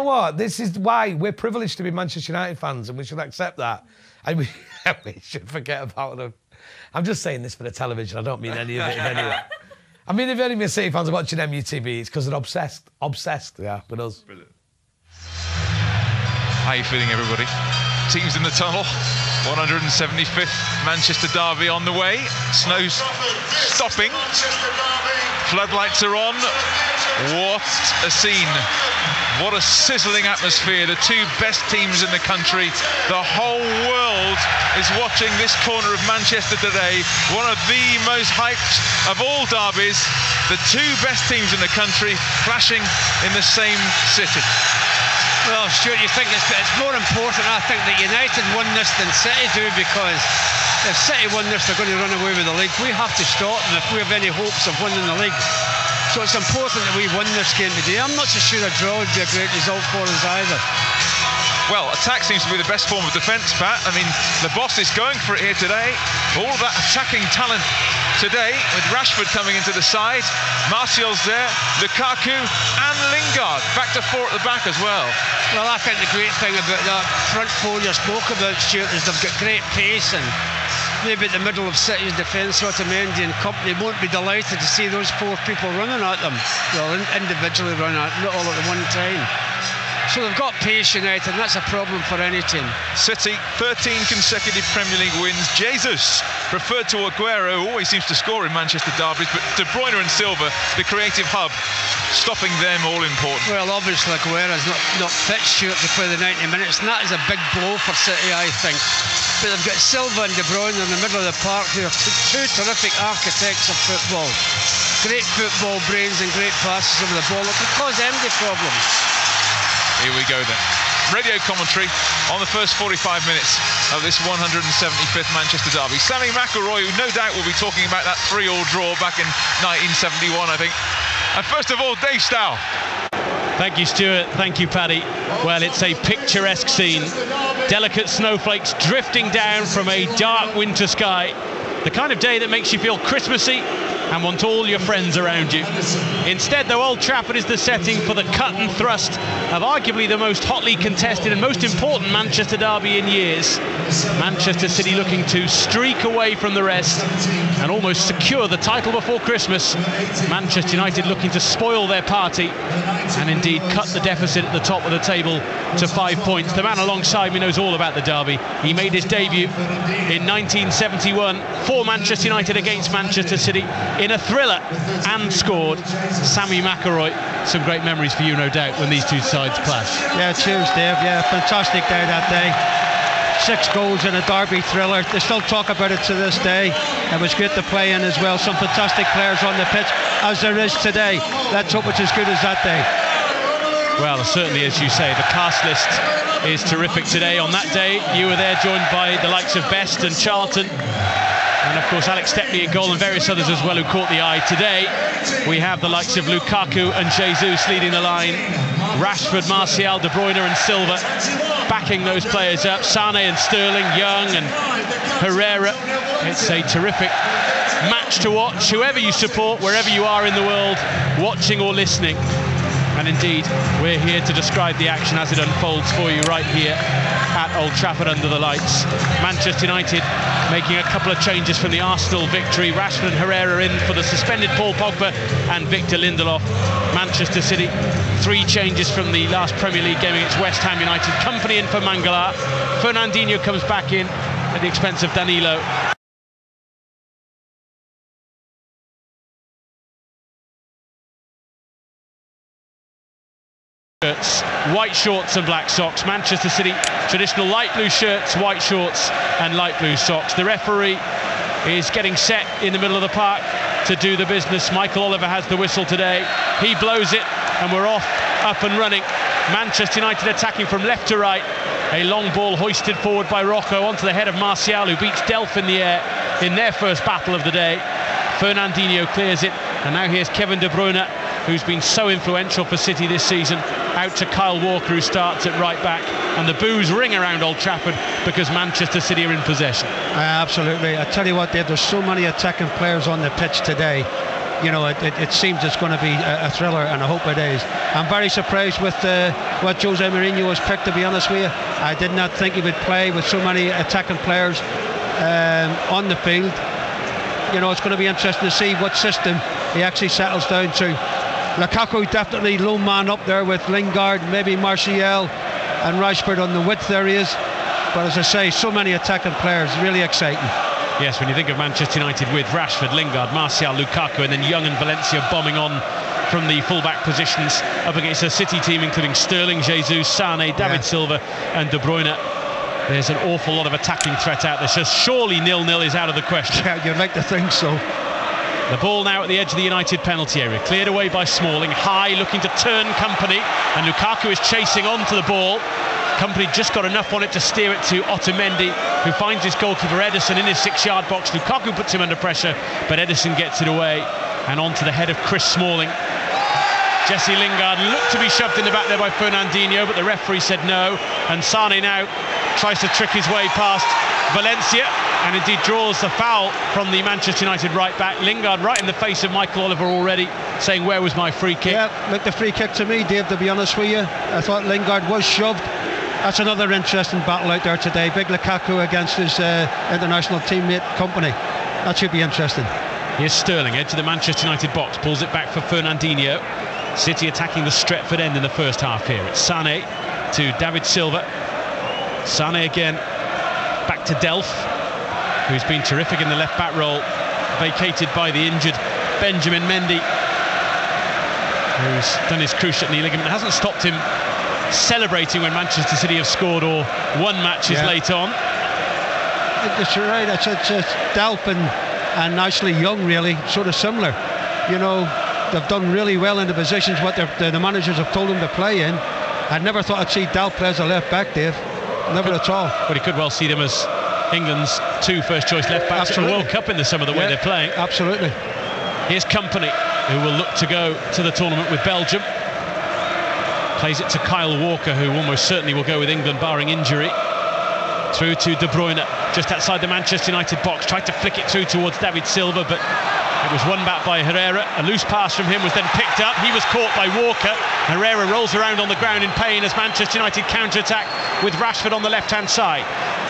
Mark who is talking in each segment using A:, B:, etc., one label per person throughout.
A: what? This is why we're privileged to be Manchester United fans, and we should accept that. And we should forget about them. I'm just saying this for the television. I don't mean any of it in any way. I mean, if any of your City fans are watching MUTV, it's because they're obsessed, yeah, with us.
B: Brilliant. How are you feeling, everybody? Teams in the tunnel. 175th Manchester derby on the way. Snow's stopping. Floodlights are on. What a scene. What a sizzling atmosphere. The two best teams in the country. The whole world is watching this corner of Manchester today. One of the most hyped of all derbies. The two best teams in the country clashing in the same city.
C: Well, Stuart, you think it's more important, I think, that United won this than City do, because if City won this, they're going to run away with the league. We have to stop them if we have any hopes of winning the league. So it's important that we win this game today. I'm not so sure a draw would be a great result for us either.
B: Well, attack seems to be the best form of defence, Pat. I mean, the boss is going for it here today. All that attacking talent today, with Rashford coming into the side. Martial's there, Lukaku and Lingard. Back to four at the back as well.
C: Well, I think the great thing about that front four you spoke about, Stuart, is they've got great pace, and maybe at the middle of City's defence, Otamendi and company won't be delighted to see those four people running at them. Well, individually running at them, not all at the one time. So they've got pace, United, and that's a problem for any team.
B: City, 13 consecutive Premier League wins. Jesus, preferred to Aguero, always seems to score in Manchester derbies, but De Bruyne and Silva, the creative hub, stopping them all important.
C: Well, obviously Aguero's not fit, Stuart, to play the 90 minutes, and that is a big blow for City, I think. But they've got Silva and De Bruyne in the middle of the park, who are two terrific architects of football. Great football brains and great passes over the ball that can cause envy problems.
B: Here we go then. Radio commentary on the first 45 minutes of this 175th Manchester derby. Sammy McIlroy, who no doubt will be talking about that 3-3 draw back in 1971, I think. And first of all, Dave Stow.
D: Thank you, Stuart. Thank you, Paddy. Well, it's a picturesque scene. Delicate snowflakes drifting down from a dark winter sky. The kind of day that makes you feel Christmassy and want all your friends around you. Instead, though, Old Trafford is the setting for the cut and thrust of arguably the most hotly contested and most important Manchester derby in years. Manchester City looking to streak away from the rest and almost secure the title before Christmas. Manchester United looking to spoil their party and indeed cut the deficit at the top of the table to 5 points. The man alongside me knows all about the derby. He made his debut in 1971 for Manchester United against Manchester City in a thriller and scored. Sammy McIlroy, some great memories for you, no doubt, when these two sides clash.
C: Yeah, cheers, Dave. Yeah, fantastic day that day. 6 goals in a derby thriller. They still talk about it to this day. It was good to play in as well. Some fantastic players on the pitch, as there is today. Let's hope it's as good as that day.
D: Well, certainly, as you say, the cast list is terrific today. On that day, you were there joined by the likes of Best and Charlton. And of course Alex Stepney at goal and various others as well who caught the eye. Today we have the likes of Lukaku and Jesus leading the line. Rashford, Martial, De Bruyne and Silva backing those players up. Sane and Sterling, Young and Herrera. It's a terrific match to watch. Whoever you support, wherever you are in the world, watching or listening. And indeed, we're here to describe the action as it unfolds for you right here at Old Trafford under the lights. Manchester United making a couple of changes from the Arsenal victory. Rashford and Herrera in for the suspended Paul Pogba and Victor Lindelof. Manchester City, 3 changes from the last Premier League game against West Ham United. Company in for Mangala. Fernandinho comes back in at the expense of Danilo. White shorts and black socks. Manchester City, traditional light blue shirts, white shorts and light blue socks. The referee is getting set in the middle of the park to do the business. Michael Oliver has the whistle today. He blows it and we're off, up and running. Manchester United attacking from left to right. A long ball hoisted forward by Rocco onto the head of Martial, who beats Delph in the air in their first battle of the day. Fernandinho clears it, and now here's Kevin De Bruyne, who's been so influential for City this season, out to Kyle Walker, who starts at right back, and the boos ring around Old Trafford because Manchester City are in possession.
C: Absolutely. I tell you what, Dave, there's so many attacking players on the pitch today. you know, it seems it's going to be a thriller, and I hope it is. I'm very surprised with what Jose Mourinho has picked, to be honest with you. I did not think he would play with so many attacking players on the field. You know, it's going to be interesting to see what system he actually settles down to. Lukaku definitely lone man up there with Lingard, maybe Martial and Rashford on the width areas. But as I say, so many attacking players, really exciting.
D: Yes, when you think of Manchester United with Rashford, Lingard, Martial, Lukaku, and then Young and Valencia bombing on from the full-back positions up against a City team including Sterling, Jesus, Sane, David Silva and De Bruyne. There's an awful lot of attacking threat out there, so surely 0-0 is out of the question.
C: Yeah, you'd like to think so.
D: The ball now at the edge of the United penalty area, cleared away by Smalling, high, looking to turn Kompany, and Lukaku is chasing onto the ball. Kompany just got enough on it to steer it to Otamendi, who finds his goalkeeper Ederson in his 6-yard box. Lukaku puts him under pressure, but Ederson gets it away and onto the head of Chris Smalling. Jesse Lingard looked to be shoved in the back there by Fernandinho, but the referee said no, and Sane now tries to trick his way past Valencia and indeed draws the foul from the Manchester United right back. Lingard right in the face of Michael Oliver already, saying, where was my free kick?
C: Yeah, look, the free kick to me, Dave, to be honest with you. I thought Lingard was shoved. That's another interesting battle out there today. Big Lukaku against his international teammate Kompany. That should be interesting.
D: Here's Sterling, edge of the Manchester United box, pulls it back for Fernandinho. City attacking the Stretford end in the first half here. It's Sane to David Silva. Sane again, back to Delph, who's been terrific in the left-back role, vacated by the injured Benjamin Mendy, who's done his cruciate knee ligament. It hasn't stopped him celebrating when Manchester City have scored or won matches late on.
C: It's right, it's Delph and Ashley Young, really, sort of similar. You know, they've done really well in the positions what the managers have told them to play in. I never thought I'd see Delph play as a left-back, Dave. Never at all.
D: But he could well see them as England's 2 first-choice left-backs at the World Cup in the summer, the way they're playing.
C: Absolutely.
D: Here's Kompany, who will look to go to the tournament with Belgium. Plays it to Kyle Walker, who almost certainly will go with England, barring injury. Through to De Bruyne, just outside the Manchester United box. Tried to flick it through towards David Silva, but it was won back by Herrera. A loose pass from him was then picked up. He was caught by Walker. Herrera rolls around on the ground in pain as Manchester United counter-attack with Rashford on the left-hand side.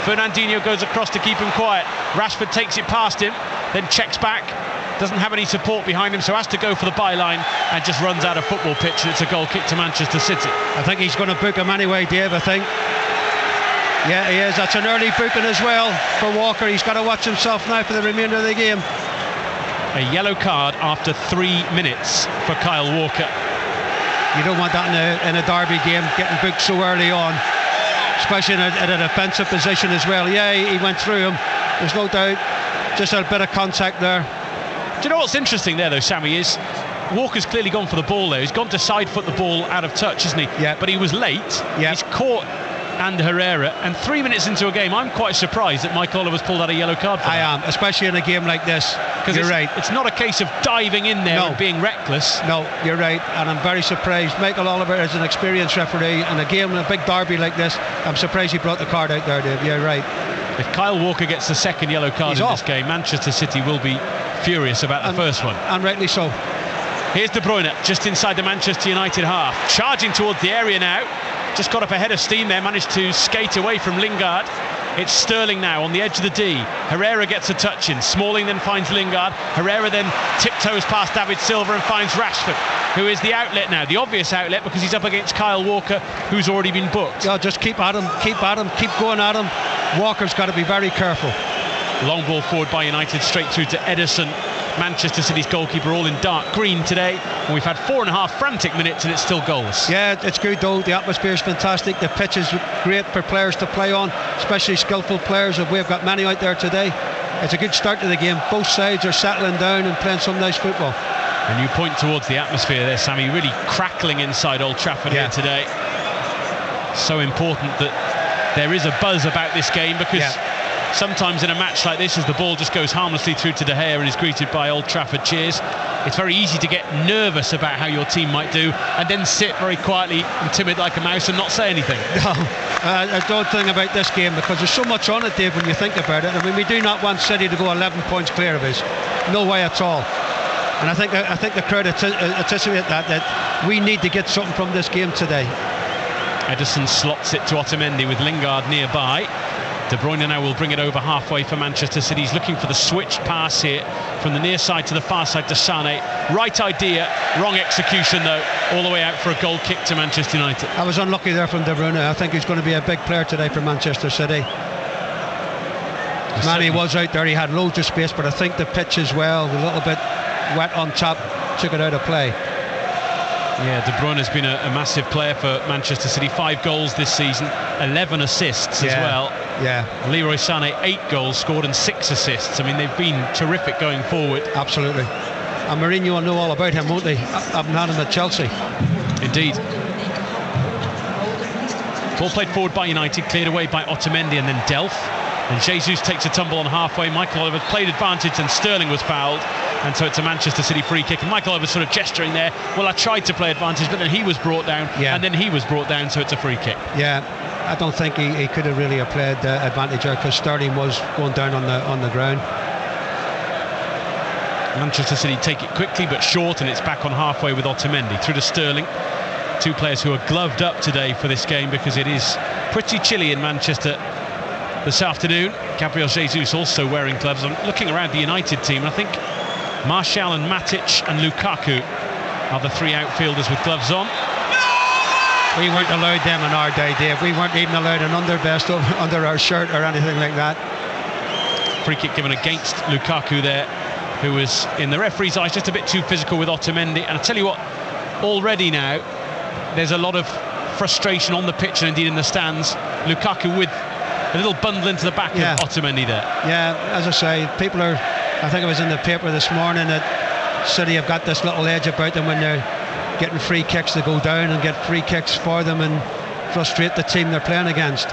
D: Fernandinho goes across to keep him quiet. Rashford takes it past him, then checks back. Doesn't have any support behind him, so has to go for the byline and just runs out of football pitch, and it's a goal kick to Manchester City.
C: I think he's going to book him anyway, Dave, I think. Yeah, he is. That's an early booking as well for Walker. He's got to watch himself now for the remainder of the game.
D: A yellow card after 3 minutes for Kyle Walker.
C: You don't want that in a derby game, getting booked so early on, especially in a defensive position as well. Yeah, he went through him, there's no doubt. Just a bit of contact there.
D: Do you know what's interesting there, though, Sammy, is Walker's clearly gone for the ball there. He's gone to side foot the ball out of touch, isn't he?
C: Yeah.
D: But he was late.
C: Yeah.
D: He's caught and Herrera, and 3 minutes into a game, I'm quite surprised that Mike Oliver's pulled out a yellow card for that.
C: I am, especially in a game like this. You're right.
D: It's not a case of diving in there and being reckless.
C: No, you're right, and I'm very surprised. Michael Oliver is an experienced referee, and a game, a big derby like this, I'm surprised he brought the card out there, Dave. You're right.
D: If Kyle Walker gets the second yellow card in this game, Manchester City will be furious about the first one.
C: And rightly so.
D: Here's De Bruyne, just inside the Manchester United half, charging towards the area now. Just got up ahead of steam there, managed to skate away from Lingard. It's Sterling now on the edge of the D. Herrera gets a touch in. Smalling then finds Lingard. Herrera then tiptoes past David Silva and finds Rashford, who is the outlet now, the obvious outlet, because he's up against Kyle Walker, who's already been booked.
C: Yeah, just keep at him, keep going at him. Walker's got to be very careful.
D: Long ball forward by United, straight through to Ederson. Manchester City's goalkeeper all in dark green today, and we've had 4.5 frantic minutes and it's still goalless.
C: Yeah, it's good though. The atmosphere is fantastic. The pitch is great for players to play on, especially skillful players. We've got many out there today. It's a good start to the game. Both sides are settling down and playing some nice football.
D: And you point towards the atmosphere there, Sammy, really crackling inside Old Trafford here today. So important that there is a buzz about this game, because sometimes in a match like this, as the ball just goes harmlessly through to De Gea and is greeted by Old Trafford cheers, it's very easy to get nervous about how your team might do and then sit very quietly and timid like a mouse and not say anything.
C: No, I don't think about this game, because there's so much on it, Dave, when you think about it. I mean, we do not want City to go 11 points clear of us. No way at all. And I think the crowd anticipate that we need to get something from this game today.
D: Ederson slots it to Otamendi with Lingard nearby. De Bruyne now will bring it over halfway for Manchester City. He's looking for the switched pass here from the near side to the far side to Sané. Right idea, wrong execution though, all the way out for a goal kick to Manchester United.
C: I was unlucky there from De Bruyne. I think he's going to be a big player today for Manchester City. Manny was out there, he had loads of space, but I think the pitch as well, a little bit wet on top, took it out of play.
D: Yeah, De Bruyne has been a massive player for Manchester City. 5 goals this season, 11 assists as well.
C: Yeah.
D: Leroy Sané, 8 goals scored and 6 assists. I mean, they've been terrific going forward.
C: Absolutely. And Mourinho will know all about him, won't they? I've had him at Chelsea.
D: Indeed. Ball played forward by United, cleared away by Otamendi and then Delph. And Jesus takes a tumble on halfway. Michael Oliver played advantage and Sterling was fouled. And so it's a Manchester City free kick. And Michael Oliver sort of gesturing there. Well, I tried to play advantage, but then he was brought down. Yeah. And then he was brought down, so it's a free kick.
C: Yeah, I don't think he could have really played advantage there because Sterling was going down on the ground.
D: Manchester City take it quickly but short, and it's back on halfway with Otamendi through to Sterling. 2 players who are gloved up today for this game because it is pretty chilly in Manchester this afternoon. Gabriel Jesus also wearing gloves. I'm looking around the United team, and I think Martial and Matic and Lukaku are the 3 outfielders with gloves on.
C: We weren't allowed them in our day, Dave. We weren't even allowed an undervest under our shirt or anything like that.
D: Free kick given against Lukaku there, who was in the referee's eyes just a bit too physical with Otamendi. And I tell you what, already now there's a lot of frustration on the pitch and indeed in the stands. Lukaku with a little bundle into the back of Otamendi there.
C: Yeah, as I say, people are, I think it was in the paper this morning that City have got this little edge about them when they're getting free kicks to go down and get free kicks for them and frustrate the team they're playing against.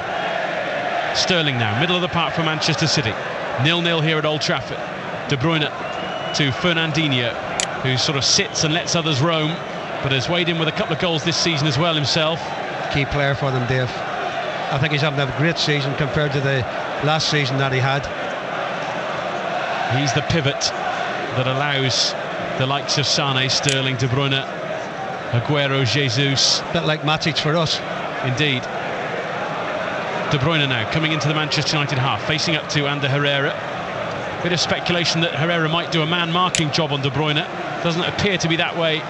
D: Sterling now, middle of the park for Manchester City. 0-0 here at Old Trafford. De Bruyne to Fernandinho, who sort of sits and lets others roam, but has weighed in with a couple of goals this season as well himself.
C: Key player for them, Dave. I think he's having a great season compared to the last season that he had.
D: He's the pivot that allows the likes of Sané, Sterling, De Bruyne, Aguero, Jesus.
C: A bit like Matic for us.
D: Indeed. De Bruyne now coming into the Manchester United half, facing up to Ander Herrera. Bit of speculation that Herrera might do a man-marking job on De Bruyne. Doesn't appear to be that way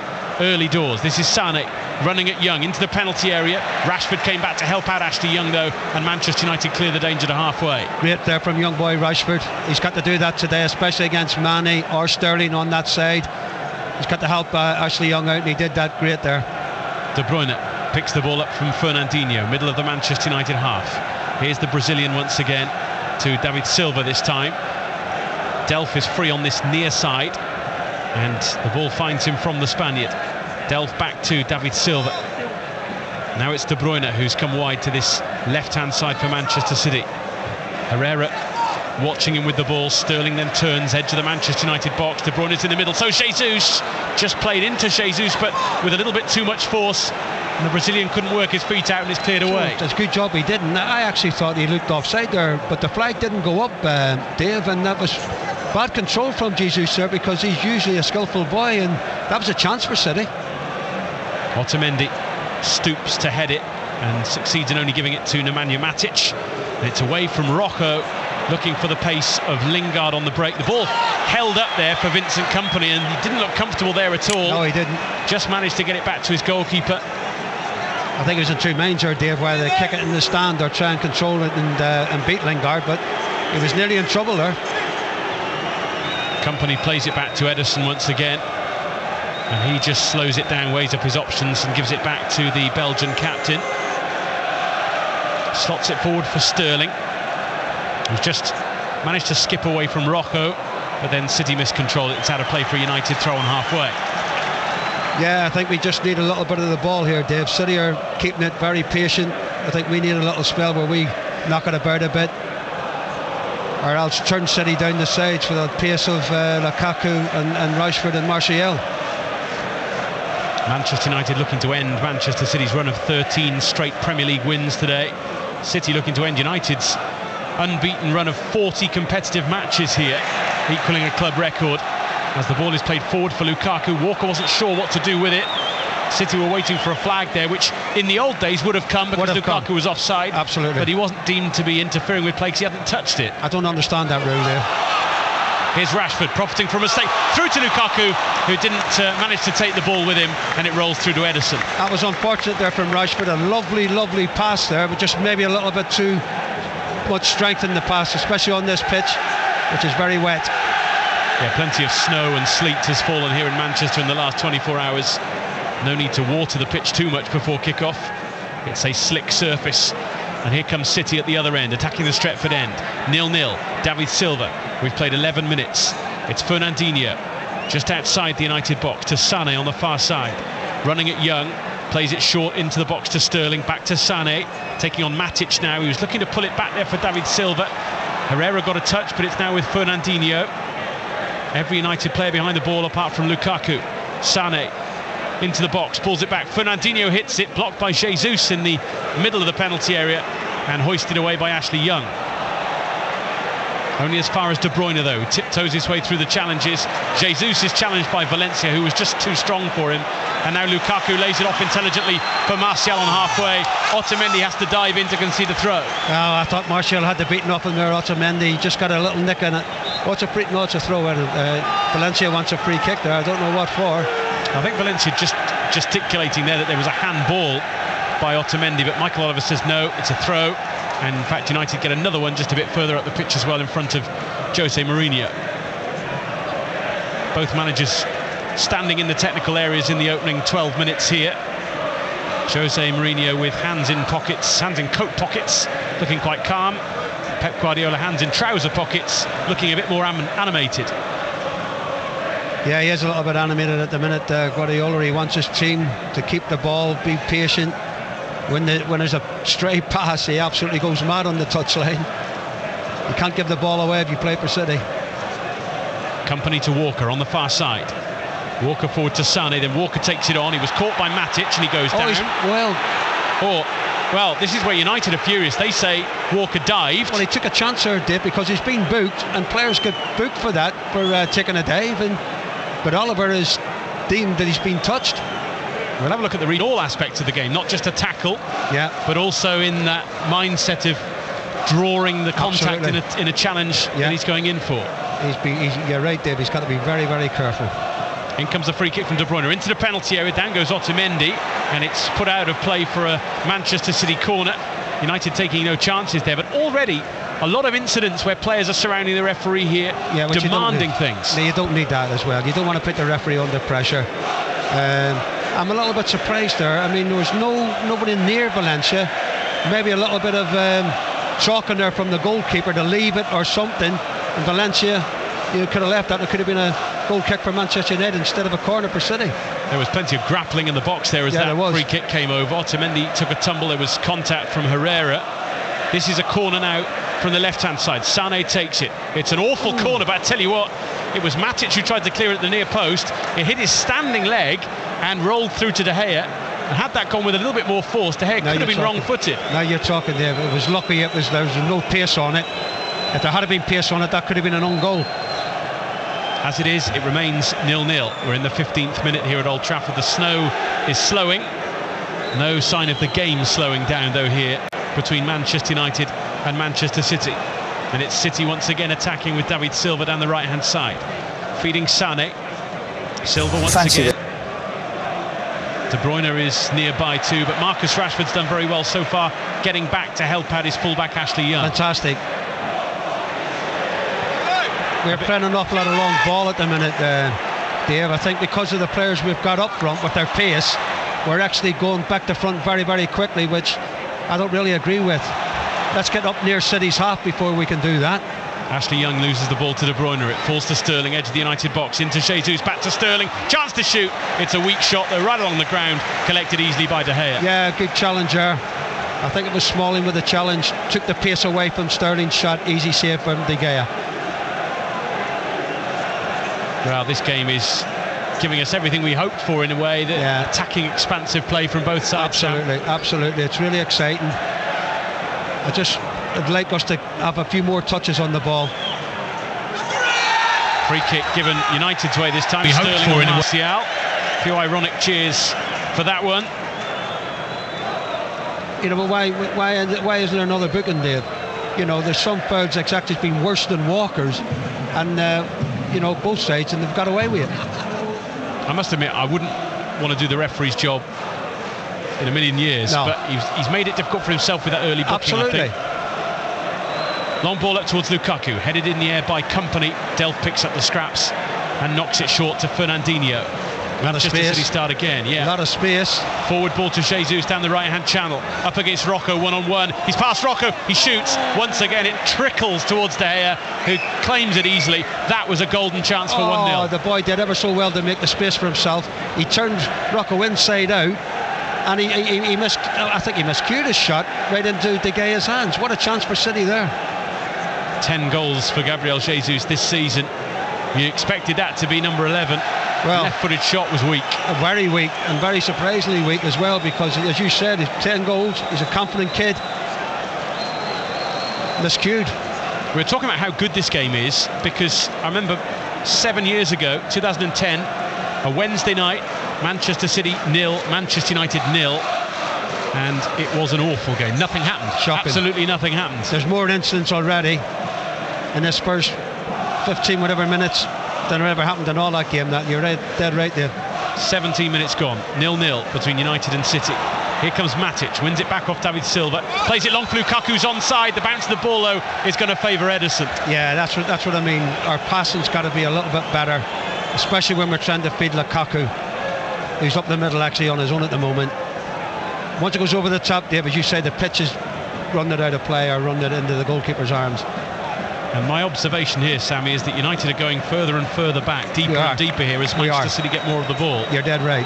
D: early doors. This is Sané running at Young into the penalty area. Rashford came back to help out Ashley Young though, and Manchester United clear the danger to halfway.
C: Great there from young boy Rashford. He's got to do that today, especially against Mane or Sterling on that side. He's got to help Ashley Young out, and he did that great there.
D: De Bruyne picks the ball up from Fernandinho, middle of the Manchester United half. Here's the Brazilian once again to David Silva this time. Delph is free on this near side, and the ball finds him from the Spaniard. Delph back to David Silva. Now it's De Bruyne who's come wide to this left-hand side for Manchester City. Herrera watching him with the ball. Sterling then turns, edge of the Manchester United box. De Bruyne is in the middle. So Jesus just played into Jesus, but with a little bit too much force. And the Brazilian couldn't work his feet out and it's cleared away.
C: It's a good job he didn't. I actually thought he looked offside there, but the flag didn't go up, Dave, and that was bad control from Jesus there because he's usually a skillful boy, and that was a chance for City.
D: Otamendi stoops to head it and succeeds in only giving it to Nemanja Matic. And it's away from Rojo, looking for the pace of Lingard on the break. The ball held up there for Vincent Kompany, and he didn't look comfortable there at all.
C: No, he didn't.
D: Just managed to get it back to his goalkeeper.
C: I think it was in 2 minds there, Dave, whether they kick it in the stand or try and control it and beat Lingard, but he was nearly in trouble there.
D: Kompany plays it back to Ederson once again, and he just slows it down, weighs up his options and gives it back to the Belgian captain. Slots it forward for Sterling, who's just managed to skip away from Rojo, but then City miscontrolled it. It's out of play for United, throw on halfway.
C: Yeah, I think we just need a little bit of the ball here, Dave. City are keeping it very patient. I think we need a little spell where we knock it about a bit, or else turn City down the sides for the pace of Lukaku and Rashford and Martial.
D: Manchester United looking to end Manchester City's run of 13 straight Premier League wins today. City looking to end United's unbeaten run of 40 competitive matches here, equaling a club record. as the ball is played forward for Lukaku. Walker wasn't sure what to do with it. City were waiting for a flag there, which in the old days would have come because Lukaku was offside.
C: Absolutely.
D: But he wasn't deemed to be interfering with play because he hadn't touched it.
C: I don't understand that rule there.
D: Here's Rashford profiting from a mistake through to Lukaku, who didn't manage to take the ball with him, and it rolls through to Ederson.
C: That was unfortunate there from Rashford. A lovely pass there, but just maybe a little bit too much strength in the pass, especially on this pitch, which is very wet.
D: Yeah, plenty of snow and sleet has fallen here in Manchester in the last 24 hours. No need to water the pitch too much before kick-off. It's a slick surface. And here comes City at the other end, attacking the Stretford end. 0-0, David Silva. We've played 11 minutes. It's Fernandinho, just outside the United box, to Sané on the far side. Running at Young, plays it short into the box to Sterling, back to Sané, taking on Matic now. He was looking to pull it back there for David Silva. Herrera got a touch, but it's now with Fernandinho. Every United player behind the ball apart from Lukaku. Sané into the box, pulls it back. Fernandinho hits it, blocked by Jesus in the middle of the penalty area and hoisted away by Ashley Young. Only as far as De Bruyne though, tiptoes his way through the challenges. Jesus is challenged by Valencia, who was just too strong for him. And now Lukaku lays it off intelligently for Martial on halfway. Otamendi has to dive in to concede a throw.
C: Oh, I thought Martial had the beaten off him there. Otamendi just got a little nick in it. It's a throw in. Valencia wants a free kick there. I don't know what for.
D: I think Valencia just gesticulating there that there was a handball by Otamendi, but Michael Oliver says no, it's a throw. And in fact United get another one just a bit further up the pitch as well in front of Jose Mourinho. Both managers standing in the technical areas in the opening 12 minutes here. Jose Mourinho with hands in pockets, hands in coat pockets, looking quite calm. Pep Guardiola hands in trouser pockets, looking a bit more animated.
C: Yeah, he is a little bit animated at the minute, Guardiola. He wants his team to keep the ball, be patient. When there's a stray pass, he absolutely goes mad on the touchline. You can't give the ball away if you play for City.
D: Company to Walker on the far side. Walker forward to Sané, then Walker takes it on. He was caught by Matic and he goes down. Well, this is where United are furious. They say Walker dived.
C: Well, he took a chance there, Dave, because he's been booked, and players get booked for that, for taking a dive. But Oliver is deemed that he's been touched.
D: We'll have a look at the all aspects of the game, not just a tackle,
C: yeah,
D: but also in that mindset of drawing the contact in a challenge that he's going in for.
C: You're right, Dave. He's got to be very, very careful.
D: In comes the free kick from De Bruyne into the penalty area. Down goes Otamendi, and it's put out of play for a Manchester City corner. United taking no chances there, but already a lot of incidents where players are surrounding the referee here, demanding things.
C: No, you don't need that as well. You don't want to put the referee under pressure. I'm a little bit surprised there. I mean, there was nobody near Valencia. Maybe a little bit of chalk in there from the goalkeeper to leave it or something. And Valencia, you could have left that. It could have been a goal kick for Manchester United instead of a corner for City.
D: There was plenty of grappling in the box there as that free kick came over. Otamendi took a tumble. There was contact from Herrera. This is a corner now from the left-hand side. Sané takes it. It's an awful corner, but I tell you what, it was Matic who tried to clear it at the near post. It hit his standing leg and rolled through to De Gea. And had that gone with a little bit more force, De Gea could have been wrong-footed.
C: Now you're talking there. It was lucky there was no pace on it. If there had been pace on it, that could have been an own goal.
D: As it is, it remains 0-0. We're in the 15th minute here at Old Trafford. The snow is slowing. No sign of the game slowing down, though, here between Manchester United and Manchester City. And it's City once again attacking with David Silva down the right-hand side. Feeding Sané. Silva once again. De Bruyne is nearby too, but Marcus Rashford's done very well so far, getting back to help out his fullback Ashley Young.
C: Fantastic. We're playing an awful lot of long ball at the minute, Dave. I think because of the players we've got up front with their pace, we're actually going back to front very, very quickly, which I don't really agree with. Let's get up near City's half before we can do that.
D: Ashley Young loses the ball to De Bruyne. It falls to Sterling, edge of the United box, into Jesus, back to Sterling. Chance to shoot. It's a weak shot, though, right along the ground, collected easily by De Gea.
C: Yeah, good challenger. I think it was Smalling with the challenge. Took the pace away from Sterling's shot. Easy save from De Gea.
D: Well, this game is giving us everything we hoped for in a way. That attacking, expansive play from both sides.
C: Absolutely. It's really exciting. I'd like us to have a few more touches on the ball.
D: Free kick given United's way this time. Sterling and Martial. A few ironic cheers for that one.
C: You know, but why isn't there another booking, Dave? You know, there's some fouls that's actually been worse than Walker's, and you know, both sides, and they've got away with it.
D: I must admit, I wouldn't want to do the referee's job in a million years, but he's made it difficult for himself with that early booking.
C: Absolutely.
D: I think. Long ball up towards Lukaku, headed in the air by Kompany. Delph picks up the scraps and knocks it short to Fernandinho.
C: A lot of space.
D: City start again, yeah.
C: A lot of space.
D: Forward ball to Jesus down the right-hand channel. Up against Rocco, one-on-one. He's past Rocco, he shoots. Once again, it trickles towards De Gea, who claims it easily. That was a golden chance for 1-0.
C: The boy did ever so well to make the space for himself. He turned Rocco inside out, and he missed. I think he miscued his shot right into De Gea's hands. What a chance for City there.
D: 10 goals for Gabriel Jesus this season. You expected that to be number 11.
C: Well,
D: left-footed shot was weak.
C: Very weak, and very surprisingly weak as well, because as you said, he's 10 goals, he's a confident kid. Miscued.
D: We're talking about how good this game is, because I remember 7 years ago, 2010, a Wednesday night, Manchester City 0, Manchester United 0, and it was an awful game. Nothing happened.
C: Shocking.
D: Absolutely nothing happened.
C: There's more incidents already in this first 15 whatever minutes than ever happened in all that game. That you're dead right there.
D: 17 minutes gone, 0-0 between United and City. Here comes Matic, wins it back off David Silva, plays it long for Lukaku's onside. The bounce of the ball though is going to favour Ederson.
C: Yeah, that's what I mean. Our passing's got to be a little bit better, especially when we're trying to feed Lukaku, who's up the middle actually on his own at the moment. Once it goes over the top, Dave, as you say, the pitch is running it out of play or running it into the goalkeeper's arms.
D: And my observation here, Sammy, is that United are going further and further back, deeper and deeper here as Manchester City get more of the ball.
C: You're dead right.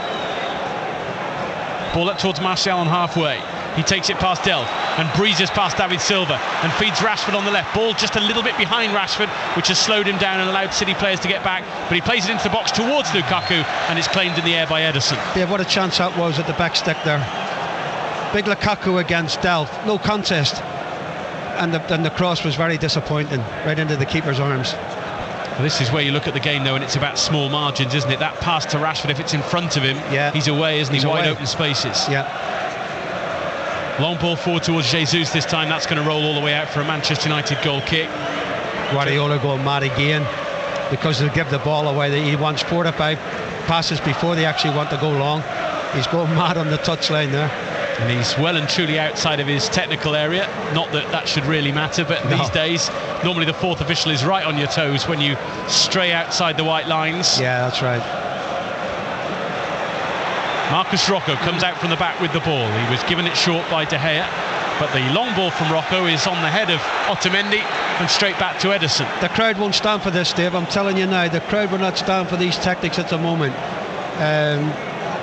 D: Ball up towards Martial on halfway. He takes it past Delph and breezes past David Silva and feeds Rashford on the left. Ball just a little bit behind Rashford, which has slowed him down and allowed City players to get back. But he plays it into the box towards Lukaku, and it's claimed in the air by Ederson.
C: Yeah, what a chance that was at the back stick there. Big Lukaku against Delph, no contest. And the cross was very disappointing, right into the keeper's arms.
D: Well, this is where you look at the game, though, and it's about small margins, isn't it? That pass to Rashford, if it's in front of him, he's away, isn't he? Wide open spaces.
C: Yeah.
D: Long ball forward towards Jesus this time. That's going to roll all the way out for a Manchester United goal kick.
C: Guardiola going mad again, because they'll give the ball away. He wants 4 to 5 passes before they actually want to go long. He's going mad on the touchline there.
D: And he's well and truly outside of his technical area. Not that that should really matter, but these days, normally the fourth official is right on your toes when you stray outside the white lines.
C: Yeah, that's right.
D: Marcus Rocco comes out from the back with the ball. He was given it short by De Gea, but the long ball from Rocco is on the head of Otamendi and straight back to Ederson.
C: The crowd won't stand for this, Dave. I'm telling you now, the crowd will not stand for these tactics at the moment.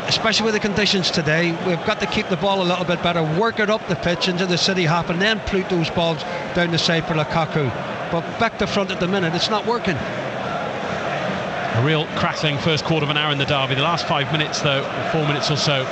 C: Especially with the conditions today, we've got to keep the ball a little bit better, work it up the pitch into the City half, and then put those balls down the side for Lukaku. But back to front at the minute, it's not working.
D: A real crackling first quarter of an hour in the derby. The last 5 minutes, though, 4 minutes or so,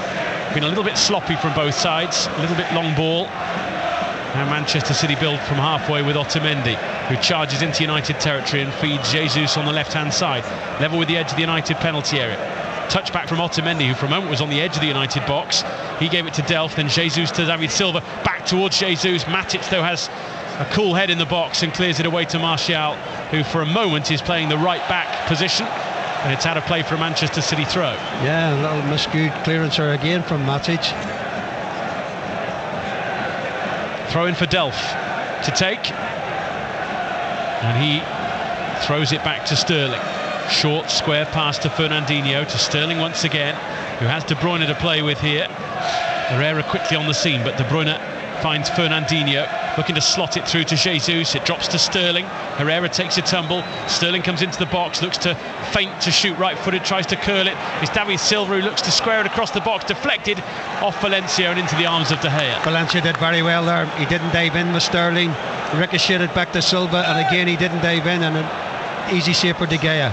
D: been a little bit sloppy from both sides, a little bit long ball. Now Manchester City build from halfway with Otamendi, who charges into United territory and feeds Jesus on the left-hand side, level with the edge of the United penalty area. Touchback from Otamendi, who for a moment was on the edge of the United box. He gave it to Delph, then Jesus to David Silva, back towards Jesus. Matic, though, has a cool head in the box and clears it away to Martial, who for a moment is playing the right-back position. And it's out of play for a Manchester City throw.
C: Yeah, a little miscued clearance there again from Matic.
D: Throw in for Delph to take. And he throws it back to Sterling. Short square pass to Fernandinho, to Sterling once again, who has De Bruyne to play with here. Herrera quickly on the scene, but De Bruyne finds Fernandinho, looking to slot it through to Jesus. It drops to Sterling. Herrera takes a tumble. Sterling comes into the box, looks to feint to shoot right-footed, tries to curl it. It's David Silva who looks to square it across the box, deflected off Valencia and into the arms of De Gea.
C: Valencia did very well there. He didn't dive in with Sterling. Ricocheted back to Silva, and again he didn't dive in, and an easy save for De Gea.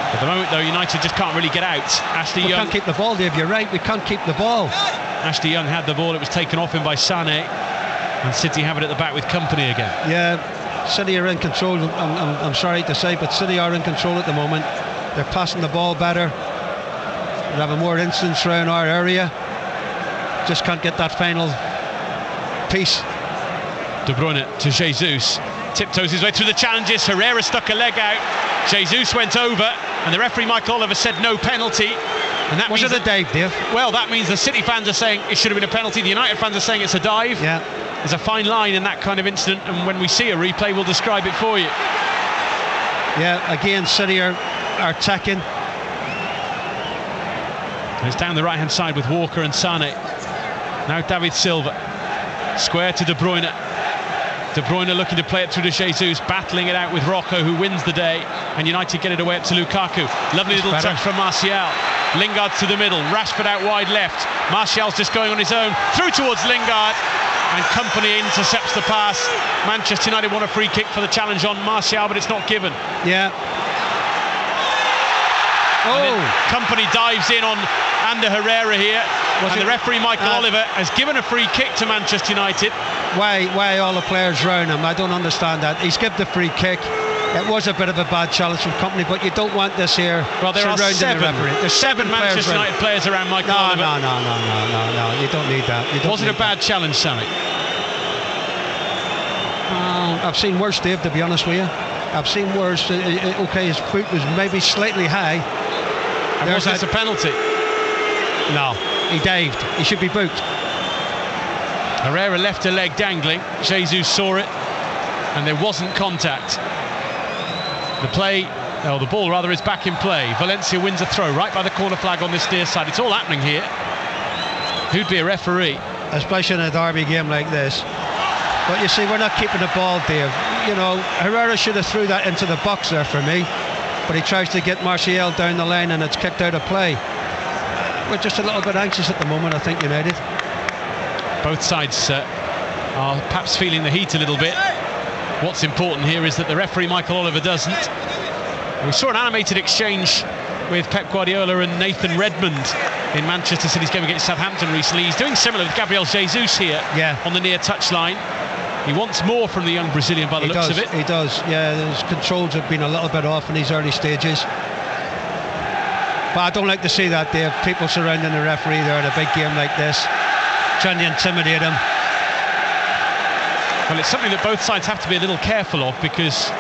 D: At the moment, though, United just can't really get out. Ashley Young
C: can't keep the ball, Dave. You're right. We can't keep the ball.
D: Ashley Young had the ball. It was taken off him by Sané, and City have it at the back with Kompany again.
C: Yeah, City are in control. I'm sorry to say, but City are in control at the moment. They're passing the ball better. They're having more incidents around our area. Just can't get that final piece.
D: De Bruyne to Jesus. Tiptoes his way through the challenges. Herrera stuck a leg out. Jesus went over, and the referee Michael Oliver said no penalty. And that
C: was
D: means
C: it a dive, Dave?
D: Well, that means the City fans are saying it should have been a penalty. The United fans are saying it's a dive.
C: Yeah.
D: There's a fine line in that kind of incident, and when we see a replay, we'll describe it for you.
C: Yeah, again, City are attacking.
D: And it's down the right-hand side with Walker and Sane. Now David Silva. Square to De Bruyne. De Bruyne looking to play it through to Jesus, battling it out with Rocco, who wins the day, and United get it away up to Lukaku. Lovely little touch from Martial. Lingard to the middle, Rashford out wide left. Martial's just going on his own, through towards Lingard, and Kompany intercepts the pass. Manchester United want a free kick for the challenge on Martial, but it's not given.
C: Yeah.
D: Oh! Kompany dives in on Ander Herrera here, and the referee Michael Oliver has given a free kick to Manchester United.
C: Why all the players round him? I don't understand that. He's given the free kick. It was a bit of a bad challenge from Kompany, but you don't want this here.
D: Well, there are seven. There's seven Manchester United players around Michael Oliver.
C: No. You don't need that.
D: Was it a bad challenge, Sammy?
C: I've seen worse, Dave, to be honest with you. I've seen worse. Okay, his foot was maybe slightly high.
D: And was this a penalty?
C: No, he dived. He should be booked.
D: Herrera left a leg dangling. Jesus saw it, and there wasn't contact. The ball rather is back in play. Valencia wins a throw right by the corner flag on this near side. It's all happening here. Who'd be a referee?
C: Especially in a derby game like this. But you see, we're not keeping the ball, Dave. You know, Herrera should have threw that into the box there for me, but he tries to get Martial down the lane and it's kicked out of play. We're just a little bit anxious at the moment, I think, United.
D: Both sides are perhaps feeling the heat a little bit. What's important here is that the referee Michael Oliver doesn't. We saw an animated exchange with Pep Guardiola and Nathan Redmond in Manchester City's game against Southampton recently. He's doing similar with Gabriel Jesus here on the near touchline. He wants more from the young Brazilian by the looks of it.
C: He does, yeah. His controls have been a little bit off in these early stages. But I don't like to see that, Dave. People surrounding the referee there in a big game like this, trying to intimidate him.
D: Well, it's something that both sides have to be a little careful of, because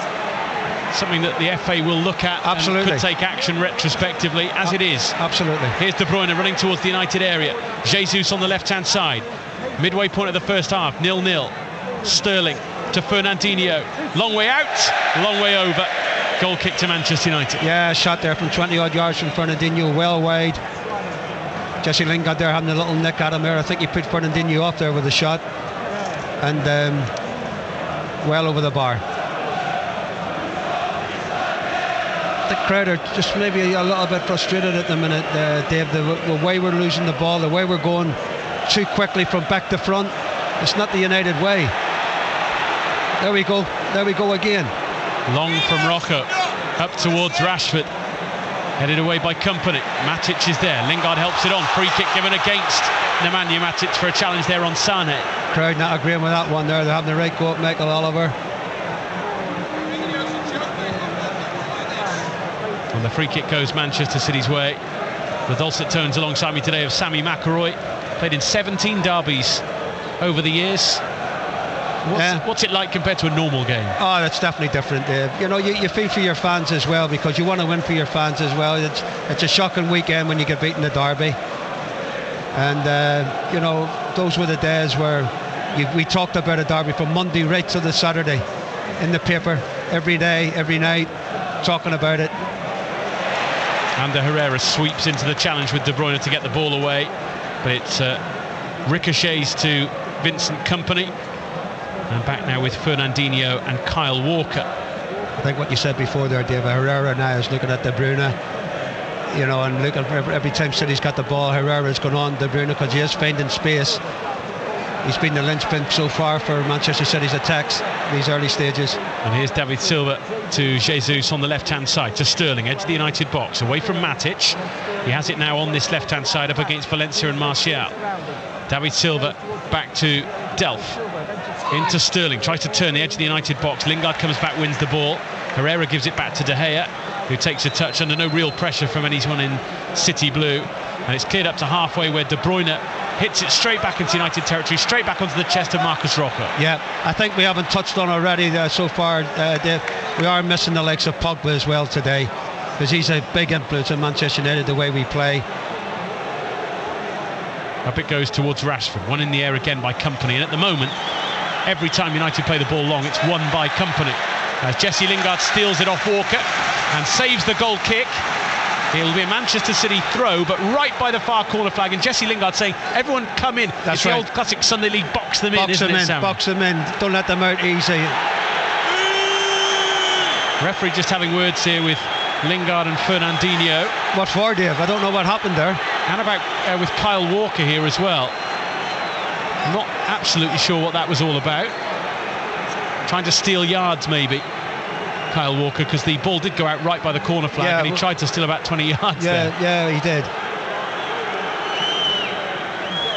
D: something that the FA will look at and could take action retrospectively, as it is.
C: Absolutely.
D: Here's De Bruyne running towards the United area. Jesus on the left-hand side. Midway point of the first half, 0-0. Sterling to Fernandinho. Long way out, long way over. Goal kick to Manchester United.
C: Yeah, shot there from 20-odd yards from Fernandinho, well wide. Jesse Lingard there having a little nick at him there. I think he put Fernandinho off there with a shot. And well over the bar. The crowd are just maybe a little bit frustrated at the minute, Dave. The way we're losing the ball, the way we're going too quickly from back to front. It's not the United way. There we go again. Long
D: from Rocco, up towards Rashford. Headed away by Kompany. Matic is there. Lingard helps it on. Free kick given against Nemanja Matic for a challenge there on Sane.
C: Crowd not agreeing with that one there. They're having the right go at Michael Oliver.
D: Well, the free kick goes Manchester City's way. The dulcet tones alongside me today of Sammy McIlroy. Played in 17 derbies over the years. What's it like compared to a normal game?
C: Oh, that's definitely different, Dave. You know, you feel for your fans as well, because you want to win for your fans as well. It's a shocking weekend when you get beaten in the derby. And, you know, those were the days where we talked about a derby from Monday right to the Saturday in the paper, every day, every night, talking about it.
D: Ander Herrera sweeps into the challenge with De Bruyne to get the ball away, but it ricochets to Vincent Kompany. And back now with Fernandinho and Kyle Walker.
C: I think what you said before there, David, Herrera now is looking at De Bruyne, you know, and looking every time City's got the ball, Herrera's gone on De Bruyne because he is finding space. He's been the linchpin so far for Manchester City's attacks these early stages.
D: And here's David Silva to Jesus on the left-hand side, to Sterling, edge of the United box, away from Matic. He has it now on this left-hand side up against Valencia and Martial. David Silva back to Delph into Sterling, tries to turn the edge of the United box. Lingard comes back, wins the ball. Herrera gives it back to De Gea, who takes a touch under no real pressure from anyone in City Blue. And it's cleared up to halfway where De Bruyne hits it straight back into United territory, straight back onto the chest of Marcus Rocco.
C: Yeah, I think we haven't touched on already so far, Dave. We are missing the likes of Pogba as well today, because he's a big influence in Manchester United, the way we play.
D: Up it goes towards Rashford, one in the air again by Kompany, and at the moment, every time United play the ball long, it's won by Kompany. As Jesse Lingard steals it off Walker and saves the goal kick. It'll be a Manchester City throw, but right by the far corner flag, and Jesse Lingard saying, everyone come in.
C: That's
D: it's the
C: right.
D: old classic Sunday League, box them in, isn't it, Sam?
C: Box them in, don't let them out easy.
D: Referee just having words here with Lingard and Fernandinho.
C: What for, Dave? I don't know what happened there.
D: And about with Kyle Walker here as well. Not absolutely sure what that was all about. Trying to steal yards, maybe, Kyle Walker, because the ball did go out right by the corner flag, and he tried to steal about 20 yards there.
C: Yeah, he did.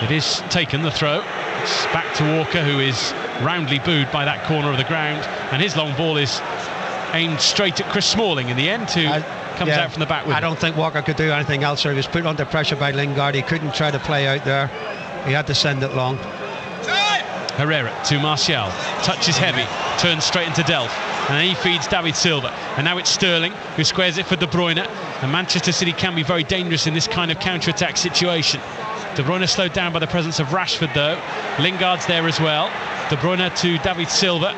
D: It is taken, the throw. It's back to Walker, who is roundly booed by that corner of the ground, and his long ball is aimed straight at Chris Smalling in the end, who comes out from the back with
C: I don't think Walker could do anything else there. He was put under pressure by Lingard. He couldn't try to play out there. He had to send it long.
D: Herrera to Martial, touches heavy, turns straight into Delph, and then he feeds David Silva, and now it's Sterling who squares it for De Bruyne, and Manchester City can be very dangerous in this kind of counter-attack situation. De Bruyne slowed down by the presence of Rashford though. Lingard's there as well. De Bruyne to David Silva,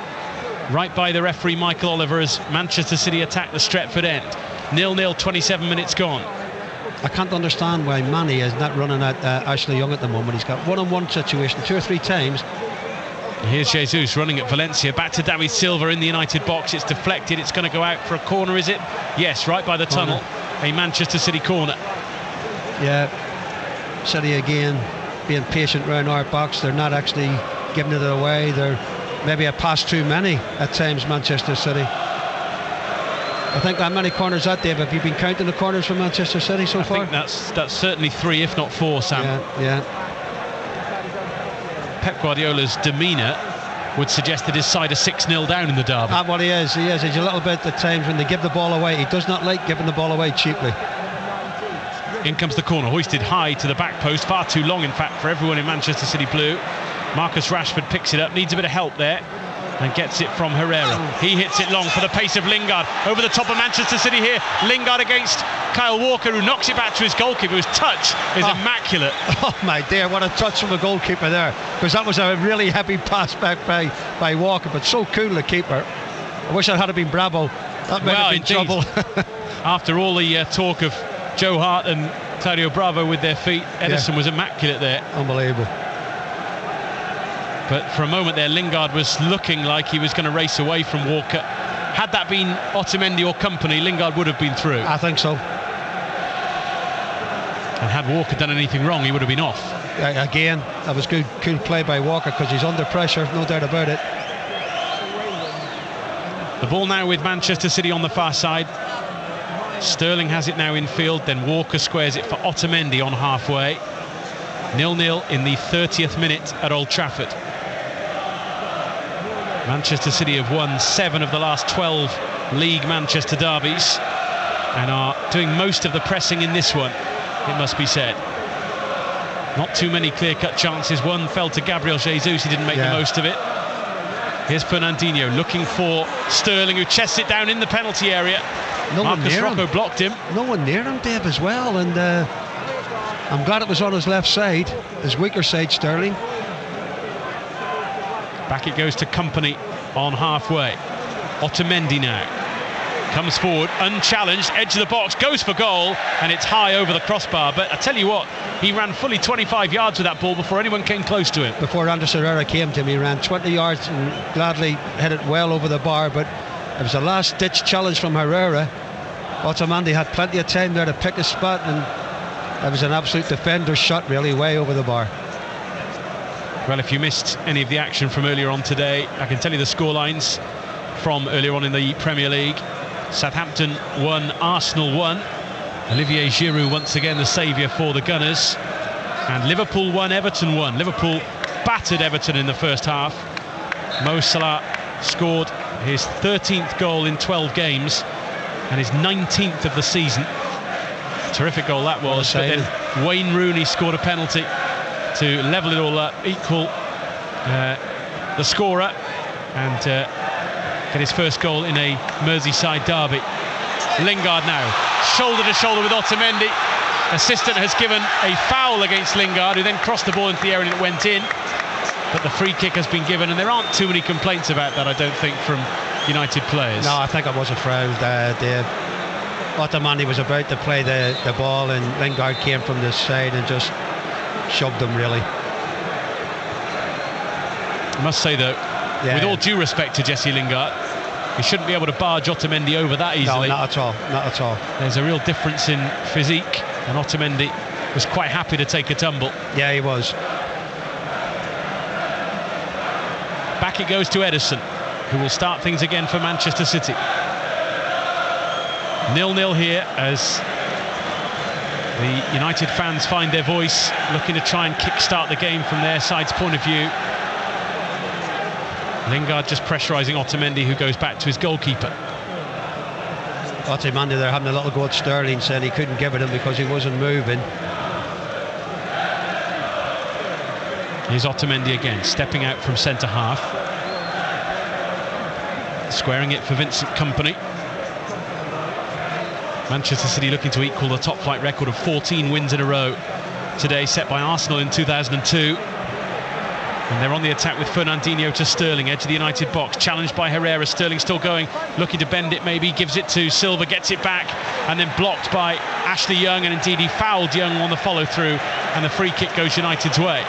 D: right by the referee Michael Oliver, as Manchester City attack the Stretford end. 0-0, 27 minutes gone.
C: I can't understand why Manny is not running at Ashley Young at the moment. He's got one-on-one situation 2 or 3 times.
D: Here's Jesus running at Valencia, back to David Silva in the United box. It's deflected, it's going to go out for a corner, is it? Yes, right by the tunnel, a Manchester City corner.
C: Yeah, City again being patient around our box. They're not actually giving it away. They're maybe a pass too many at times, Manchester City. I think how many corners that, Dave? Have you been counting the corners for Manchester City so far?
D: I think that's certainly 3, if not 4, Sam.
C: Yeah.
D: Pep Guardiola's demeanour would suggest that his side are 6-0 down in the derby.
C: That's what he is. He's a little bit at times when they give the ball away. He does not like giving the ball away cheaply.
D: In comes the corner, hoisted high to the back post, far too long in fact for everyone in Manchester City Blue. Marcus Rashford picks it up, needs a bit of help there, and gets it from Herrera. He hits it long for the pace of Lingard. Over the top of Manchester City here. Lingard against Kyle Walker, who knocks it back to his goalkeeper, whose touch is immaculate.
C: Oh my dear, what a touch from the goalkeeper there. Because that was a really heavy pass back by Walker, but so cool, the keeper. I wish it had been Bravo. That might have been trouble.
D: After all the talk of Joe Hart and Claudio Bravo with their feet, Ederson was immaculate there.
C: Unbelievable.
D: But for a moment there, Lingard was looking like he was going to race away from Walker. Had that been Otamendi or Kompany, Lingard would have been through.
C: I think so.
D: And had Walker done anything wrong, he would have been off.
C: Again, that was good play by Walker, because he's under pressure, no doubt about it.
D: The ball now with Manchester City on the far side. Sterling has it now in field, then Walker squares it for Otamendi on halfway. 0-0 in the 30th minute at Old Trafford. Manchester City have won 7 of the last 12 League Manchester derbies and are doing most of the pressing in this one, it must be said. Not too many clear-cut chances. One fell to Gabriel Jesus, he didn't make the most of it. Here's Fernandinho looking for Sterling, who chests it down in the penalty area. Marcus Rocco blocked him.
C: No one near him, Dave, as well, and I'm glad it was on his left side, his weaker side, Sterling.
D: Back it goes to Kompany on halfway. Otamendi now comes forward, unchallenged, edge of the box, goes for goal, and it's high over the crossbar. But I tell you what, he ran fully 25 yards with that ball before anyone came close to him.
C: Before Anderson Herrera came to him, he ran 20 yards and gladly hit it well over the bar, but it was a last-ditch challenge from Herrera. Otamendi had plenty of time there to pick a spot, and it was an absolute defender's shot, really, way over the bar.
D: Well, if you missed any of the action from earlier on today, I can tell you the scorelines from earlier on in the Premier League. Southampton 1, Arsenal 1. Olivier Giroud once again the saviour for the Gunners. And Liverpool 1, Everton 1. Liverpool battered Everton in the first half. Mo Salah scored his 13th goal in 12 games and his 19th of the season. Terrific goal that was. But then Wayne Rooney scored a penalty to level it all up, equal the scorer, and get his first goal in a Merseyside derby. Lingard now, shoulder to shoulder with Otamendi. Assistant has given a foul against Lingard, who then crossed the ball into the area and it went in. But the free kick has been given, and there aren't too many complaints about that, I don't think, from United players.
C: No, I think it was a foul. Otamendi was about to play the ball, and Lingard came from the side and just shoved him, really.
D: I must say, though, with all due respect to Jesse Lingard, he shouldn't be able to barge Otamendi over that easily.
C: No, not at all, not at all.
D: There's a real difference in physique, and Otamendi was quite happy to take a tumble.
C: Yeah, he was.
D: Back it goes to Ederson, who will start things again for Manchester City. 0-0 here as the United fans find their voice, looking to try and kick-start the game from their side's point of view. Lingard just pressurising Otamendi, who goes back to his goalkeeper.
C: Otamendi, they're having a little go at Sterling, saying he couldn't give it him because he wasn't moving.
D: Here's Otamendi again, stepping out from centre-half. Squaring it for Vincent Kompany. Manchester City looking to equal the top-flight record of 14 wins in a row today, set by Arsenal in 2002. And they're on the attack with Fernandinho to Sterling, edge of the United box, challenged by Herrera. Sterling still going, looking to bend it maybe, gives it to Silva, gets it back, and then blocked by Ashley Young, and indeed he fouled Young on the follow-through, and the free kick goes United's way.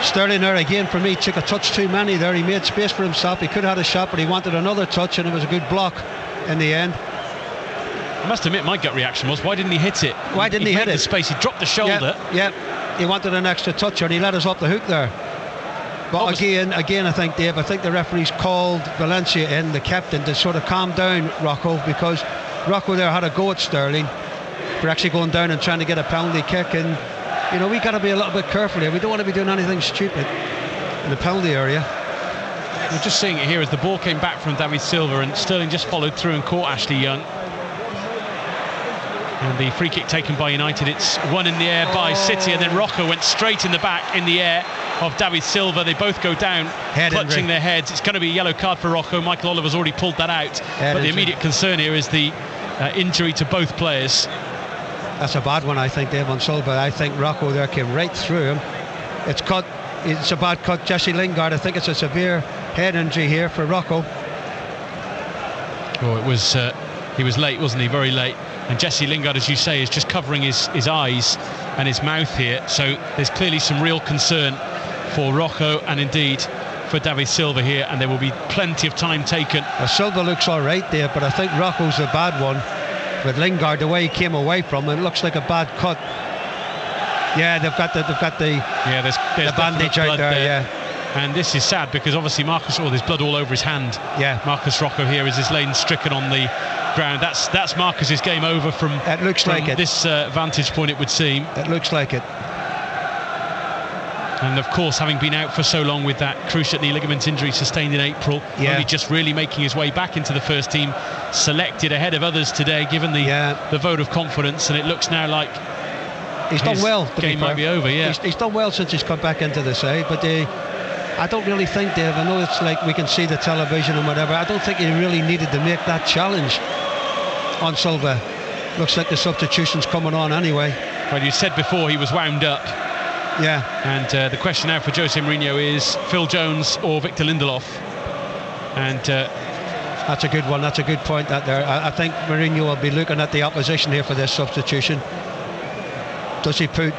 C: Sterling there again, for me, took a touch too many there. He made space for himself. He could have had a shot, but he wanted another touch, and it was a good block in the end.
D: I must admit, my gut reaction was, why didn't he hit it?
C: Why didn't he hit it?
D: The space, he dropped the shoulder.
C: Yeah, he wanted an extra touch, and he let us off the hook there. But again, I think, Dave, the referees called Valencia in, the captain, to sort of calm down Rocco, because Rocco there had a go at Sterling for actually going down and trying to get a penalty kick, and you know, we got to be a little bit careful here. We don't want to be doing anything stupid in the penalty area.
D: We're just seeing it here as the ball came back from David Silva, and Sterling just followed through and caught Ashley Young. And the free kick taken by United, it's one in the air by City, and then Rocco went straight in the back in the air of David Silva. They both go down, clutching their heads. It's going to be a yellow card for Rocco. Michael Oliver's already pulled that out. But the immediate concern here is the injury to both players.
C: That's a bad one, I think, Dave, on Silva. I think Rocco there came right through him. It's a bad cut. Jesse Lingard, I think it's a severe head injury here for Rocco.
D: Oh, it was. He was late, wasn't he? Very late. And Jesse Lingard, as you say, is just covering his eyes and his mouth here. So there's clearly some real concern for Rocco and indeed for David Silva here, and there will be plenty of time taken.
C: Silva looks all right there, but I think Rocco's the bad one. With Lingard, the way he came away from him, it looks like a bad cut. Yeah, they've got the
D: there's
C: bandage out there. Yeah.
D: And this is sad because obviously there's blood all over his hand.
C: Yeah.
D: Marcus Rocco here is laid stricken on the ground. That's Marcus's game over from.
C: It looks like it.
D: This vantage point, it would seem.
C: It looks like it.
D: And of course, having been out for so long with that cruciate knee ligament injury sustained in April, only just really making his way back into the first team, selected ahead of others today, given the vote of confidence, and it looks now like
C: he's done well. The
D: game might be over. Yeah,
C: he's done well since he's come back into the side, but I don't really think, Dave, I know it's like we can see the television and whatever, I don't think he really needed to make that challenge on Silva. Looks like the substitution's coming on anyway.
D: Well, you said before he was wound up.
C: Yeah.
D: And the question now for Jose Mourinho is Phil Jones or Victor Lindelof. And
C: that's a good one. That's a good point. That there. I think Mourinho will be looking at the opposition here for this substitution. Does he put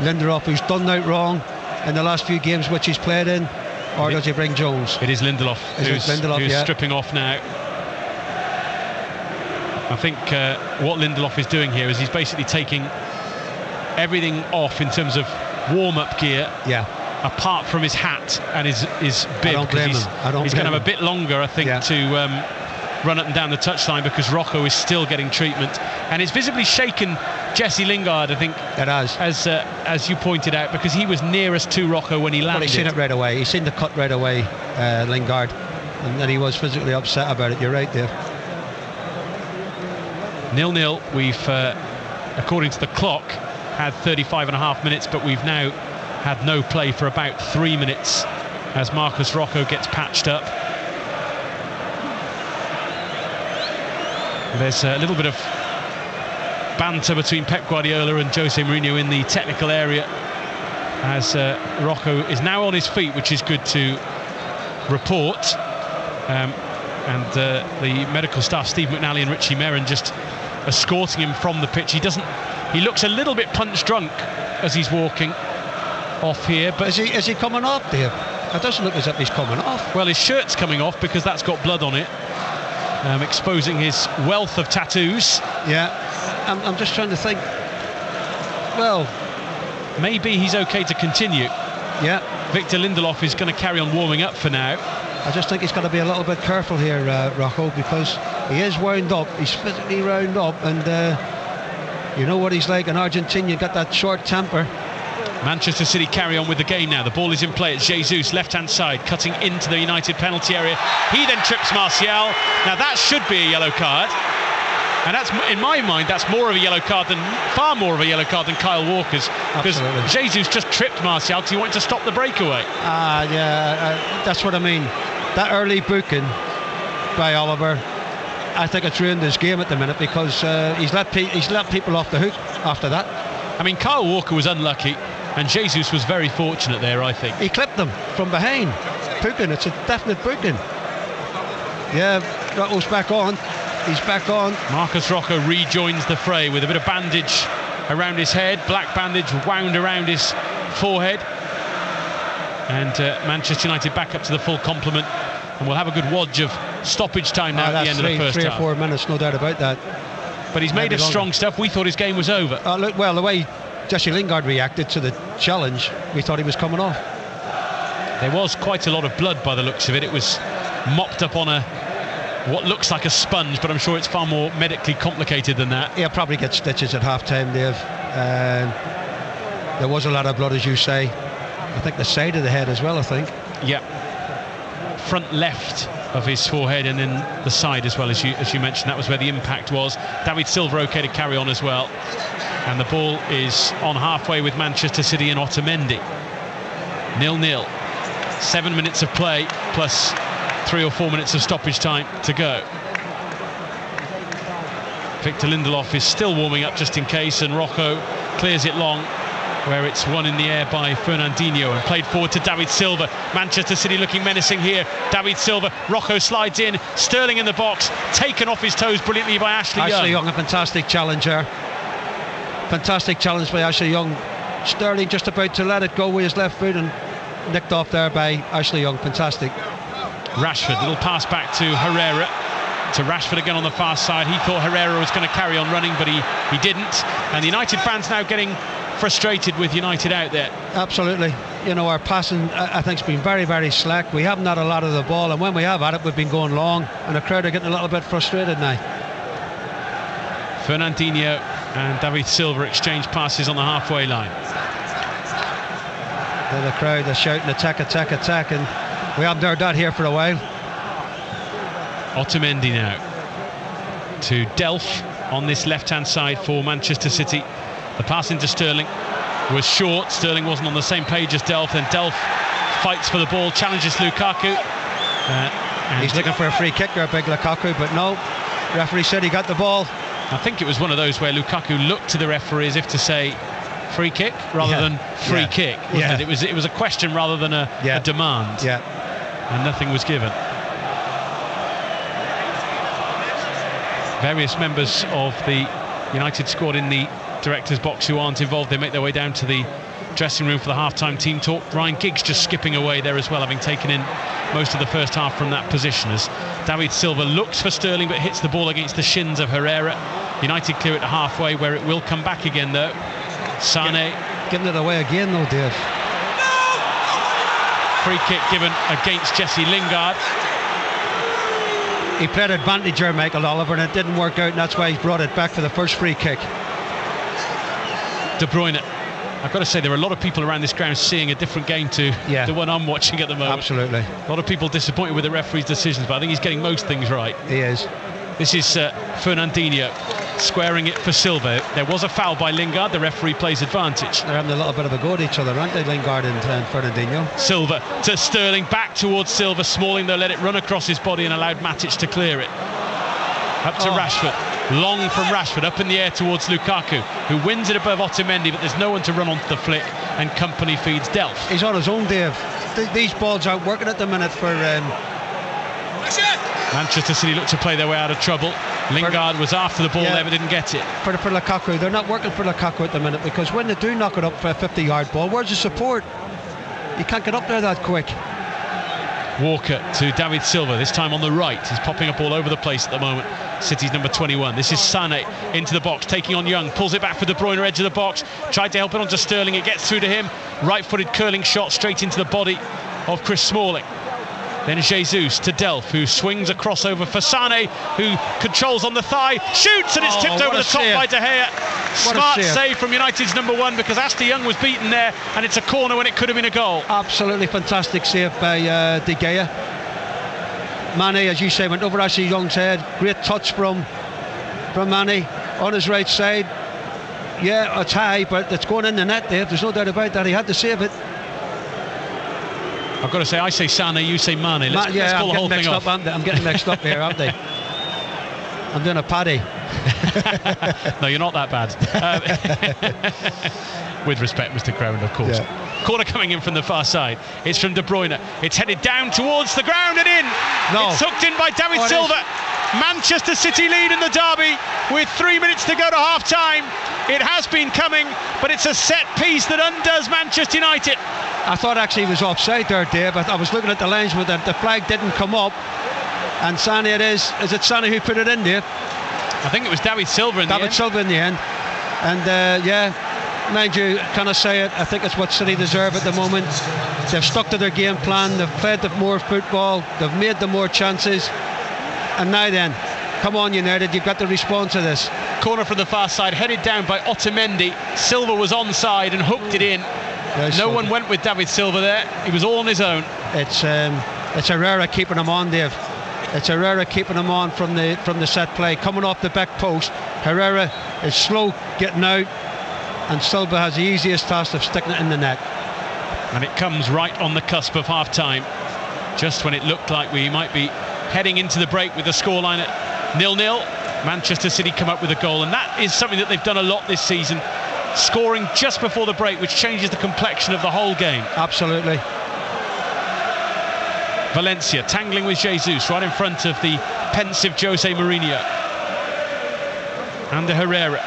C: Lindelof, who's done out wrong in the last few games which he's played in, or does he bring Jones?
D: It is Lindelof who's stripping off now. I think what Lindelof is doing here is he's basically taking everything off in terms of warm-up gear, apart from his hat and his bib.
C: I don't blame him.
D: He's going to have a bit longer, I think, run up and down the touchline because Rocco is still getting treatment, and it's visibly shaken Jesse Lingard, I think.
C: It has,
D: as you pointed out, because he was nearest to Rocco when he landed.
C: Well, he's seen it right away. He's seen the cut right away, Lingard, and he was physically upset about it. You're right, Dave.
D: 0-0. We've, according to the clock, had 35.5 minutes, but we've now had no play for about 3 minutes as Marcos Rocco gets patched up. There's a little bit of banter between Pep Guardiola and Jose Mourinho in the technical area as Rocco is now on his feet, which is good to report. And the medical staff, Steve McNally and Richie Merrin, just escorting him from the pitch. He looks a little bit punch drunk as he's walking off here. But
C: is he coming off, Dave? It doesn't look as if he's coming off.
D: Well, his shirt's coming off because that's got blood on it, exposing his wealth of tattoos.
C: Yeah, I'm just trying to think. Well,
D: maybe he's okay to continue.
C: Yeah.
D: Victor Lindelof is going to carry on warming up for now.
C: I just think he's got to be a little bit careful here, Rocco, because he is wound up. He's physically wound up, and you know what he's like, an Argentinian, got that short temper.
D: Manchester City carry on with the game now. The ball is in play. It's Jesus, left-hand side, cutting into the United penalty area. He then trips Martial. Now that should be a yellow card. And that's, in my mind, that's far more of a yellow card than Kyle Walker's. Because Jesus just tripped Martial because he wanted to stop the breakaway.
C: That's what I mean. That early booking by Oliver, I think it's ruined his game at the minute, because he's let people off the hook after that.
D: I mean, Kyle Walker was unlucky, and Jesus was very fortunate there, I think.
C: He clipped them from behind. Booking, it's a definite booking. Yeah, Rocco's back on. He's back on.
D: Marcos Rocco rejoins the fray with a bit of bandage around his head, black bandage wound around his forehead. And Manchester United back up to the full complement, and we'll have a good wodge of stoppage time now at the end of the first half.
C: 3 or 4 minutes, no doubt about that.
D: But he's made of strong stuff. We thought his game was over.
C: Look, well, the way Jesse Lingard reacted to the challenge, we thought he was coming off.
D: There was quite a lot of blood by the looks of it. It was mopped up on what looks like a sponge, but I'm sure it's far more medically complicated than that.
C: He'll probably get stitches at half-time, Dave. There was a lot of blood, as you say. I think the side of the head as well, I think.
D: Yeah. Front left of his forehead, and then the side as well, as you mentioned. That was where the impact was. David Silva okay to carry on as well. And the ball is on halfway with Manchester City and Otamendi. 0-0. 7 minutes of play plus 3 or 4 minutes of stoppage time to go. Victor Lindelof is still warming up just in case, and Rocco clears it long, where it's won in the air by Fernandinho and played forward to David Silva. Manchester City looking menacing here. David Silva, Rocco slides in, Sterling in the box, taken off his toes brilliantly by Ashley Young.
C: Ashley Young, a fantastic challenge there. Fantastic challenge by Ashley Young. Sterling just about to let it go with his left foot and nicked off there by Ashley Young. Fantastic.
D: Rashford, little pass back to Herrera. To Rashford again on the far side. He thought Herrera was going to carry on running, but he didn't. And the United fans now getting frustrated with United out there.
C: Absolutely. You know, our passing, I think, has been very, very slack. We haven't had a lot of the ball, and when we have had it, we've been going long, and the crowd are getting a little bit frustrated now.
D: Fernandinho and David Silva exchange passes on the halfway line.
C: The crowd are shouting attack, attack, attack, and we haven't heard that here for a while.
D: Otamendi now to Delph on this left-hand side for Manchester City. The pass into Sterling was short. Sterling wasn't on the same page as Delph, and Delph fights for the ball, challenges Lukaku.
C: He's looking for a free kick there, big Lukaku, but no. Referee said he got the ball.
D: I think it was one of those where Lukaku looked to the referee as if to say free kick rather than free kick, wasn't it? It was a question rather than a demand.
C: Yeah.
D: And nothing was given. Various members of the United squad in the director's box who aren't involved, they make their way down to the dressing room for the half-time team talk. Ryan Giggs just skipping away there as well, having taken in most of the first half from that position, as David Silva looks for Sterling but hits the ball against the shins of Herrera. United clear it to halfway, where it will come back again though. Sane
C: giving it away again though, Dave.
D: Free kick given against Jesse Lingard.
C: he played advantage here, Michael Oliver, and it didn't work out, and that's why he's brought it back for the first free kick.
D: De Bruyne. I've got to say, there are a lot of people around this ground seeing a different game to the one I'm watching at the moment.
C: Absolutely.
D: A lot of people disappointed with the referee's decisions, but I think he's getting most things right.
C: He is.
D: This is Fernandinho squaring it for Silva. There was a foul by Lingard. The referee plays advantage.
C: They're having a little bit of a go at each other, aren't they, Lingard and Fernandinho?
D: Silva to Sterling, back towards Silva. Smalling, though, let it run across his body and allowed Matic to clear it. Up to Rashford. Long from Rashford, up in the air towards Lukaku, who wins it above Otamendi, but there's no one to run onto the flick, and company feeds Delph.
C: He's on his own, Dave. These balls aren't working at the minute for...
D: Manchester City look to play their way out of trouble. Lingard was after the ball there, but didn't get it.
C: For Lukaku, they're not working for Lukaku at the minute, because when they do knock it up for a 50-yard ball, where's the support? You can't get up there that quick.
D: Walker to David Silva, this time on the right. He's popping up all over the place at the moment. City's number 21. This is Sané into the box, taking on Young, pulls it back for De Bruyne, edge of the box, tried to help it onto Sterling, it gets through to him. Right-footed curling shot straight into the body of Chris Smalling. Then Jesus to Delph, who swings a crossover for Sané, who controls on the thigh, shoots, and it's tipped over the top by De Gea. Smart save from United's number 1, because Ashley Young was beaten there, and it's a corner when it could have been a goal. Absolutely fantastic save by De Gea. Mane, as you say, went over Ashley Young's head. Great touch from Mane on his right side. Yeah, it's high, but it's going in the net, Dave. There's no doubt about that. He had to save it. I've got to say, I say Sané, you say Mane. Let's call the whole thing off. I'm getting mixed up here, aren't I? I'm doing a paddy. No, you're not that bad. With respect, Mr. Crowan, of course. Yeah. Corner coming in from the far side. It's from De Bruyne. It's headed down towards the ground and in. No. It's hooked in by David Silva. Manchester City lead in the derby with 3 minutes to go to half-time. It has been coming, but it's a set piece that undoes Manchester United. I thought actually he was offside there, Dave. I was looking at the linesman, the flag didn't come up. And Sané it is. Is it Sané who put it in, Dave? I think it was David Silva in the end. David Silva in the end. And mind you, can I say it? I think it's what City deserve at the moment. They've stuck to their game plan. They've played the more football. They've made the more chances. And now then, come on United, you've got to respond to this. Corner from the far side, headed down by Otamendi. Silva was onside and hooked it in. No one went with David Silva there. He was all on his own. It's Herrera keeping him on, Dave. It's Herrera keeping him on from the set play, coming off the back post. Herrera is slow getting out, and Silva has the easiest task of sticking it in the net. And it comes right on the cusp of half-time, just when it looked like we might be heading into the break with the scoreline at 0-0. Manchester City come up with a goal, and that is something that they've done a lot this season, scoring just before the break, which changes the complexion of the whole game. Absolutely. Valencia tangling with Jesus right in front of the pensive Jose Mourinho. And Herrera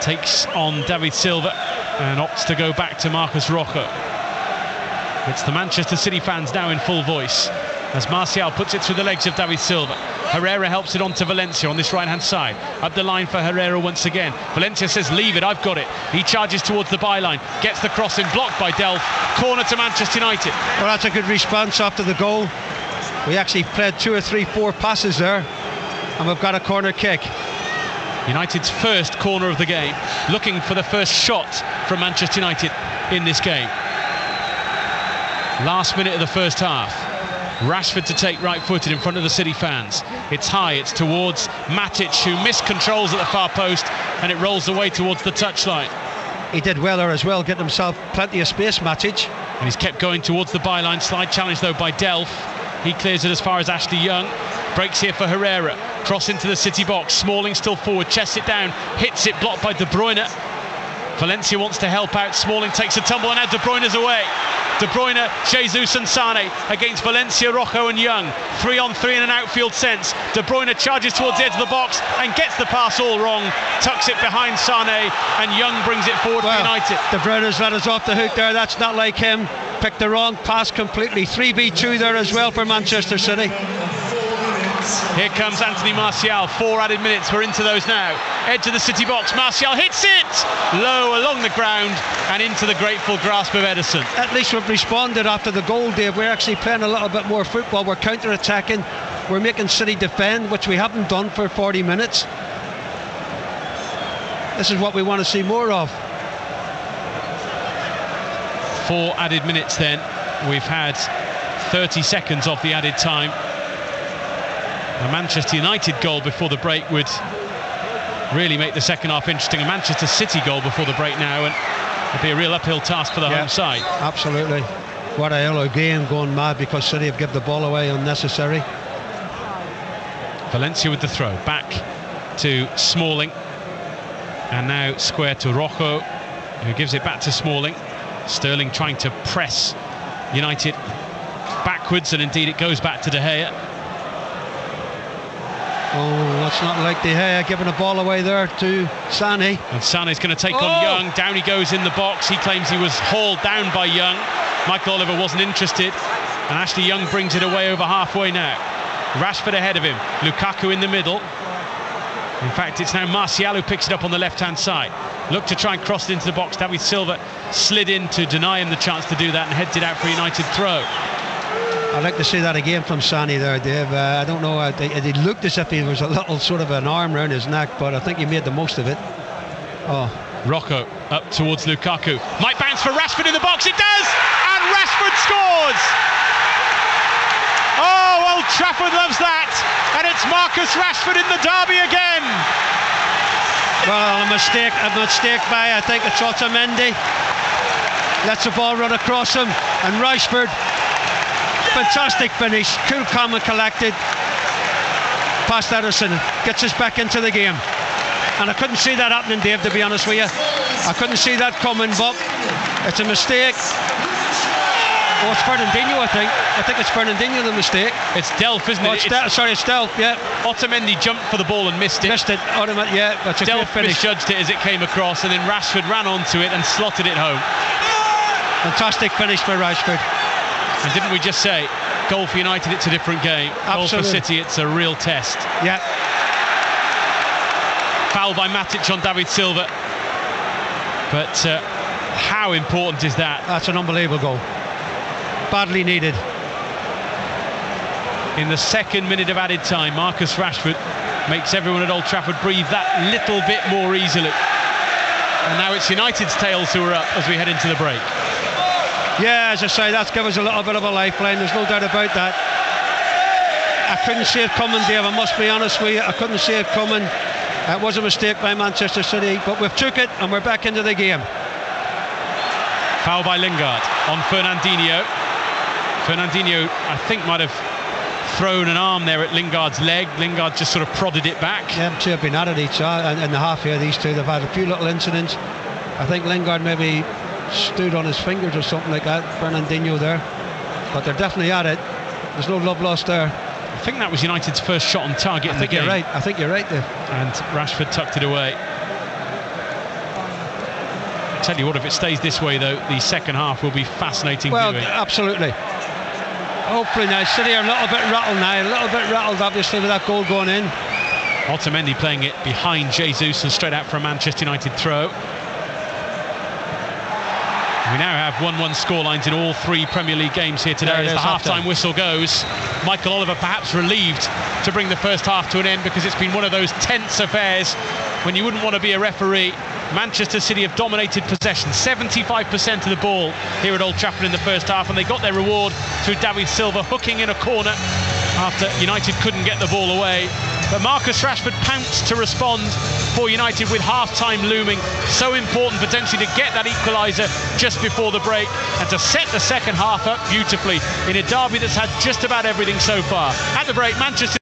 D: takes on David Silva and opts to go back to Marcos Rojo. It's the Manchester City fans now in full voice as Martial puts it through the legs of David Silva. Herrera helps it on to Valencia on this right-hand side. Up the line for Herrera once again. Valencia says, leave it, I've got it. He charges towards the byline, gets the cross in, blocked by Delph. Corner to Manchester United. Well, that's a good response after the goal. We actually played 2 or 3, 4 passes there, and we've got a corner kick. United's first corner of the game, looking for the first shot from Manchester United in this game. Last minute of the first half. Rashford to take right-footed in front of the City fans. It's high, it's towards Matic, who miscontrols at the far post, and it rolls away towards the touchline. He did well there as well, getting himself plenty of space, Matic. And he's kept going towards the byline. Slide challenge though by Delph. He clears it as far as Ashley Young. Breaks here for Herrera. Cross into the City box. Smalling still forward, chests it down, hits it, blocked by De Bruyne. Valencia wants to help out. Smalling takes a tumble, and now De Bruyne's away. De Bruyne, Jesus and Sané against Valencia, Rojo and Young. 3-on-3 in an outfield sense. De Bruyne charges towards the edge of the box and gets the pass all wrong. Tucks it behind Sané, and Young brings it forward for United. De Bruyne's let us off the hook there. That's not like him. Picked the wrong pass completely. 3v2 there as well for Manchester City. Here comes Anthony Martial. 4 added minutes. We're into those now. Edge of the City box. Martial hits it low along the ground and into the grateful grasp of Ederson. At least we've responded after the goal, Dave. We're actually playing a little bit more football. We're counter-attacking.
C: We're making City defend, which we haven't done for 40 minutes. This is what we want to see more of.
D: 4 added minutes then. We've had 30 seconds of the added time. A Manchester United goal before the break would really make the second half interesting. A Manchester City goal before the break now, and it'd be a real uphill task for the home side.
C: Absolutely. What a yellow game going mad because City have given the ball away unnecessary.
D: Valencia with the throw, back to Smalling, and now square to Rojo, who gives it back to Smalling. Sterling trying to press United backwards, and indeed it goes back to De Gea.
C: Oh, that's not like De Gea giving the ball away there to Sané.
D: And Sané's going to take on Young. Down he goes in the box. He claims he was hauled down by Young. Michael Oliver wasn't interested, and Ashley Young brings it away over halfway now. Rashford ahead of him. Lukaku in the middle. In fact, it's now Martial who picks it up on the left-hand side. Looked to try and cross it into the box. David Silva slid in to deny him the chance to do that and heads it out for a United throw.
C: I'd like to see that again from Sané there, Dave. I don't know, it looked as if he was a little sort of an arm around his neck, but I think he made the most of it. Oh,
D: Rocco up towards Lukaku. Might bounce for Rashford in the box. It does! And Rashford scores! Oh, Old Trafford loves that! And it's Marcus Rashford in the derby again!
C: well, a mistake by, I think it's Otamendi. Lets the ball run across him, and Rashford, fantastic finish, cool, calm and collected. Past Ederson, gets us back into the game. And I couldn't see that happening, Dave, to be honest with you. I couldn't see that coming, but it's a mistake. Oh, it's Fernandinho, I think. I think it's Fernandinho the mistake.
D: It's Delph, isn't it?
C: Sorry, it's Delph, yeah.
D: Otamendi jumped for the ball and missed it.
C: Yeah, that's a
D: Delph
C: good finish.
D: misjudged it as it came across, and then Rashford ran onto it and slotted it home.
C: Fantastic finish for Rashford.
D: And didn't we just say, goal for United, it's a different game.
C: Absolutely.
D: Goal for City, it's a real test.
C: Yeah.
D: Foul by Matic on David Silva. But how important is that?
C: That's an unbelievable goal. Badly needed.
D: In the second minute of added time, Marcus Rashford makes everyone at Old Trafford breathe that little bit more easily. And now it's United's tails who are up as we head into the break.
C: Yeah, as I say, that's given us a little bit of a lifeline, there's no doubt about that. I couldn't see it coming, Dave, I must be honest with you. I couldn't see it coming. It was a mistake by Manchester City, but we've took it and we're back into the game.
D: Foul by Lingard on Fernandinho. Fernandinho, I think, might have thrown an arm there at Lingard's leg. Lingard just sort of prodded it back.
C: Them two have been at it each other in the half here, these two. They've had a few little incidents. I think Lingard maybe stood on his fingers or something like that, Fernandinho there. But they're definitely at it. There's no love lost there.
D: I think that was United's first shot on target in the game.
C: I think you're right there.
D: And Rashford tucked it away. I tell you what, if it stays this way, though, the second half will be fascinating viewing.
C: Absolutely. Hopefully now, City are a little bit rattled obviously with that goal going in.
D: Otamendi playing it behind Jesus and straight out for a Manchester United throw. We now have 1-1 scorelines in all 3 Premier League games here today as the half-time whistle goes. Michael Oliver perhaps relieved to bring the first half to an end because it's been one of those tense affairs when you wouldn't want to be a referee. Manchester City have dominated possession, 75% of the ball here at Old Trafford in the first half, and they got their reward through David Silva hooking in a corner after United couldn't get the ball away. But Marcus Rashford pounced to respond for United with half-time looming. So important potentially to get that equaliser just before the break and to set the second half up beautifully in a derby that's had just about everything so far. At the break, Manchester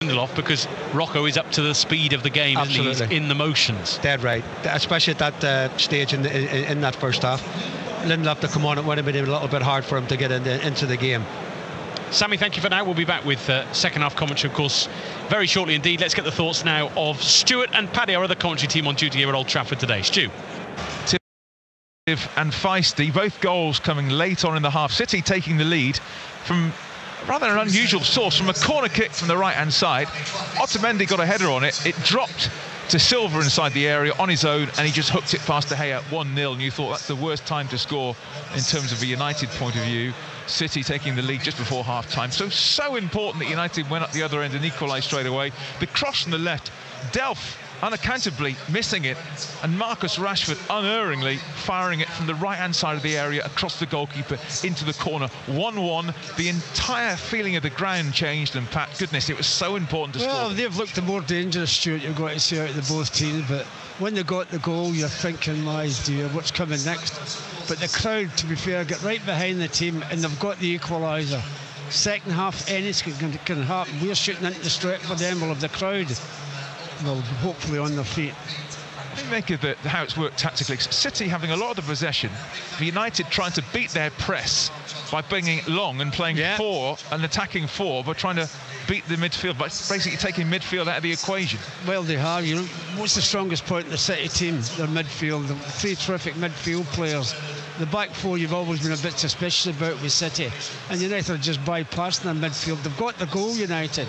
D: Lindelof, because Rocco is up to the speed of the game, isn't he? He's in the motions.
C: Dead right, especially at that stage in that first half. Lindelof to come on, it would have been a little bit hard for him to get into the game.
D: Sammy, thank you for now. We'll be back with second half commentary, of course, very shortly indeed. Let's get the thoughts now of Stuart and Paddy, our other commentary team on duty here at Old Trafford today. Stu.
B: And feisty, both goals coming late on in the half. City taking the lead from rather an unusual source, from a corner kick from the right hand side. Otamendi got a header on it. It dropped to Silva inside the area on his own, and he just hooked it past De Gea 1-0, and you thought that's the worst time to score in terms of a United point of view. City taking the lead just before half-time. So important that United went up the other end and equalised straight away. The cross from the left, Delph unaccountably missing it, and Marcus Rashford unerringly firing it from the right-hand side of the area across the goalkeeper into the corner. 1-1. The entire feeling of the ground changed, and Pat, goodness, it was so important to score.
C: Well, they've looked the more dangerous, Stuart, you've got to see out of the both teams, but when they got the goal, you're thinking, my dear, what's coming next? But the crowd, to be fair, got right behind the team, and they've got the equaliser. Second half, anything can happen. We're shooting into the straight for them. We'll have the crowd, well, hopefully on their feet.
B: What do you make of how it's worked tactically? City having a lot of the possession, United trying to beat their press by bringing it long and playing four and attacking four, but trying to beat the midfield, but basically taking midfield out of the equation.
C: Well, they have. You know, what's the strongest point in the City team? Their midfield. The three terrific midfield players. The back four you've always been a bit suspicious about with City, and United are just bypassing their midfield. They've got the goal, United.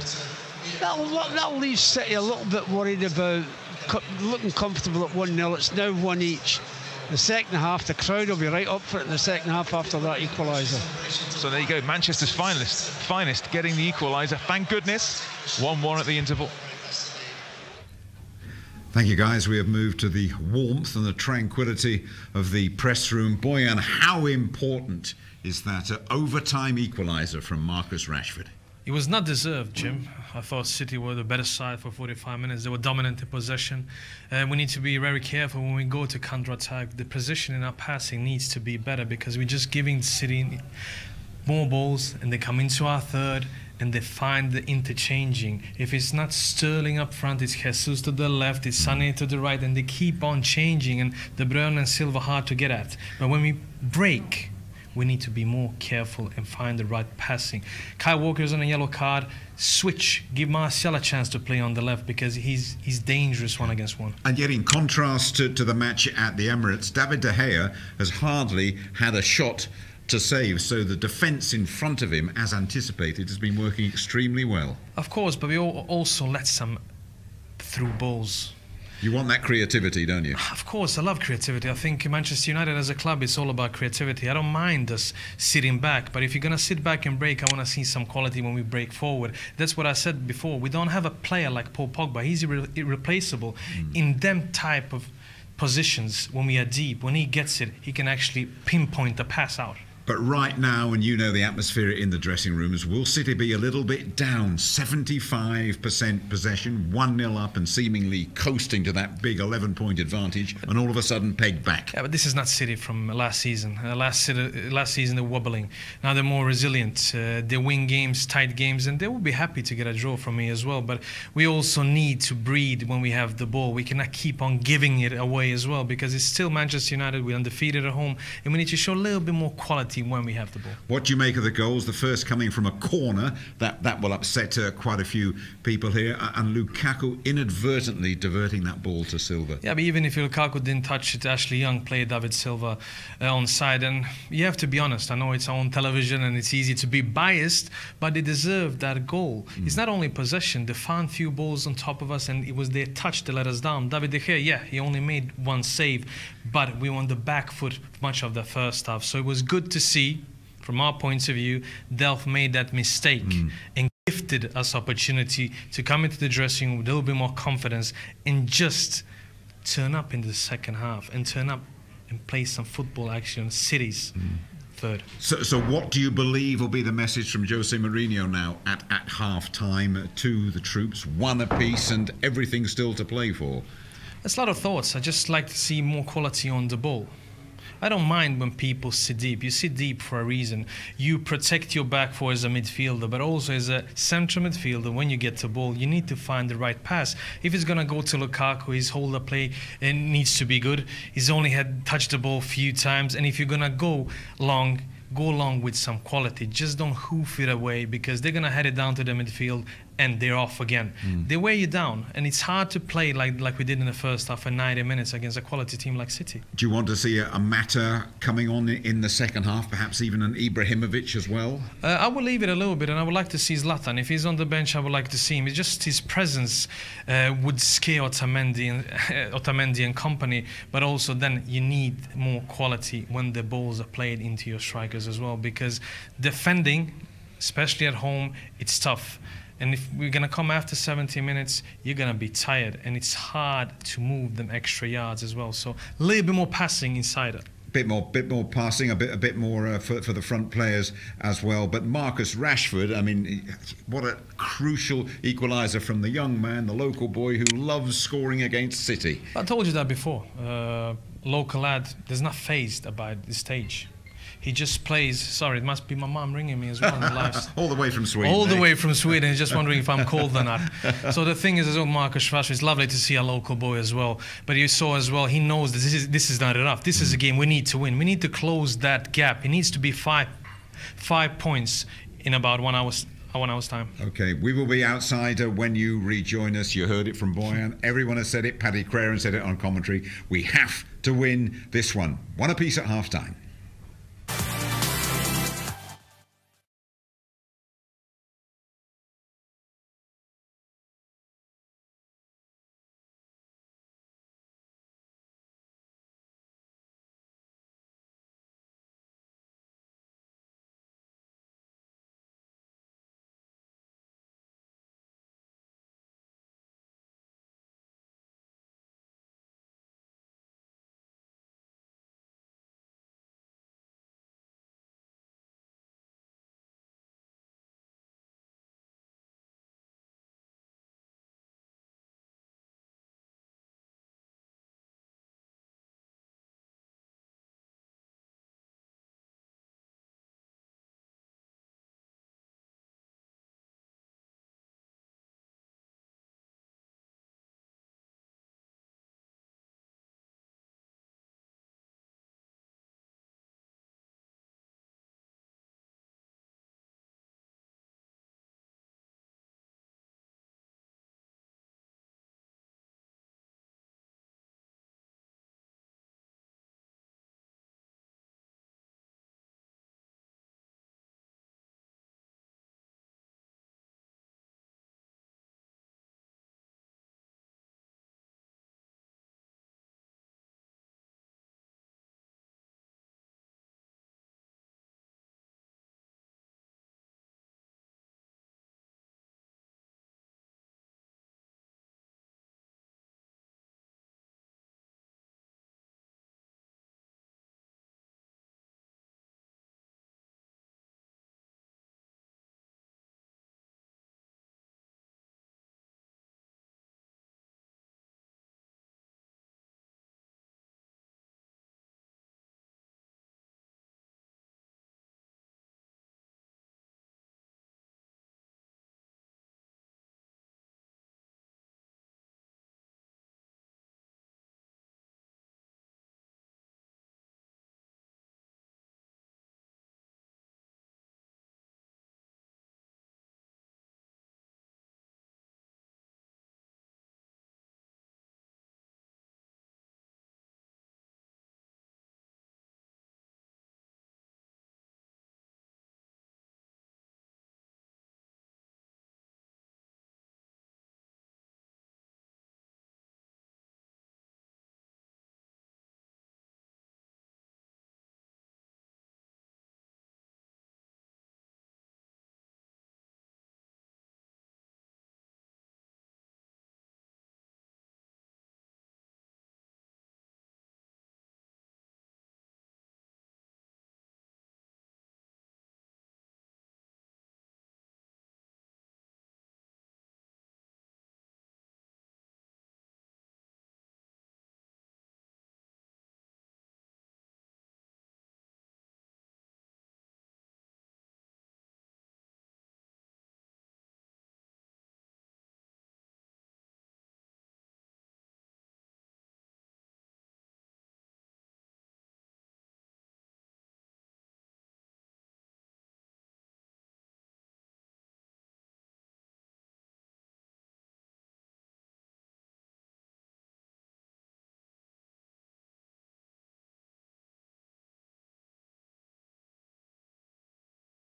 C: That'll leave City a little bit worried about looking comfortable at 1-0. It's now one each. The second half, the crowd will be right up for it in the second half after that equaliser.
B: So there you go, Manchester's finest getting the equaliser. Thank goodness. 1-1 at the interval.
E: Thank you, guys. We have moved to the warmth and the tranquility of the press room. Boyan, how important is that overtime equaliser from Marcus Rashford?
F: It was not deserved, Jim. I thought City were the better side for 45 minutes. They were dominant in possession. We need to be very careful when we go to counter-attack. The position in our passing needs to be better, because we're just giving City more balls, and they come into our third and they find the interchanging. If it's not Sterling up front, it's Jesus to the left, it's Sané to the right, and they keep on changing, and De Bruyne and Silva hard to get at. But when we break, we need to be more careful and find the right passing. Kyle Walker's on a yellow card. Switch, give Martial a chance to play on the left, because he's dangerous 1-against-1.
E: And yet, in contrast to the match at the Emirates, David De Gea has hardly had a shot to save, so the defence in front of him, as anticipated, has been working extremely well.
F: Of course, but we also let some through balls.
E: You want that creativity, don't you?
F: Of course, I love creativity. I think Manchester United as a club is all about creativity. I don't mind us sitting back, but if you're going to sit back and break, I want to see some quality when we break forward. That's what I said before. We don't have a player like Paul Pogba. He's irreplaceable in them type of positions. When we are deep, when he gets it, he can actually pinpoint the pass out.
E: But right now, and you know the atmosphere in the dressing rooms, will City be a little bit down? 75% possession, 1-0 up and seemingly coasting to that big 11-point advantage, and all of a sudden pegged back.
F: Yeah, but this is not City from last season. Last season they're wobbling. Now they're more resilient. They win games, tight games, and they will be happy to get a draw from me as well. But we also need to breathe when we have the ball. We cannot keep on giving it away as well, because it's still Manchester United. We're undefeated at home, and we need to show a little bit more quality when we have the ball. What
E: do you make of the goals? The first coming from a corner, that will upset quite a few people here, and Lukaku inadvertently diverting that ball to Silva.
F: Yeah, but even if Lukaku didn't touch it, Ashley Young played David Silva on side, and you have to be honest, I know it's on television and it's easy to be biased, but they deserved that goal. It's not only possession, they found few balls on top of us, and it was their touch that let us down. David De Gea, yeah, he only made one save, but we were on the back foot much of the first half, so it was good to see. From our point of view, Delph made that mistake and gifted us opportunity to come into the dressing room with a little bit more confidence and just turn up in the second half and turn up and play some football action. City's third.
E: So what do you believe will be the message from Jose Mourinho now at half-time to the troops? One apiece and everything still to play for.
F: There's a lot of thoughts. I just like to see more quality on the ball. I don't mind when people sit deep. You sit deep for a reason. You protect your back four as a midfielder, but also as a central midfielder. When you get the ball, you need to find the right pass. If it's gonna go to Lukaku, his holder play needs to be good. He's only had touched the ball a few times, and if you're gonna go long with some quality. Just don't hoof it away, because they're gonna head it down to the midfield and they're off again. They wear you down, and it's hard to play like we did in the first half for 90 minutes against a quality team like City.
E: Do you want to see a Mata coming on in the second half, perhaps even an Ibrahimovic as well?
F: I will leave it a little bit, and I would like to see Zlatan. If he's on the bench, I would like to see him. It's just his presence would scare Otamendi and company, but also then you need more quality when the balls are played into your strikers as well, because defending, especially at home, it's tough. And if we're going to come after 70 minutes, you're going to be tired, and it's hard to move them extra yards as well. So a little bit more passing inside it.
E: Bit more passing, a bit more for the front players as well. But Marcus Rashford, I mean, what a crucial equaliser from the young man, the local boy who loves scoring against City.
F: I told you that before. Local lad, there's not phased about this stage. He just plays. Sorry, it must be my mum ringing me as well.
E: All the way from Sweden.
F: All the way from Sweden. He's just wondering if I'm cold or not. So the thing is, as well, Marcus Rashford, it's lovely to see a local boy as well. But you saw as well, he knows this is not enough. This is a game we need to win. We need to close that gap. It needs to be five points in about 1 hour's time.
E: Okay, we will be outside when you rejoin us. You heard it from Bojan. Everyone has said it. Paddy Crerand said it on commentary. We have to win this one. One apiece at half-time.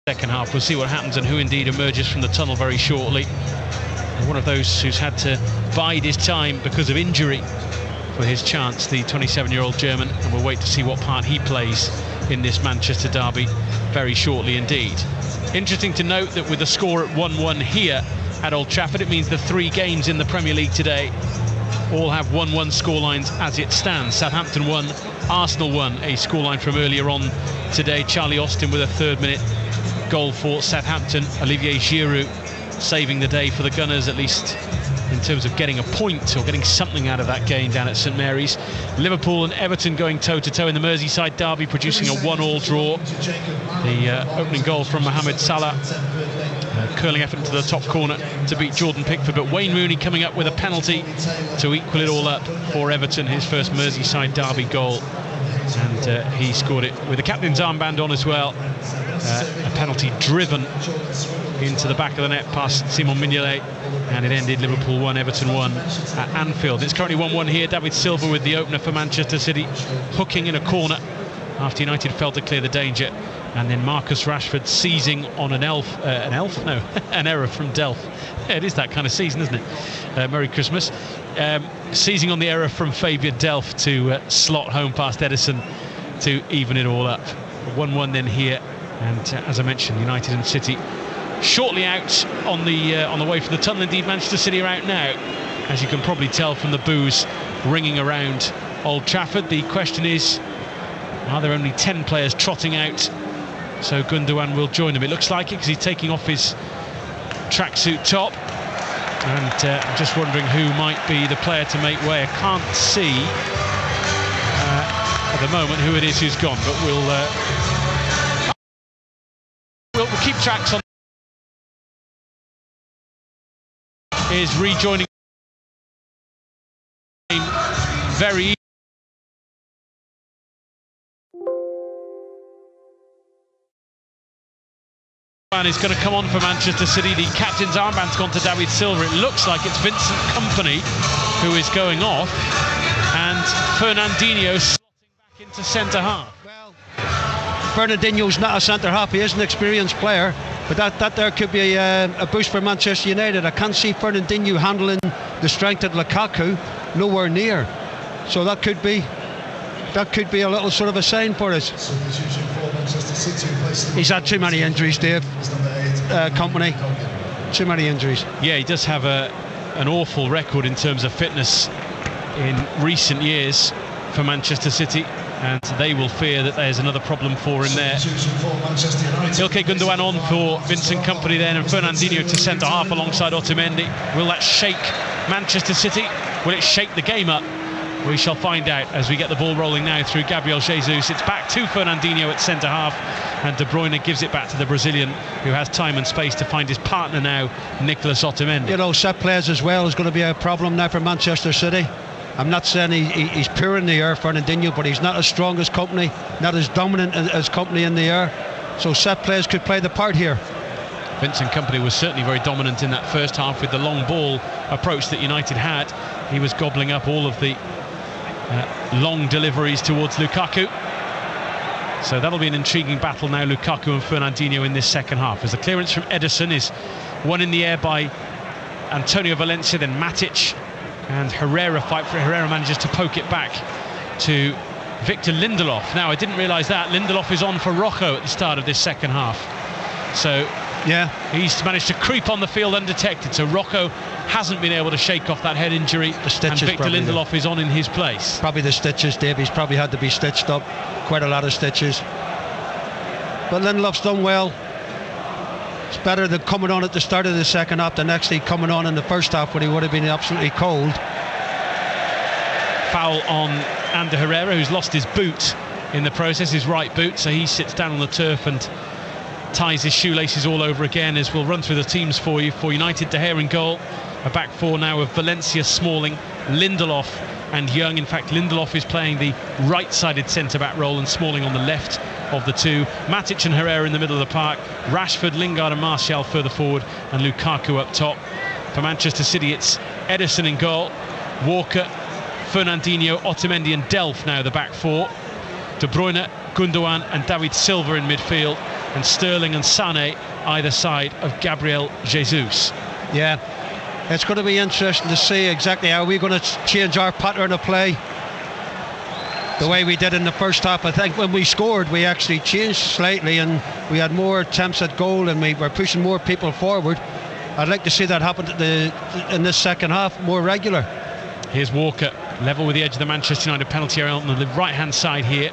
D: second half. We'll see what happens and who indeed emerges from the tunnel very shortly. And one of those who's had to bide his time because of injury for his chance, the 27-year-old German, and we'll wait to see what part he plays in this Manchester derby very shortly indeed. Interesting to note that with the score at 1-1 here at Old Trafford, it means the 3 games in the Premier League today all have 1-1 scorelines as it stands. Southampton 1, Arsenal 1, a scoreline from earlier on today. Charlie Austin with a 3rd minute goal for Southampton. Olivier Giroud saving the day for the Gunners, at least in terms of getting a point or getting something out of that game down at St Mary's. Liverpool and Everton going toe-to-toe in the Merseyside derby, producing a 1-1 draw. The opening goal from Mohamed Salah, curling effort into the top corner to beat Jordan Pickford, but Wayne Rooney coming up with a penalty to equal it all up for Everton, his first Merseyside derby goal, and he scored it with the captain's armband on as well. A penalty driven into the back of the net past Simon Mignolet, and it ended Liverpool 1, Everton 1 at Anfield. It's currently 1-1 here. David Silva with the opener for Manchester City, hooking in a corner after United failed to clear the danger, and then Marcus Rashford seizing on an error from Delph. It is that kind of season, isn't it? Merry Christmas. Seizing on the error from Fabian Delph to slot home past Ederson to even it all up. 1-1 then here, and as I mentioned, United and City shortly out on the way from the tunnel. Indeed, Manchester City are out now, as you can probably tell from the boos ringing around Old Trafford. The question is, are there only 10 players trotting out? So Gundogan will join them. It looks like it, because he's taking off his tracksuit top, and I'm just wondering who might be the player to make way. I can't see at the moment who it is who's gone, but we'll keep tracks on. Is rejoining very easy. Is going to come on for Manchester City. The captain's armband's gone to David Silva. It looks like it's Vincent Kompany who is going off, and Fernandinho slotting back into centre half.
C: Well, Fernandinho's not a centre half. He is an experienced player, but that there could be a boost for Manchester United. I can't see Fernandinho handling the strength of Lukaku, nowhere near. So that could be a little sort of a sign for us. He's had too many injuries, Dave. Kompany, too many injuries.
D: Yeah, he does have an awful record in terms of fitness in recent years for Manchester City, and they will fear that there's another problem for him there. Ilkay Gundogan on for Vincent Kompany then, and Fernandinho to centre half alongside Otamendi. Will that shake Manchester City? Will it shake the game up? We shall find out as we get the ball rolling now through Gabriel Jesus. It's back to Fernandinho at centre half, and De Bruyne gives it back to the Brazilian, who has time and space to find his partner now, Nicolas Otamendi.
C: You know, set plays as well is going to be a problem now for Manchester City. I'm not saying he's pure in the air, Fernandinho, but he's not as strong as Kompany, not as dominant as Kompany in the air. So set plays could play the part here.
D: Vincent Kompany was certainly very dominant in that first half with the long ball approach that United had. He was gobbling up all of the long deliveries towards Lukaku. So that'll be an intriguing battle now, Lukaku and Fernandinho in this second half, as the clearance from Ederson is won in the air by Antonio Valencia, then Matic, and Herrera fight for it. Herrera manages to poke it back to Victor Lindelof. Now, I didn't realise that Lindelof is on for Rojo at the start of this second half, so yeah, he's managed to creep on the field undetected. So Rojo hasn't been able to shake off that head injury, and Victor Lindelof is on in his place.
C: Probably the stitches, Dave. He's probably had to be stitched up, quite a lot of stitches. But Lindelof's done well. It's better than coming on at the start of the second half than actually coming on in the first half when he would have been absolutely cold.
D: Foul on Ander Herrera, who's lost his boot in the process, his right boot, so he sits down on the turf and ties his shoelaces all over again. As we'll run through the teams for you. For United, De Gea in goal, a back four now of Valencia, Smalling, Lindelof and Young. In fact, Lindelof is playing the right-sided centre-back role and Smalling on the left of the two. Matic and Herrera in the middle of the park, Rashford, Lingard and Martial further forward, and Lukaku up top. For Manchester City, it's Ederson in goal, Walker, Fernandinho, Otamendi and Delph now the back four. De Bruyne, Gundogan and David Silva in midfield. and Sterling and Sané either side of Gabriel Jesus.
C: Yeah, it's going to be interesting to see exactly how we're going to change our pattern of play. The way we did in the first half. I think when we scored, we actually changed slightly and we had more attempts at goal and we were pushing more people forward. I'd like to see that happen in this second half, more regular.
D: Here's Walker, level with the edge of the Manchester United penalty area on the right-hand side here.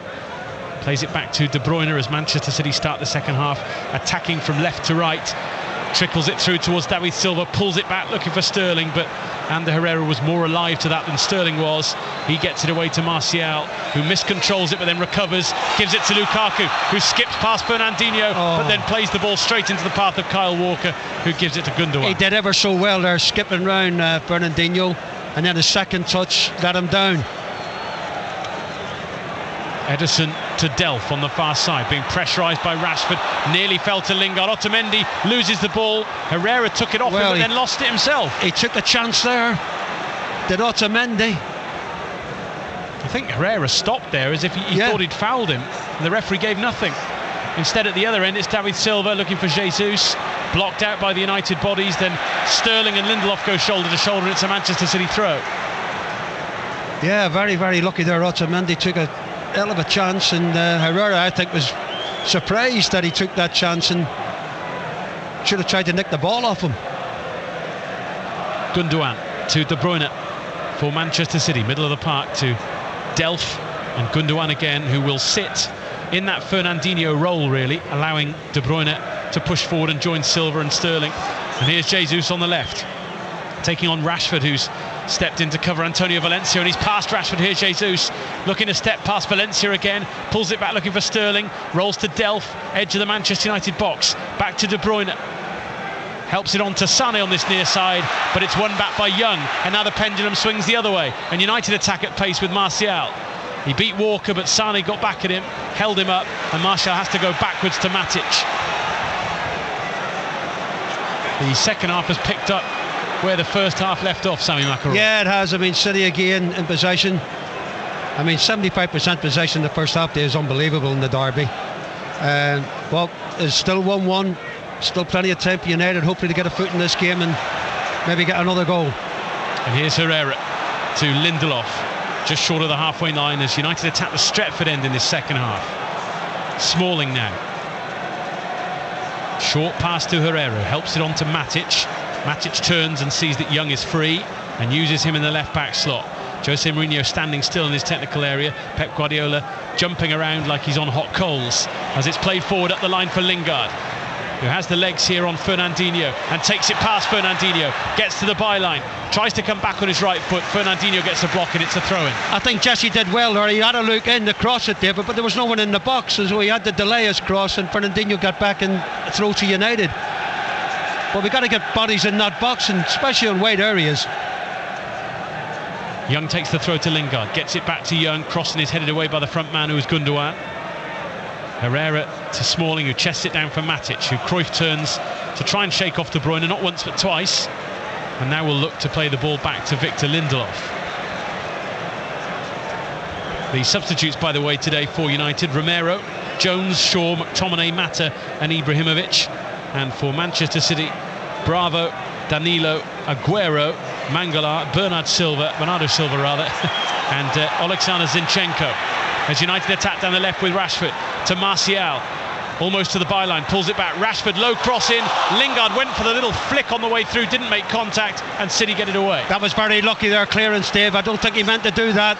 D: Plays it back to De Bruyne as Manchester City start the second half, attacking from left to right. Trickles it through towards David Silva, pulls it back looking for Sterling, but Ander Herrera was more alive to that than Sterling was. He gets it away to Martial, who miscontrols it but then recovers, gives it to Lukaku, who skips past Fernandinho, but then plays the ball straight into the path of Kyle Walker, who gives it to Gundogan.
C: He did ever so well there, skipping round Fernandinho, and then his second touch let him down.
D: Ederson to Delph on the far side, being pressurised by Rashford, nearly fell to Lingard. Otamendi loses the ball. Herrera took it off him, but then lost it himself.
C: He took a chance there. Did Otamendi?
D: I think Herrera stopped there as if he thought he'd fouled him. And the referee gave nothing. Instead, at the other end, it's David Silva looking for Jesus, blocked out by the United bodies. Then Sterling and Lindelof go shoulder to shoulder. It's a Manchester City throw.
C: Yeah, very, very lucky there. Otamendi took a hell of a chance, and Herrera, I think, was surprised that he took that chance and should have tried to nick the ball off him.
D: Gundogan to De Bruyne for Manchester City, middle of the park to Delph, and Gundogan again, who will sit in that Fernandinho role, really, allowing De Bruyne to push forward and join Silva and Sterling. And here's Jesus on the left, taking on Rashford, who's stepped in to cover Antonio Valencia, and he's past Rashford. Here's Jesus looking to step past Valencia again, pulls it back looking for Sterling, rolls to Delph, edge of the Manchester United box, back to De Bruyne, helps it on to Sané on this near side, but it's won back by Young, and now the pendulum swings the other way, and United attack at pace with Martial. He beat Walker, but Sané got back at him, held him up, and Martial has to go backwards to Matic. The second half has picked up where the first half left off, Sammy McIlroy.
C: Yeah, it has. I mean, City again in possession. I mean, 75% possession in the first half there is unbelievable in the derby. Well, it's still 1-1. Still plenty of time for United, hopefully, to get a foot in this game and maybe get another goal.
D: And here's Herrera to Lindelof, just short of the halfway line as United attack the Stretford end in this second half. Smalling now. Short pass to Herrera, helps it on to Matic. Matic turns and sees that Young is free and uses him in the left-back slot. Jose Mourinho standing still in his technical area. Pep Guardiola jumping around like he's on hot coals as it's played forward up the line for Lingard, who has the legs here on Fernandinho and takes it past Fernandinho, gets to the byline, tries to come back on his right foot. Fernandinho gets a block and it's a throw-in.
C: I think Jesse did well there. He had a look in to cross it, David, but there was no one in the box, so he had to delay his cross, and Fernandinho got back and throw to United. But we've got to get bodies in that box, and especially in wide areas.
D: Young takes the throw to Lingard, gets it back to Young, crossing is headed away by the front man, who is Gundogan. Herrera to Smalling, who chests it down for Matic, who Cruyff turns to try and shake off De Bruyne, not once but twice, and now will look to play the ball back to Victor Lindelof. The substitutes, by the way, today for United: Romero, Jones, Shaw, McTominay, Mata and Ibrahimovic. And for Manchester City, Bravo, Danilo, Aguero, Mangala, Bernardo Silva and Oleksandr Zinchenko. As United attack down the left with Rashford to Martial, almost to the byline, pulls it back. Rashford, low cross in. Lingard went for the little flick on the way through, didn't make contact, and City get it away.
C: That was very lucky there, clearance, Dave. I don't think he meant to do that.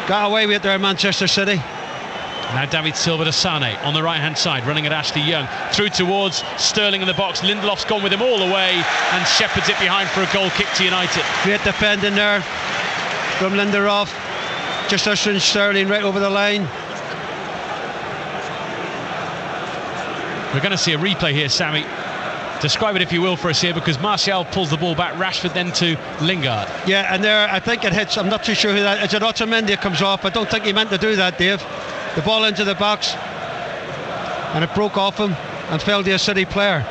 C: Got away with it there, Manchester City.
D: Now David Silva to Sané on the right-hand side, running at Ashley Young, through towards Sterling in the box. Lindelof's gone with him all the way and shepherds it behind for a goal kick to United.
C: Great defending there from Lindelof, just ushering Sterling right over the line.
D: We're going to see a replay here, Sammy. Describe it if you will for us here, because Martial pulls the ball back, Rashford then to Lingard.
C: Yeah, and there I think it hits, I'm not too sure who that is. It Otamendi comes off. I don't think he meant to do that, Dave. The ball into the box and it broke off him and fell to a City player.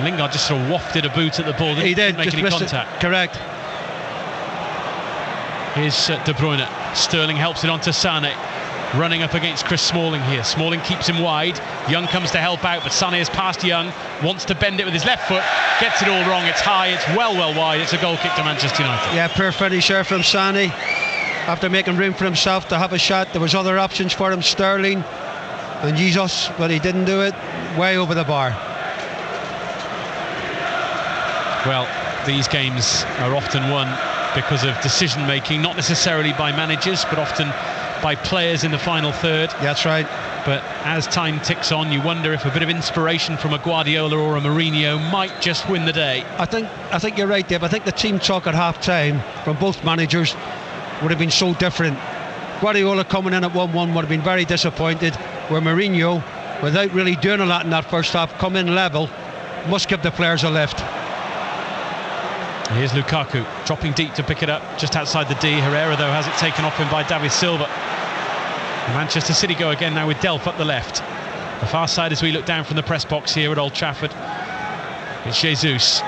D: Lingard just sort of wafted a boot at the ball, didn't make any contact.
C: Correct.
D: Here's De Bruyne. Sterling helps it on to Sané. running up against Chris Smalling here. Smalling keeps him wide. Young comes to help out, but Sané has passed Young. Wants to bend it with his left foot. Gets it all wrong. It's high. It's well wide. It's a goal kick to Manchester United.
C: Yeah, poor finish there from Sané. After making room for himself to have a shot, there was other options for him, Sterling and Jesus, but he didn't do it. Way over the bar.
D: Well, these games are often won because of decision making, not necessarily by managers, but often by players in the final third.
C: That's right.
D: But as time ticks on, you wonder if a bit of inspiration from a Guardiola or a Mourinho might just win the day.
C: I think you're right, Dave. I think the team talk at half-time from both managers would have been so different. Guardiola coming in at 1-1 would have been very disappointed, where Mourinho, without really doing a lot in that first half, come in level, must give the players a lift.
D: Here's Lukaku dropping deep to pick it up just outside the D. Herrera, though, has it taken off him by David Silva. Manchester City go again now with Delph up the left. The far side as we look down from the press box here at Old Trafford. It's Jesus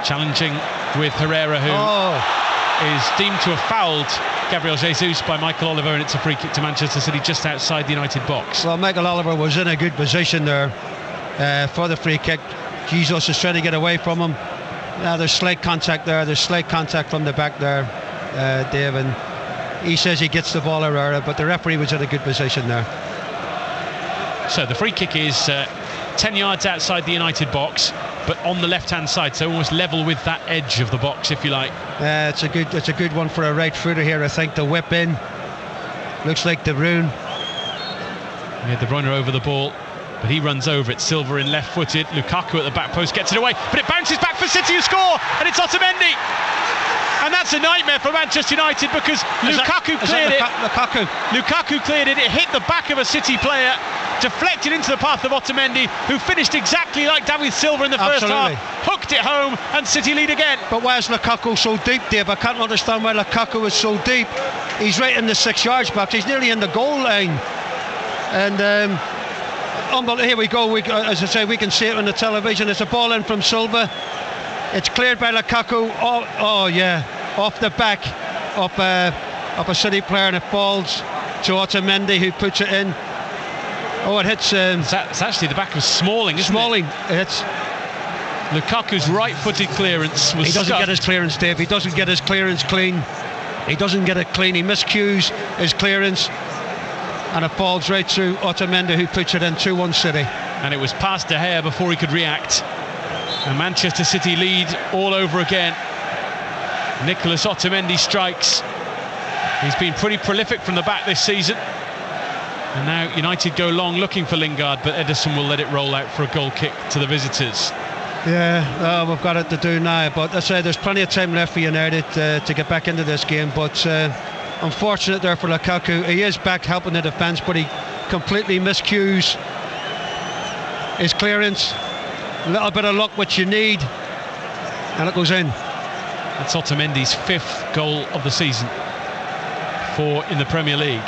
D: challenging with Herrera, who is deemed to have fouled Gabriel Jesus by Michael Oliver, and it's a free kick to Manchester City just outside the United box.
C: Well, Michael Oliver was in a good position there for the free kick. Jesus is trying to get away from him. There's slight contact there. There's slight contact from the back there, Dave, and he says he gets the ball, Herrera, but the referee was in a good position there.
D: So the free kick is 10 yards outside the United box, but on the left-hand side, so almost level with that edge of the box, if you like.
C: It's a good one for a right footer here, I think, to whip in. Looks like De Bruyne.
D: Yeah, De Bruyne over the ball, but he runs over it. Silva in left-footed. Lukaku at the back post gets it away, but it bounces back for City, who score, and it's Otamendi. And that's a nightmare for Manchester United, because Lukaku cleared it. Lukaku cleared it. It hit the back of a City player, deflected into the path of Otamendi, who finished exactly like David Silva in the first half. Hooked it home, and City lead again.
C: But why is Lukaku so deep, Dave? I can't understand why Lukaku is so deep. He's right in the 6 yards box. He's nearly in the goal line. And here we go. As I say, we can see it on the television. It's a ball in from Silva. It's cleared by Lukaku. Off the back of a City player, and it falls to Otamendi, who puts it in. It hits.
D: It's actually the back of Smalling, isn't it?
C: It's
D: Lukaku's right-footed clearance was.
C: He doesn't get his clearance, Dave. He doesn't get his clearance clean. He doesn't get it clean. He miscues his clearance, and it falls right through Otamendi, who puts it in. 2-1 City.
D: And it was past De Gea before he could react. And Manchester City lead all over again. Nicolas Otamendi strikes. He's been pretty prolific from the back this season. And now United go long looking for Lingard, but Ederson will let it roll out for a goal kick to the visitors.
C: Yeah, we've got it to do now. But I say there's plenty of time left for United to get back into this game. But unfortunate there for Lukaku. He is back helping the defence, but he completely miscues his clearance. A little bit of luck, which you need, and it goes in.
D: That's Otamendi's 5th goal of the season, 4 in the Premier League.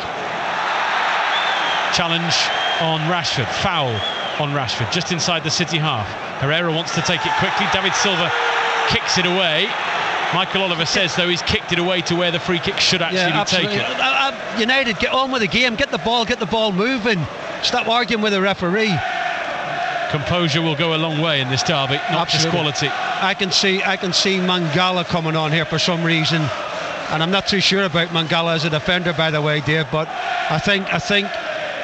D: Challenge on Rashford, foul on Rashford, just inside the City half. Herrera wants to take it quickly. David Silva kicks it away. Michael Oliver says, though, he's kicked it away to where the free kick should actually be taken.
C: United, get on with the game, get the ball moving. Stop arguing with the referee.
D: Composure will go a long way in this derby, not just quality.
C: I can see Mangala coming on here for some reason, and I'm not too sure about Mangala as a defender, by the way, Dave. But I think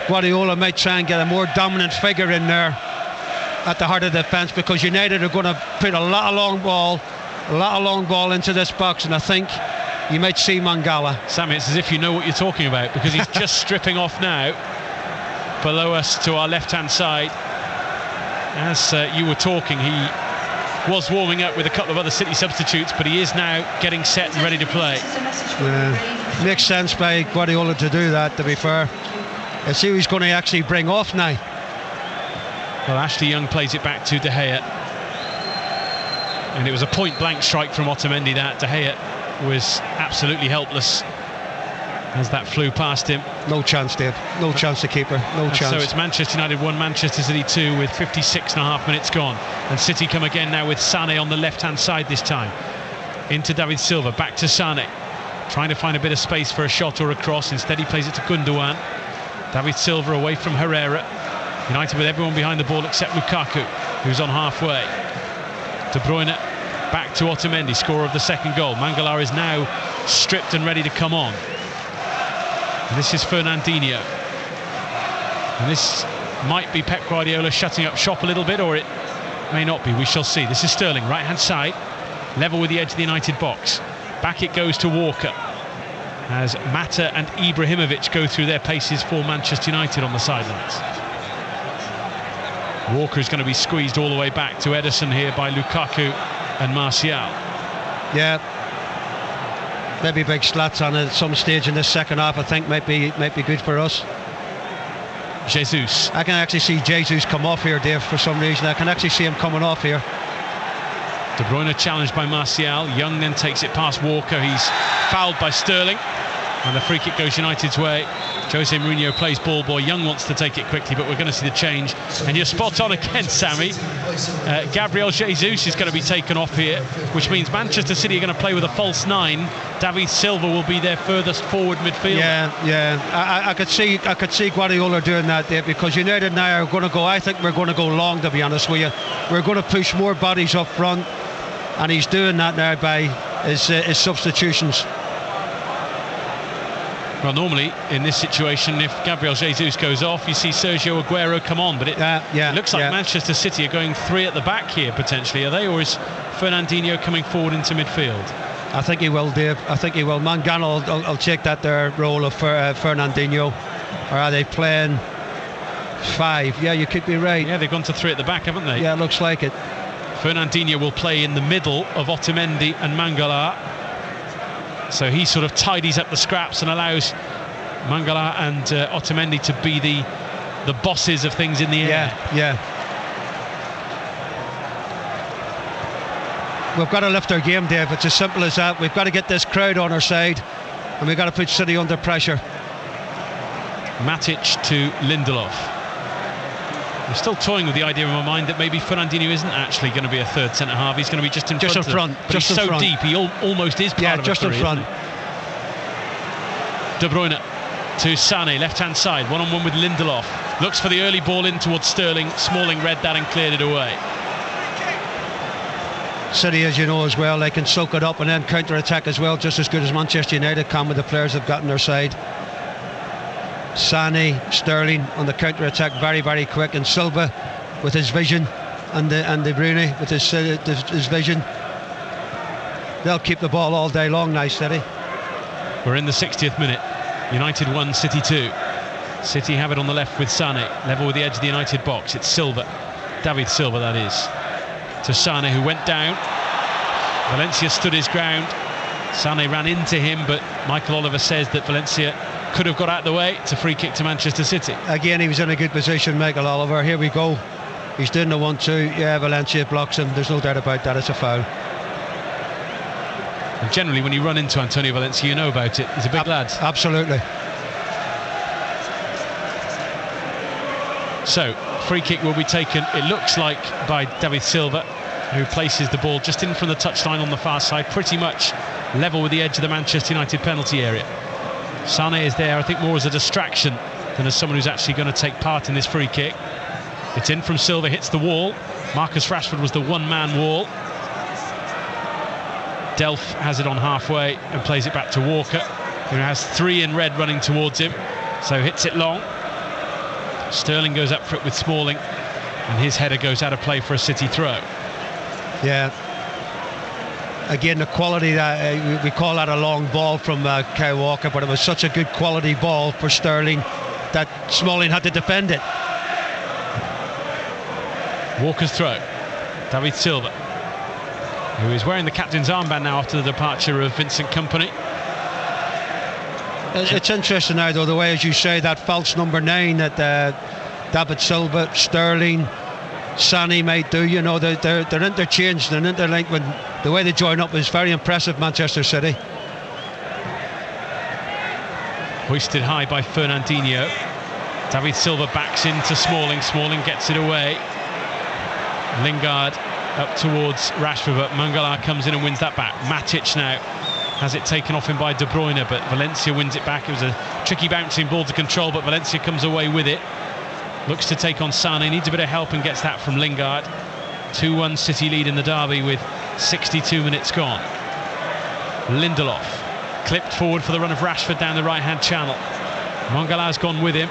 C: Guardiola might try and get a more dominant figure in there at the heart of the defence, because United are going to put a lot of long ball into this box, and I think you might see Mangala.
D: Sam, it's as if you know what you're talking about, because he's just stripping off now below us to our left-hand side. As you were talking, he was warming up with a couple of other City substitutes, but he is now getting set and ready to play.
C: Makes sense by Guardiola to do that, to be fair. Let's see who he's going to actually bring off now.
D: Well, Ashley Young plays it back to De Gea. And it was a point-blank strike from Otamendi that. De Gea was absolutely helpless as that flew past him.
C: No chance, Dave. No chance to keeper. No chance.
D: So it's Manchester United 1, Manchester City 2 with 56.5 minutes gone. And City come again now with Sané on the left-hand side this time. Into David Silva, back to Sané. Trying to find a bit of space for a shot or a cross. Instead he plays it to Gundogan. David Silva away from Herrera. United with everyone behind the ball except Lukaku, who's on halfway. De Bruyne back to Otamendi, scorer of the second goal. Mangala is now stripped and ready to come on. And this is Fernandinho. And this might be Pep Guardiola shutting up shop a little bit, or it may not be. We shall see. This is Sterling, right-hand side, level with the edge of the United box. Back it goes to Walker, as Mata and Ibrahimovic go through their paces for Manchester United on the sidelines. Walker is going to be squeezed all the way back to Ederson here by Lukaku and Martial.
C: Yeah, maybe big slats on it at some stage in this second half. I think might be good for us.
D: Jesus.
C: I can actually see Jesus come off here, Dave, for some reason. I can actually see him coming off here.
D: De Bruyne challenged by Martial. Young then takes it past Walker. He's fouled by Sterling, and the free kick goes United's way. Jose Mourinho plays ball boy. Young wants to take it quickly, but we're going to see the change. And you're spot on again, Sammy. Gabriel Jesus is going to be taken off here, which means Manchester City are going to play with a false 9. David Silva will be their furthest forward midfielder.
C: Yeah. I could see Guardiola doing that there, because United now are going to go. I think we're going to go long, to be honest with you. We're going to push more bodies up front, and he's doing that now by his substitutions.
D: Well, normally in this situation, if Gabriel Jesus goes off, you see Sergio Aguero come on, but it looks like Manchester City are going 3 at the back here potentially, are they? Or is Fernandinho coming forward into midfield?
C: I think he will, Dave. I think he will. Mangala will take that their role of Fernandinho. Or are they playing 5? Yeah, you could be right.
D: Yeah, they've gone to 3 at the back, haven't they?
C: Yeah, it looks like it.
D: Fernandinho will play in the middle of Otamendi and Mangala. So he sort of tidies up the scraps and allows Mangala and Otamendi to be the bosses of things in the air.
C: Yeah. We've got to lift our game, Dave. It's as simple as that. We've got to get this crowd on our side, and we've got to put City under pressure.
D: Matic to Lindelof. I'm still toying with the idea in my mind that maybe Fernandinho isn't actually going to be a third centre-half. He's going to be just in front. But he's so deep, he almost is part of
C: just in front.
D: De Bruyne to Sané, left-hand side, one-on-one with Lindelof. Looks for the early ball in towards Sterling. Smalling read that and cleared it away.
C: City, as you know as well, they can soak it up and then counter-attack as well, just as good as Manchester United can with the players they've got on their side. Sané, Sterling on the counter-attack, very, very quick, and Silva with his vision, and De Bruyne with his vision. They'll keep the ball all day long, nice, City.
D: We're in the 60th minute. United 1, City 2. City have it on the left with Sané, level with the edge of the United box. It's Silva, David Silva that is, to Sané, who went down. Valencia stood his ground. Sané ran into him, but Michael Oliver says that Valencia could have got out of the way. It's a free kick to Manchester City.
C: Again, he was in a good position, Michael Oliver. Here we go. He's doing the 1-2. Yeah, Valencia blocks him. There's no doubt about that. It's a foul.
D: And generally, when you run into Antonio Valencia, you know about it. He's a big lad.
C: Absolutely.
D: So, free kick will be taken, it looks like, by David Silva, who places the ball just in from the touchline on the far side, pretty much level with the edge of the Manchester United penalty area. Sané is there, I think, more as a distraction than as someone who's actually going to take part in this free kick. It's in from Silva, hits the wall. Marcus Rashford was the one-man wall. Delph has it on halfway and plays it back to Walker, who has 3 in red running towards him, so hits it long. Sterling goes up for it with Smalling, and his header goes out of play for a City throw.
C: Yeah. Again, the quality that we call that a long ball from Kyle Walker, but it was such a good quality ball for Sterling that Smalling had to defend it.
D: Walker's throw. David Silva, who is wearing the captain's armband now after the departure of Vincent Kompany.
C: It's interesting now, though, the way, as you say, that false number 9 that David Silva, Sterling, Sané might do. You know, they're interchanged and interlinked. When the way they join up is very impressive, Manchester City.
D: Hoisted high by Fernandinho. David Silva backs into Smalling. Smalling gets it away. Lingard up towards Rashford, but Mangala comes in and wins that back. Matic now Has it taken off him by De Bruyne, but Valencia wins it back. It was a tricky bouncing ball to control, but Valencia comes away with it. Looks to take on Sane, needs a bit of help and gets that from Lingard. 2-1 City lead in the derby with 62 minutes gone. Lindelof clipped forward for the run of Rashford down the right-hand channel. Mangala's gone with him.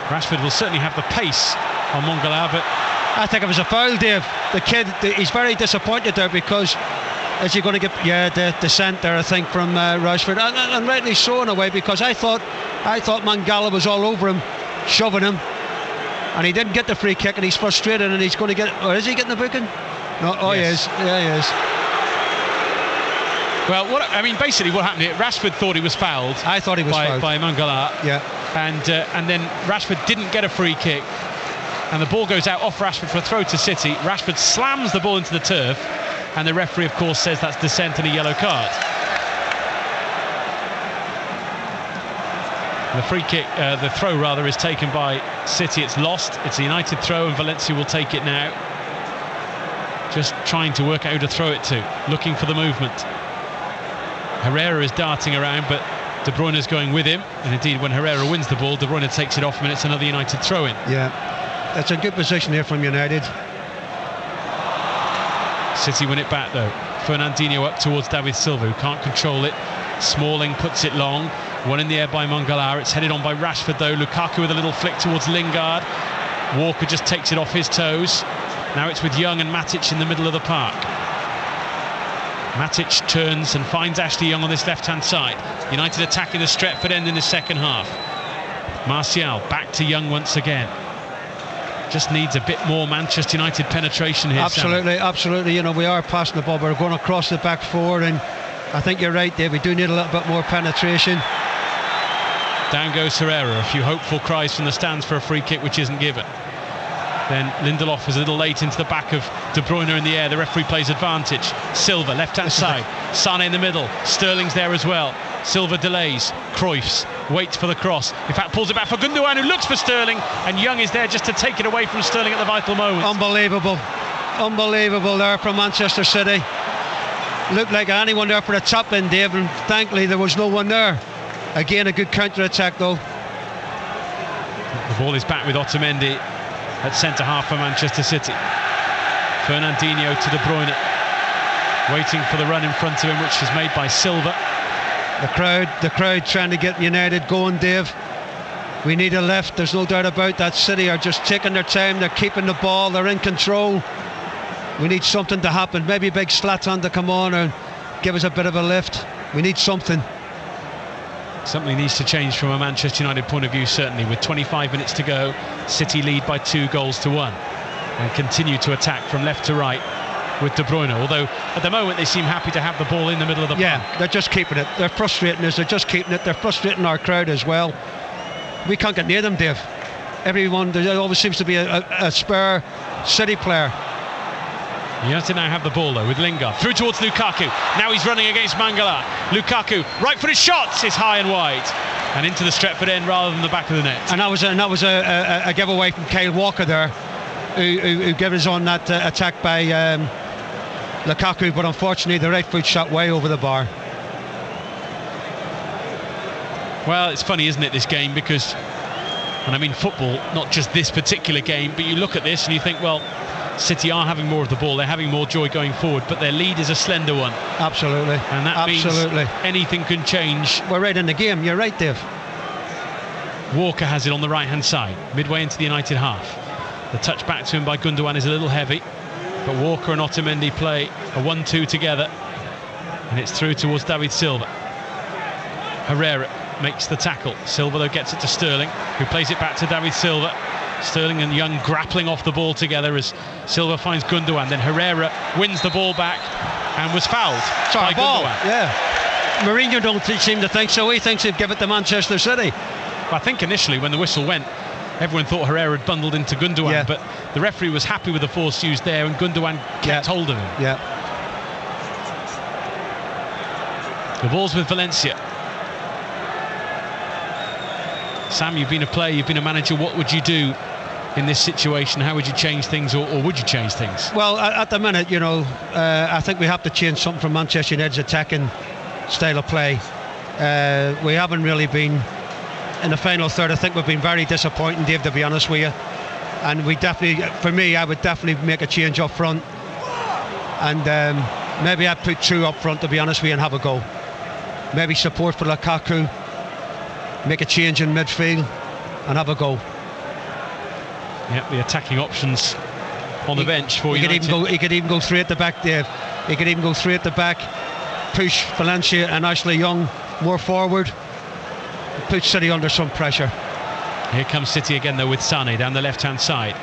D: Rashford will certainly have the pace on Mangala, but
C: I think it was a foul, Dave. The kid, he's very disappointed there because is he going to get the descent there, I think, from Rashford, and rightly so in a way, because I thought Mangala was all over him, shoving him, and he didn't get the free kick, and he's frustrated, and he's going to get, or is he getting the booking? No, oh yes. He is, yeah, he is.
D: Well, basically what happened here, Rashford thought he was fouled.
C: I thought he was fouled
D: by Mangala.
C: Yeah.
D: And then Rashford didn't get a free kick, and the ball goes out off Rashford for a throw to City. Rashford slams the ball into the turf, and the referee, of course, says that's dissent and a yellow card. The free kick, the throw rather, is taken by City. It's lost. It's a United throw, and Valencia will take it now. Just trying to work out who to throw it to, looking for the movement. Herrera is darting around, but De Bruyne is going with him, and indeed when Herrera wins the ball, De Bruyne takes it off him, and it's another United throw-in.
C: Yeah, that's a good position here from United.
D: City win it back though. Fernandinho up towards David Silva, who can't control it. Smalling puts it long, one in the air by Mangala. It's headed on by Rashford though. Lukaku with a little flick towards Lingard. Walker just takes it off his toes. Now it's with Young and Matic in the middle of the park. Matic turns and finds Ashley Young on this left-hand side. United attacking the Stretford end in the second half. Martial back to Young once again. Just needs a bit more Manchester United penetration here.
C: Absolutely,
D: Sam.
C: absolutely. You know, we are passing the ball. We're going across the back four, and I think you're right, Dave. We do need a little bit more penetration.
D: Down goes Herrera. A few hopeful cries from the stands for a free kick, which isn't given. Then Lindelof is a little late into the back of De Bruyne in the air. The referee plays advantage. Silva, left-hand side. Sane in the middle. Sterling's there as well. Silva delays. Cruyff's waits for the cross. In fact, pulls it back for Gundogan, who looks for Sterling. And Young is there just to take it away from Sterling at the vital moment.
C: Unbelievable. Unbelievable there from Manchester City. Looked like anyone there for a tap in, Dave, and thankfully there was no one there. Again, a good counter-attack, though.
D: The ball is back with Otamendi at centre-half for Manchester City. Fernandinho to De Bruyne, waiting for the run in front of him, which is made by Silva.
C: The crowd trying to get United going, Dave. We need a lift, there's no doubt about that. City are just taking their time, they're keeping the ball, they're in control. We need something to happen, maybe big Zlatan to come on and give us a bit of a lift. We need something.
D: Something needs to change from a Manchester United point of view, certainly. With 25 minutes to go, City lead by 2-1 and continue to attack from left to right with De Bruyne, although at the moment they seem happy to have the ball in the middle of the park.
C: Yeah, they're just keeping it. They're frustrating us, they're just keeping it. They're frustrating our crowd as well. We can't get near them, Dave. Everyone, there always seems to be a spare City player.
D: United now have the ball though with Lingard through towards Lukaku. Now he's running against Mangala. Lukaku, right-footed shots, is high and wide and into the Stretford end rather than the back of the net.
C: And that was a giveaway from Kyle Walker there, who gave us on that attack by Lukaku, but unfortunately the right foot shot way over the bar.
D: Well, it's funny, isn't it, this game, because, and I mean football, not just this particular game, but you look at this and you think, well, City are having more of the ball, they're having more joy going forward, but their lead is a slender one.
C: Absolutely.
D: And that means anything can change.
C: We're right in the game, you're right, Dave.
D: Walker has it on the right-hand side, midway into the United half. The touch back to him by Gundogan is a little heavy, but Walker and Otamendi play a 1-2 together, and it's through towards David Silva. Herrera makes the tackle. Silva, though, gets it to Sterling, who plays it back to David Silva. Sterling and Young grappling off the ball together as Silva finds Gundogan. Then Herrera wins the ball back and was fouled by Gundogan.
C: Yeah. Mourinho don't seem to think so. He thinks he'd give it to Manchester City.
D: I think initially when the whistle went, everyone thought Herrera had bundled into Gundogan, but the referee was happy with the force used there, and Gundogan kept hold of him.
C: Yeah.
D: The ball's with Valencia. Sam, you've been a player, you've been a manager. What would you do in this situation? How would you change things, or would you change things?
C: Well, at the minute, you know, I think we have to change something from Manchester United's attacking style of play. We haven't really been in the final third. I think we've been very disappointing, Dave, to be honest with you. And we definitely, for me, I would definitely make a change up front. And maybe I'd put 2 up front, to be honest with you, and have a go. Maybe support for Lukaku, make a change in midfield and have a go.
D: Yeah, the attacking options on the bench for United.
C: He could even go 3 at the back, Dave. He could even go 3 at the back, push Valencia and Ashley Young more forward, put City under some pressure.
D: Here comes City again though with Sané down the left-hand side.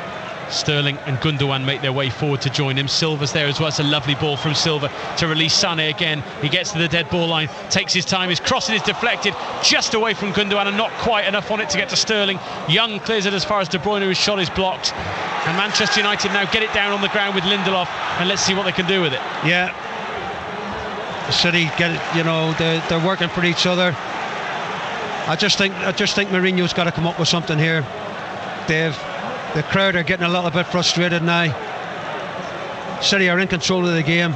D: Sterling and Gundogan make their way forward to join him. Silva's there as well. It's a lovely ball from Silva to release Sané again. He gets to the dead ball line, takes his time, his crossing is deflected just away from Gundogan and not quite enough on it to get to Sterling. Young clears it as far as De Bruyne, whose shot is blocked. And Manchester United now get it down on the ground with Lindelof, and let's see what they can do with it.
C: Yeah, City get it, you know, they're working for each other. I just think Mourinho's got to come up with something here, Dave. The crowd are getting a little bit frustrated now. City are in control of the game.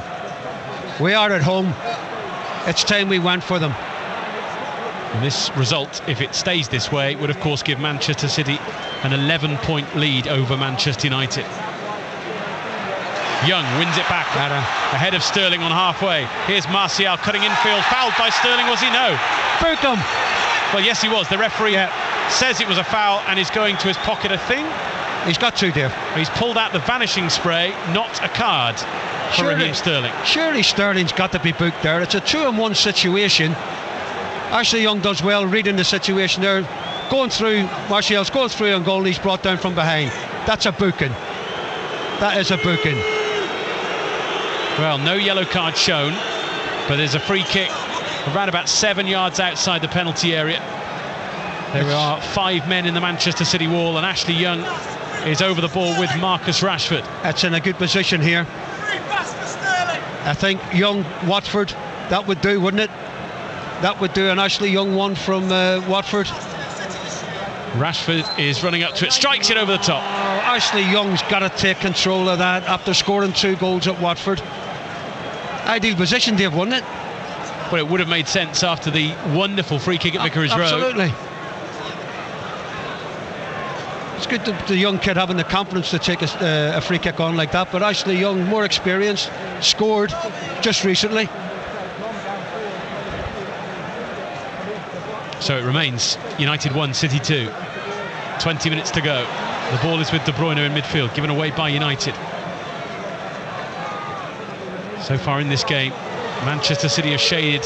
C: We are at home. It's time we went for them.
D: And this result, if it stays this way, would of course give Manchester City an 11-point lead over Manchester United. Young wins it back ahead of Sterling on halfway. Here's Martial cutting infield, fouled by Sterling, was he? No.
C: Boot him.
D: Well, yes, he was. The referee says it was a foul and is going to his pocket, I think.
C: He's got to, Dave.
D: He's pulled out the vanishing spray, not a card for Raheem Sterling.
C: Surely Sterling's got to be booked there. It's a 2-on-1 situation. Ashley Young does well reading the situation there. Going through, Martial's going through on goal and he's brought down from behind. That's a booking. That is a booking.
D: Well, no yellow card shown, but there's a free kick around about 7 yards outside the penalty area. There are 5 men in the Manchester City wall, and Ashley Young is over the ball with Marcus Rashford.
C: That's in a good position here. I think Young, Watford, that would do, wouldn't it? That would do an Ashley Young one from Watford.
D: Rashford is running up to it, strikes it over the top.
C: Oh, Ashley Young's got to take control of that after scoring 2 goals at Watford. Ideal position, Dave, wouldn't it?
D: Well, it would have made sense after the wonderful free kick at Vicarage Road.
C: Absolutely. It's good the young kid having the confidence to take a free kick on like that, but Ashley Young, more experienced, scored just recently.
D: So it remains United 1, City 2. 20 minutes to go. The ball is with De Bruyne in midfield, given away by United. So far in this game, Manchester City have shaded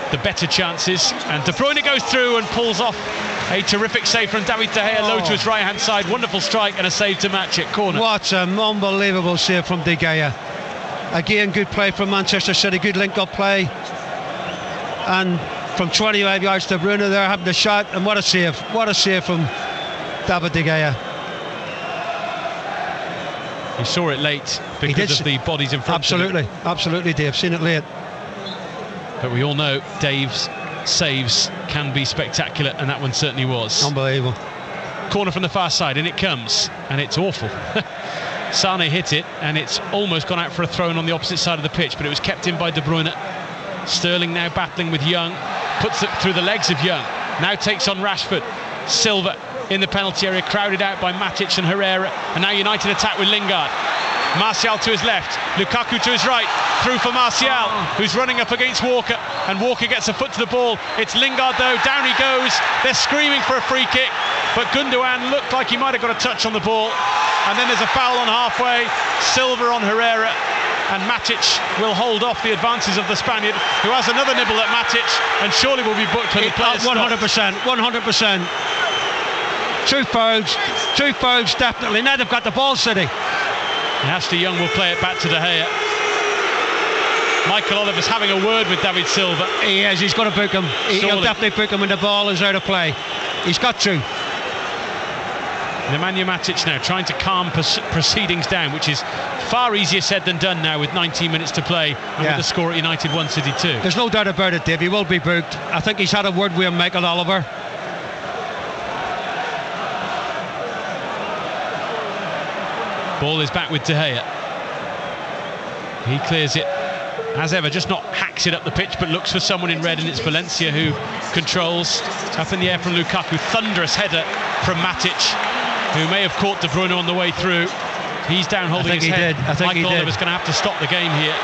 D: the better chances, and De Bruyne goes through and pulls off a terrific save from David De Gea, low to his right hand side. Wonderful strike and a save to match it. Corner.
C: What an unbelievable save from De Gea. Again, good play from Manchester City, good link up play, and from 25 yards De Bruyne there having the shot, and what a save from David De Gea.
D: He saw it late because of the bodies in front of him.
C: Absolutely, Dave, seen it late.
D: But we all know Dave's saves can be spectacular, and that one certainly was.
C: Unbelievable.
D: Corner from the far side, and it comes, and it's awful. Sané hit it, and it's almost gone out for a throw on the opposite side of the pitch, but it was kept in by De Bruyne. Sterling now battling with Young, puts it through the legs of Young, now takes on Rashford. Silva in the penalty area, crowded out by Matic and Herrera, and now United attack with Lingard. Martial to his left, Lukaku to his right, through for Martial, who's running up against Walker, and Walker gets a foot to the ball. It's Lingard though, down he goes. They're screaming for a free kick, but Gundogan looked like he might have got a touch on the ball, and then there's a foul on halfway. Silva on Herrera, and Matic will hold off the advances of the Spaniard, who has another nibble at Matic, and surely will be booked when the players
C: 100%. Two fouls definitely. Now they've got the ball, City.
D: And Ashley Young will play it back to De Gea. Michael Oliver's having a word with David Silva.
C: He is, he's going to book him. He'll definitely book him when the ball is out of play. He's got to.
D: Nemanja Matic now trying to calm proceedings down, which is far easier said than done now with 19 minutes to play and with the score at United 1, City 2.
C: There's no doubt about it, Dave. He will be booked. I think he's had a word with Michael Oliver.
D: Ball is back with De Gea. He clears it as ever, just not hacks it up the pitch, but looks for someone in red, and it's Valencia who controls. Up in the air from Lukaku, thunderous header from Matic, who may have caught De Bruyne on the way through. He's down holding his head.
C: I think
D: Michael Oliver's going to have to stop the game here.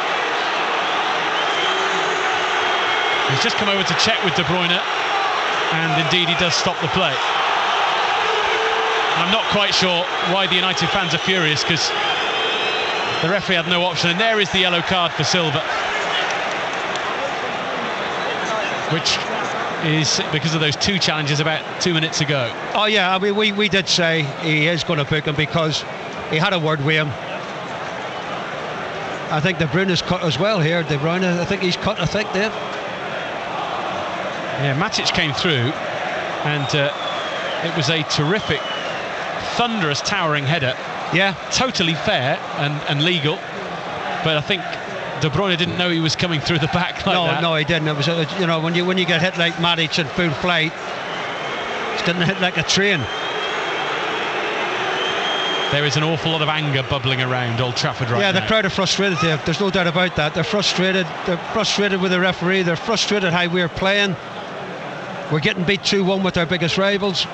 D: He's just come over to check with De Bruyne, and indeed he does stop the play. I'm not quite sure why the United fans are furious, because the referee had no option, and there is the yellow card for Silva, which is because of those two challenges about 2 minutes ago.
C: Oh yeah, I mean, we did say he is going to book him because he had a word with him. I think De Bruyne is cut as well here. De Bruyne, I think he's cut, Dave.
D: Yeah, Matic came through, and it was a terrific, thunderous, towering header.
C: Yeah,
D: totally fair and legal, but I think De Bruyne didn't know he was coming through the back like that.
C: No, he didn't. It was, you know, when you get hit like Matic in full flight, it's getting hit like a train.
D: There is an awful lot of anger bubbling around Old Trafford right now.
C: Yeah, the crowd are frustrated, Dave. There's no doubt about that. They're frustrated. They're frustrated with the referee. They're frustrated how we're playing. We're getting beat 2-1 with our biggest rivals.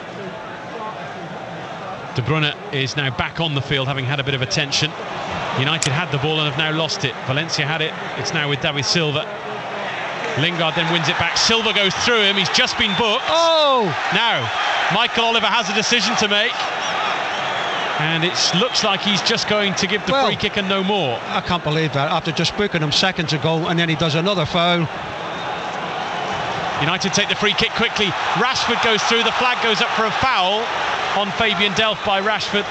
D: De Bruyne is now back on the field, having had a bit of attention. United had the ball and have now lost it. Valencia had it. It's now with David Silva. Lingard then wins it back. Silva goes through him. He's just been booked.
C: Oh!
D: Now, Michael Oliver has a decision to make. And it looks like he's just going to give the free kick and no more.
C: I can't believe that. After just booking him seconds ago, and then he does another foul.
D: United take the free kick quickly. Rashford goes through. The flag goes up for a foul on Fabian Delph by Rashford,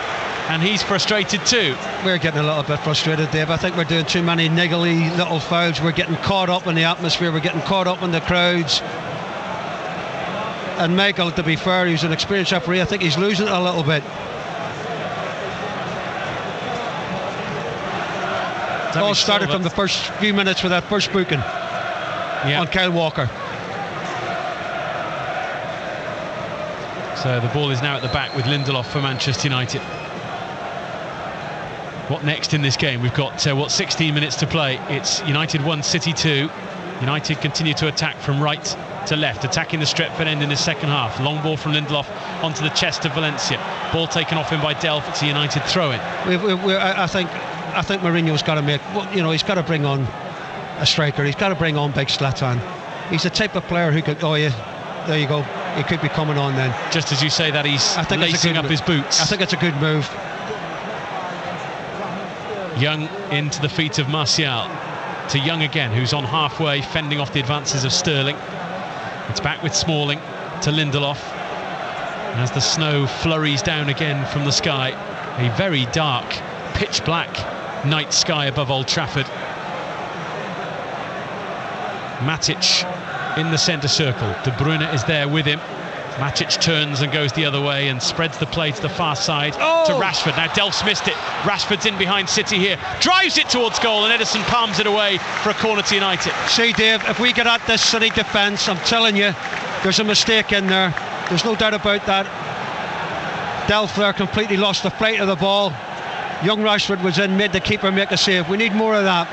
D: and he's frustrated too. We're
C: getting a little bit frustrated, Dave. I think we're doing too many niggly little fouls. We're getting caught up in the atmosphere. We're getting caught up in the crowds. And Michael, to be fair, he's an experienced referee. I think he's losing it a little bit. All started from the first few minutes with that first booking on Kyle Walker.
D: So the ball is now at the back with Lindelof for Manchester United. What next in this game? We've got 16 minutes to play. It's United 1, City 2. United continue to attack from right to left, attacking the Stretford end in the second half. Long ball from Lindelof onto the chest of Valencia. Ball taken off him by Delph. It's a United throw-in.
C: I think Mourinho's got to make, you know, he's got to bring on a striker. He's got to bring on Big Zlatan. He's the type of player who could, there you go. He could be coming on then.
D: Just as you say that, he's lacing up his boots.
C: I think it's a good move.
D: Young into the feet of Martial. To Young again, who's on halfway, fending off the advances of Sterling. It's back with Smalling to Lindelof. As the snow flurries down again from the sky, a very dark, pitch black night sky above Old Trafford. Matic in the centre circle. De Bruyne is there with him. Matic turns and goes the other way and spreads the play to the far side to Rashford. Now Delph's missed it. Rashford's in behind City here. Drives it towards goal, and Ederson palms it away for a corner to United.
C: See, Dave, if we get at this City defence, I'm telling you, there's a mistake in there. There's no doubt about that. Delph there completely lost the flight of the ball. Young Rashford was in, made the keeper make a save. We need more of that.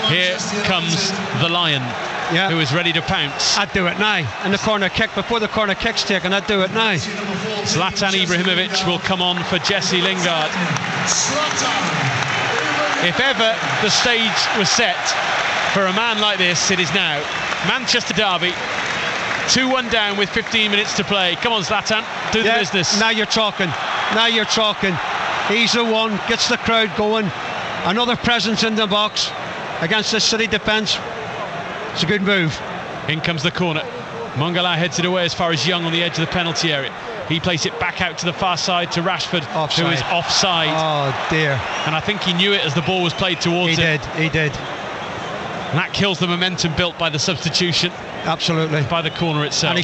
D: Here comes the Lion, who is ready to pounce.
C: I'd do it now. And the corner kick, before the corner kick's taken, I'd do it now.
D: Zlatan Ibrahimovic will come on for Jesse Lingard. If ever the stage was set for a man like this, it is now. Manchester derby, 2-1 down with 15 minutes to play. Come on, Zlatan, do the business.
C: Now you're talking. Now you're talking. He's the one, gets the crowd going. Another presence in the box against the City defence. It's a good move.
D: In comes the corner. Mangala heads it away as far as Young on the edge of the penalty area. He plays it back out to the far side to Rashford, who is offside.
C: Oh dear.
D: And I think he knew it as the ball was played towards him.
C: He did.
D: And that kills the momentum built by the substitution.
C: Absolutely.
D: By the corner itself.
C: And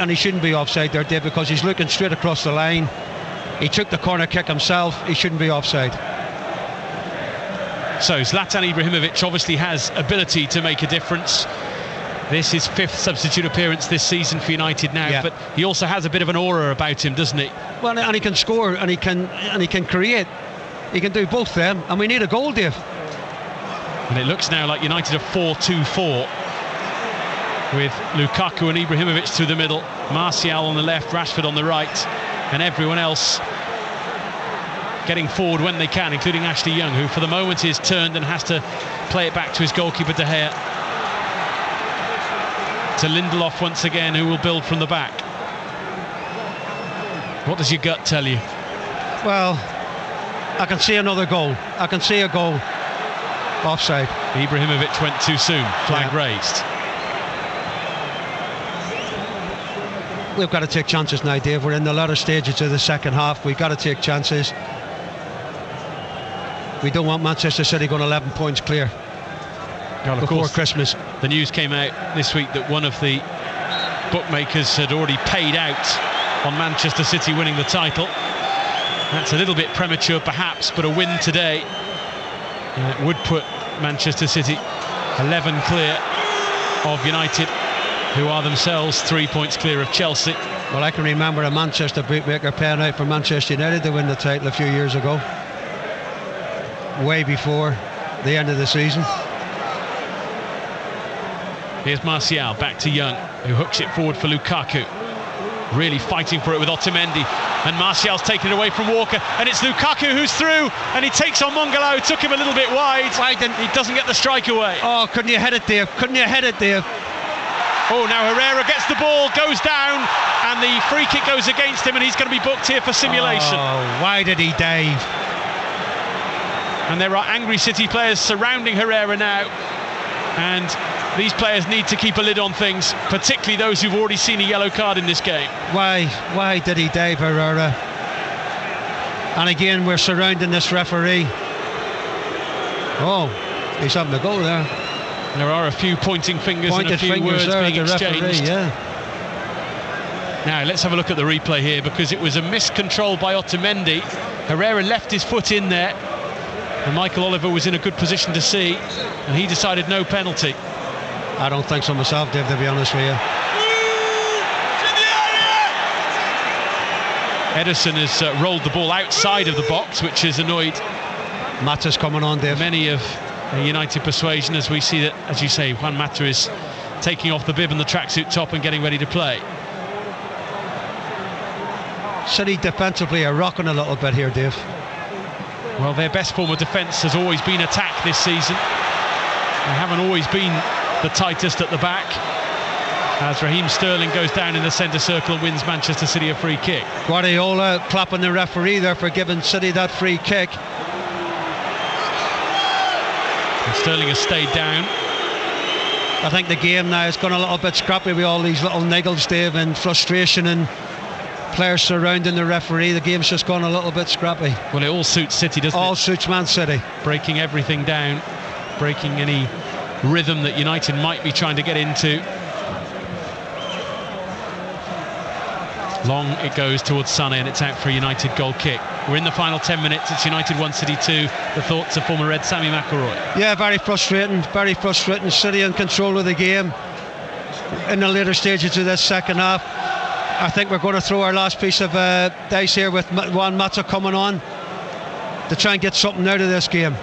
C: he shouldn't be offside there, Dave, because he's looking straight across the line. He took the corner kick himself. He shouldn't be offside.
D: So Zlatan Ibrahimovic obviously has ability to make a difference. This is 5th substitute appearance this season for United now, but he also has a bit of an aura about him, doesn't he?
C: Well, and he can score, and he can create. He can do both them, and we need a goal, Dave.
D: And it looks now like United are 4-2-4, with Lukaku and Ibrahimovic through the middle, Martial on the left, Rashford on the right, and everyone else getting forward when they can, including Ashley Young, who for the moment is turned and has to play it back to his goalkeeper De Gea. To Lindelof once again, who will build from the back. What does your gut tell you?
C: Well, I can see another goal. I can see a goal. Offside.
D: Ibrahimovic went too soon. Flag raised.
C: We've got to take chances now, Dave. We're in the latter stages of the second half. We've got to take chances. We don't want Manchester City going 11 points clear before Christmas.
D: The news came out this week that one of the bookmakers had already paid out on Manchester City winning the title. That's a little bit premature perhaps, but a win today would put Manchester City 11 clear of United, who are themselves 3 points clear of Chelsea.
C: Well, I can remember a Manchester bookmaker paying out for Manchester United to win the title a few years ago, way before the end of the season.
D: Here's Martial, back to Young, who hooks it forward for Lukaku. Really fighting for it with Otamendi. And Martial's taken it away from Walker. And it's Lukaku who's through. And he takes on Mongala, who took him a little bit wide. He doesn't get the strike away.
C: Oh, couldn't you head it, Dave? Couldn't you head it, Dave?
D: Oh, now Herrera gets the ball, goes down. And the free kick goes against him. And he's going to be booked here for simulation.
C: Oh, why did he dive?
D: And there are angry City players surrounding Herrera now. And these players need to keep a lid on things, particularly those who've already seen a yellow card in this game.
C: Why did he dive, Herrera? And again, we're surrounding this referee. Oh, he's having a go there.
D: There are a few pointing fingers and a few words being exchanged.
C: Referee, yeah.
D: Now, let's have a look at the replay here, because it was a miscontrol by Otamendi. Herrera left his foot in there, and Michael Oliver was in a good position to see, and he decided no penalty.
C: I don't think so myself, Dave, to be honest with you.
D: Ederson has rolled the ball outside of the box, which has annoyed
C: Mata's coming on, Dave.
D: Many of United persuasion, as we see that, as you say, Juan Mata is taking off the bib and the tracksuit top and getting ready to play.
C: City defensively are rocking a little bit here, Dave.
D: Well, their best form of defence has always been attack this season. They haven't always been the tightest at the back, as Raheem Sterling goes down in the centre circle and wins Manchester City a free kick.
C: Guardiola clapping the referee there for giving City that free kick.
D: And Sterling has stayed down.
C: I think the game now has gone a little bit scrappy with all these little niggles, Dave, and frustration and players surrounding the referee. The game's just gone a little bit scrappy.
D: Well, it all suits City, doesn't it?
C: All suits Man City.
D: Breaking everything down, breaking any rhythm that United might be trying to get into. Long it goes towards Sané, and it's out for a United goal kick. We're in the final 10 minutes. It's United 1, City 2. The thoughts of former Red Sammy McIlroy.
C: Yeah, very frustrating. Very frustrating. City in control of the game in the later stages of this second half. I think we're going to throw our last piece of dice here with Juan Mata coming on to try and get something out of this game.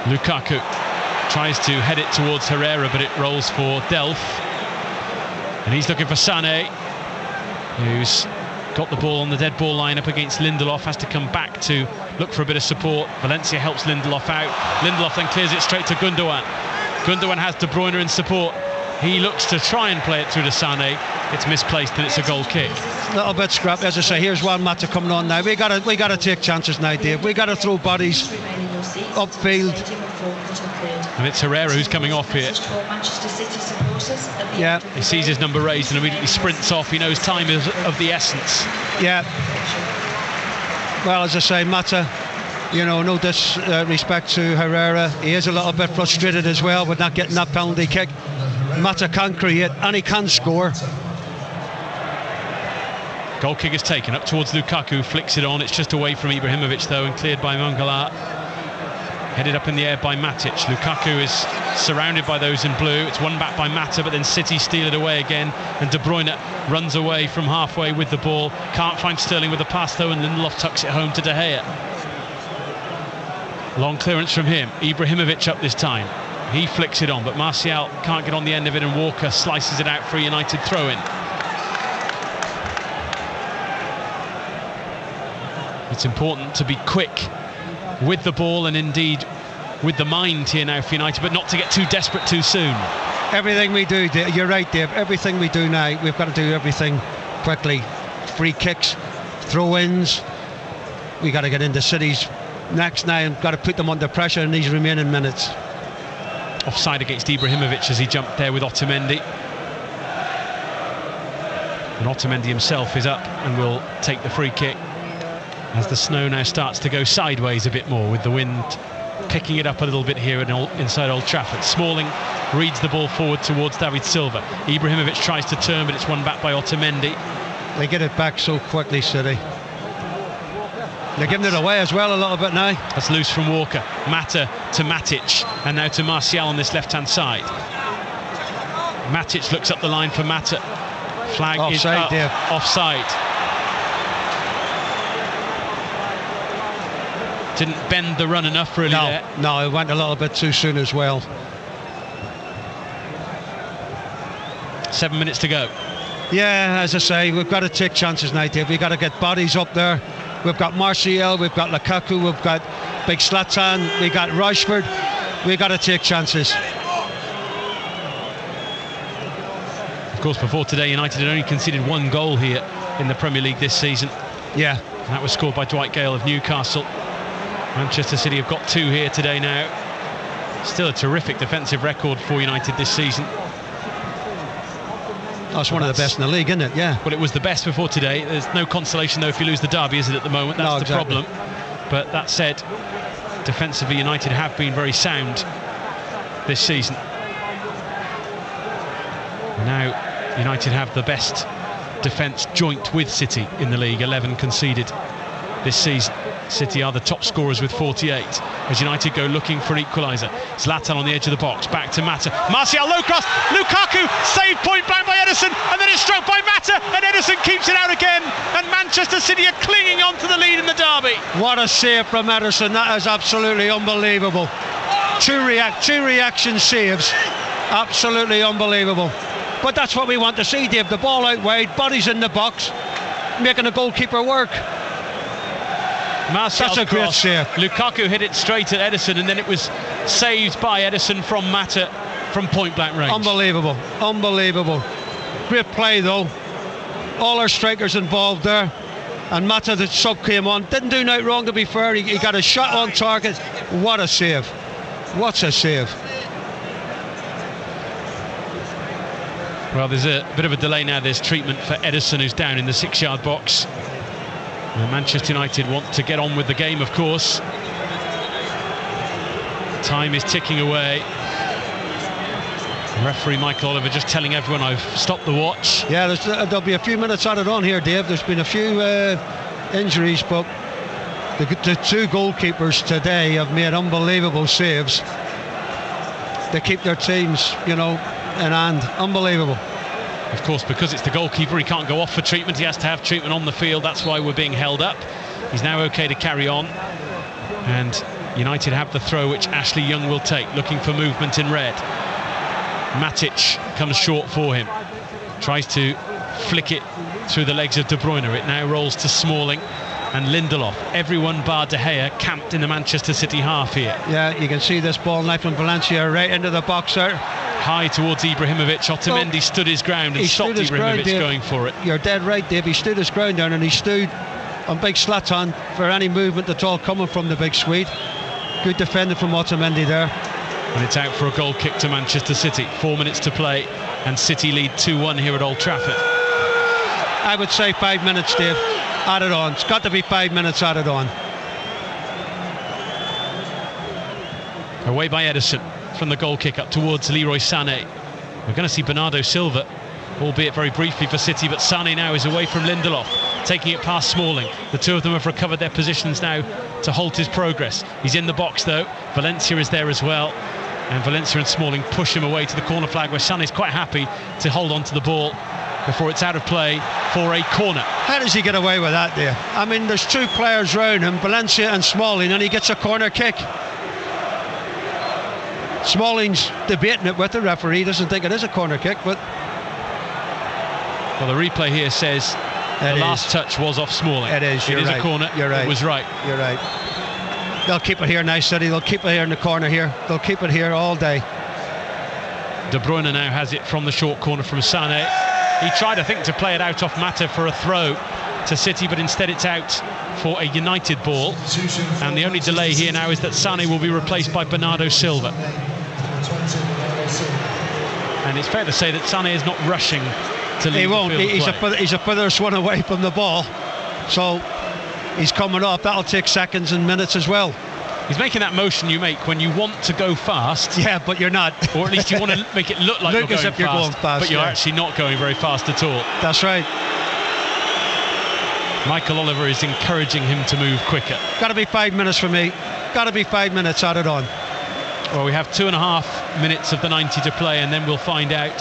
D: Lukaku tries to head it towards Herrera, but it rolls for Delph. And he's looking for Sané, who's got the ball on the dead ball line up against Lindelof, has to come back to look for a bit of support. Valencia helps Lindelof out. Lindelof then clears it straight to Gundogan. Gundogan has De Bruyne in support. He looks to try and play it through to Sané. It's misplaced and it's a goal kick.
C: A little bit scrappy, as I say. Here's Juan Mata coming on now. We got to take chances now, Dave. We got to throw bodies upfield.
D: And it's Herrera who's coming off here.
C: Yeah.
D: He sees his number raised and immediately sprints off. He knows time is of the essence.
C: Yeah. Well, as I say, Mata, you know, no disrespect to Herrera. He is a little bit frustrated as well with not getting that penalty kick. Mata can create and he can score.
D: Goal kick is taken up towards Lukaku, flicks it on. It's just away from Ibrahimovic though, and cleared by Mongala. Headed up in the air by Matic. Lukaku is surrounded by those in blue. It's won back by Mata, but then City steal it away again, and De Bruyne runs away from halfway with the ball. Can't find Sterling with the pass though, and Lindelof tucks it home to De Gea. Long clearance from him. Ibrahimovic up this time. He flicks it on, but Martial can't get on the end of it, and Walker slices it out for a United throw-in. It's important to be quick with the ball and indeed with the mind here now for United, but not to get too desperate too soon.
C: Everything we do, you're right, Dave, everything we do now, we've got to do everything quickly. Free kicks, throw-ins, we got to get into City's next now and got to put them under pressure in these remaining minutes.
D: Offside against Ibrahimovic as he jumped there with Otamendi. And Otamendi himself is up and will take the free kick as the snow now starts to go sideways a bit more, with the wind picking it up a little bit here inside Old Trafford. Smalling reads the ball forward towards David Silva. Ibrahimovic tries to turn, but it's won back by Otamendi.
C: They get it back so quickly, City. They're giving it away as well a little bit now.
D: That's loose from Walker. Mata to Matic, and now to Martial on this left-hand side. Matic looks up the line for Mata. Flag
C: offside,
D: is up.
C: Dave.
D: Offside. Didn't bend the run enough really there.
C: No, it went a little bit too soon as well.
D: 7 minutes to go.
C: Yeah, as I say, we've got to take chances now, Dave. We've got to get bodies up there. We've got Martial, we've got Lukaku, we've got Big Zlatan, we've got Rashford. We've got to take chances.
D: Of course, before today, United had only conceded 1 goal here in the Premier League this season.
C: Yeah.
D: And that was scored by Dwight Gale of Newcastle. Manchester City have got 2 here today now. Still a terrific defensive record for United this season.
C: That's one of the best in the league, isn't it? Yeah.
D: Well, it was the best before today. There's no consolation, though, if you lose the derby, is it, at the moment? That's
C: no,
D: the
C: exactly.
D: problem. But that said, defensively, United have been very sound this season. Now, United have the best defence joint with City in the league, 11 conceded this season. City are the top scorers with 48 as United go looking for an equaliser. Zlatan on the edge of the box, back to Mata. Martial, low cross, Lukaku saved point blank by Ederson, and then it's struck by Mata, and Ederson keeps it out again, and Manchester City are clinging on to the lead in the derby.
C: What a save from Ederson, that is absolutely unbelievable. Two reaction saves, absolutely unbelievable. But that's what we want to see, Dave. The ball out wide, bodies in the box, making the goalkeeper work.
D: Martial's
C: That's a great
D: cross.
C: save.
D: Lukaku hit it straight at Ederson, and then it was saved by Ederson from Mata from point blank range.
C: Unbelievable, unbelievable. Great play though. All our strikers involved there. And Mata, the sub, came on. Didn't do nothing wrong, to be fair. He got a shot on target. What a save. What a save.
D: Well, there's a bit of a delay now. There's treatment for Ederson, who's down in the 6-yard box. And Manchester United want to get on with the game, of course. Time is ticking away. Referee Michael Oliver just telling everyone I've stopped the watch.
C: Yeah, there'll be a few minutes added on here, Dave. There's been a few injuries, but the 2 goalkeepers today have made unbelievable saves. They keep their teams, you know, in hand. Unbelievable.
D: Of course, because it's the goalkeeper, he can't go off for treatment. He has to have treatment on the field. That's why we're being held up. He's now okay to carry on. And United have the throw, which Ashley Young will take, looking for movement in red. Matic comes short for him. Tries to flick it through the legs of De Bruyne. It now rolls to Smalling and Lindelof. Everyone bar De Gea camped in the Manchester City half here.
C: Yeah, you can see this ball now from Valencia right into the box there.
D: High towards Ibrahimovic. Otamendi stood his ground and stopped Ibrahimovic going for it.
C: You're dead right, Dave. He stood his ground down and he stood on Big Zlatan for any movement at all coming from the big Swede. Good defending from Otamendi there.
D: And it's out for a goal kick to Manchester City. 4 minutes to play and City lead 2-1 here at Old Trafford.
C: I would say 5 minutes, Dave. Added on. It's got to be 5 minutes added on.
D: Away by Ederson from the goal kick up towards Leroy Sané. We're going to see Bernardo Silva, albeit very briefly for City, but Sané now is away from Lindelof, taking it past Smalling. The 2 of them have recovered their positions now to halt his progress. He's in the box though. Valencia is there as well, and Valencia and Smalling push him away to the corner flag, where Sané's quite happy to hold on to the ball before it's out of play for a corner.
C: How does he get away with that there? I mean, there's 2 players round him, Valencia and Smalling, and he gets a corner kick. Smalling's debating it with the referee, doesn't think it is a corner kick, but...
D: Well, the replay here says the last touch was off Smalling.
C: It is,
D: It is a corner.
C: You're right.
D: It was right.
C: You're right. They'll keep it here now, City. They'll keep it here in the corner here. They'll keep it here all day.
D: De Bruyne now has it from the short corner from Sané. He tried, I think, to play it out off Mata for a throw to City, but instead it's out for a United ball. And the only delay here now is that Sané will be replaced by Bernardo Silva. And it's fair to say that Sané is not rushing to leave.
C: He won't.
D: The field of play.
C: He's a furthest one away from the ball. So he's coming up. That'll take seconds and minutes as well.
D: He's making that motion you make when you want to go fast.
C: Yeah, but you're not.
D: Or at least you want to make it look like you're going fast, but you're actually not going very fast at all.
C: That's right.
D: Michael Oliver is encouraging him to move quicker.
C: Got to be 5 minutes for me. Got to be 5 minutes added on.
D: Well, we have 2.5 minutes of the 90 to play, and then we'll find out.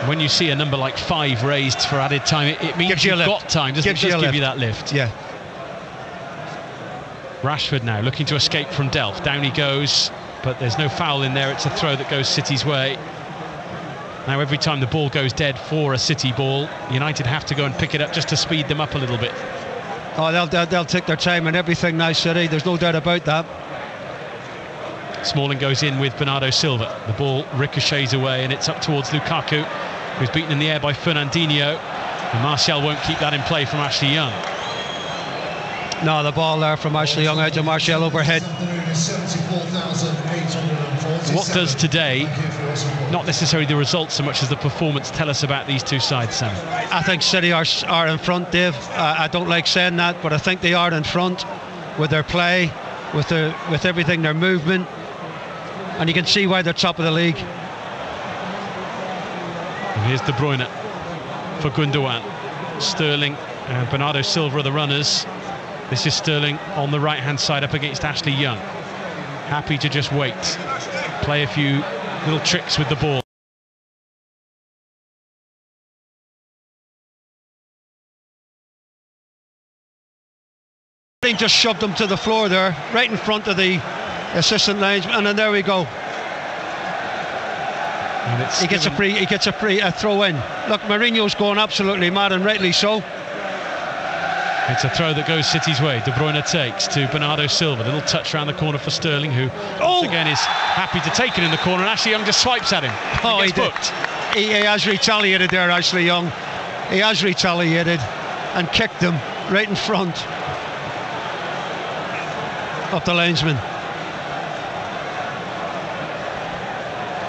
D: When you see a number like 5 raised for added time, it means you've got time, doesn't it? It does give you that lift.
C: Yeah.
D: Rashford now looking to escape from Delph. Down he goes, but there's no foul in there. It's a throw that goes City's way. Now every time the ball goes dead for a City ball, United have to go and pick it up just to speed them up a little bit.
C: Oh, they'll take their time and everything now, City. There's no doubt about that.
D: Smalling goes in with Bernardo Silva. The ball ricochets away and it's up towards Lukaku, who's beaten in the air by Fernandinho. And Martial won't keep that in play from Ashley Young.
C: No, the ball there from Ashley Young out to Martial overhead.
D: What does today, not necessarily the results so much as the performance, tell us about these two sides, Sam?
C: I think City are in front, Dave. I don't like saying that, but I think they are in front with their play, with everything, their movement, and you can see why they're top of the league.
D: And here's De Bruyne for Gundogan. Sterling and Bernardo Silva are the runners. This is Sterling on the right-hand side up against Ashley Young. Happy to just wait, play a few little tricks with the ball.
C: Just shoved him to the floor there, right in front of the assistant linesman, and then there we go. And he gets a throw in. Look, Mourinho's going absolutely mad, and rightly so.
D: It's a throw that goes City's way. De Bruyne takes to Bernardo Silva. Little touch around the corner for Sterling, who once again is happy to take it in the corner, and Ashley Young just swipes at him. He gets booked.
C: He has retaliated there, Ashley Young. He has retaliated and kicked him right in front of the linesman.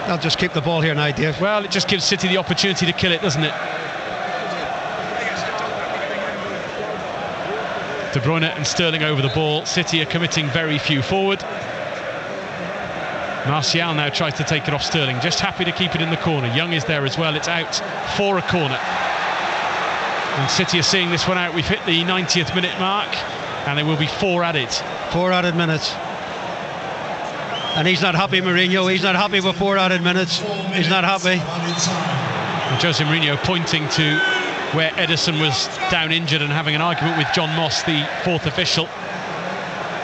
C: They'll just keep the ball here now, Dave.
D: Well, it just gives City the opportunity to kill it, doesn't it? De Bruyne and Sterling over the ball. City are committing very few forward. Martial now tries to take it off Sterling, just happy to keep it in the corner. Young is there as well. It's out for a corner. And City are seeing this one out. We've hit the 90th minute mark, and there will be 4 added.
C: 4 added minutes. And he's not happy, Mourinho. He's not happy with 4 added minutes. He's not happy.
D: And Jose Mourinho pointing to where Ederson was down injured and having an argument with John Moss, the 4th official,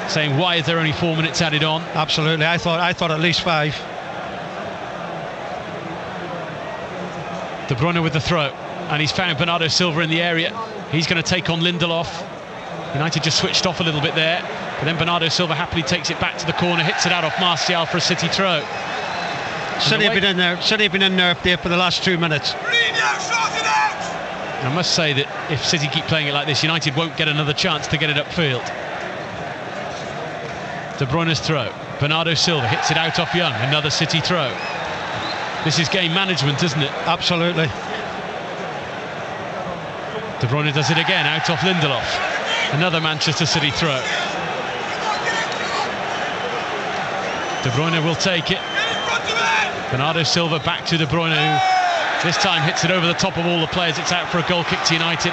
D: saying, why is there only 4 minutes added on?
C: Absolutely. I thought at least 5.
D: De Bruyne with the throw, and he's found Bernardo Silva in the area. He's going to take on Lindelof. United just switched off a little bit there, but then Bernardo Silva happily takes it back to the corner, hits it out off Martial for a City throw.
C: City have been in there. City have been in there for the last 2 minutes.
D: I must say that if City keep playing it like this, United won't get another chance to get it upfield. De Bruyne's throw. Bernardo Silva hits it out off Young. Another City throw. This is game management, isn't it?
C: Absolutely.
D: De Bruyne does it again, out off Lindelof. Another Manchester City throw. De Bruyne will take it. Bernardo Silva back to De Bruyne, who this time hits it over the top of all the players. It's out for a goal kick to United.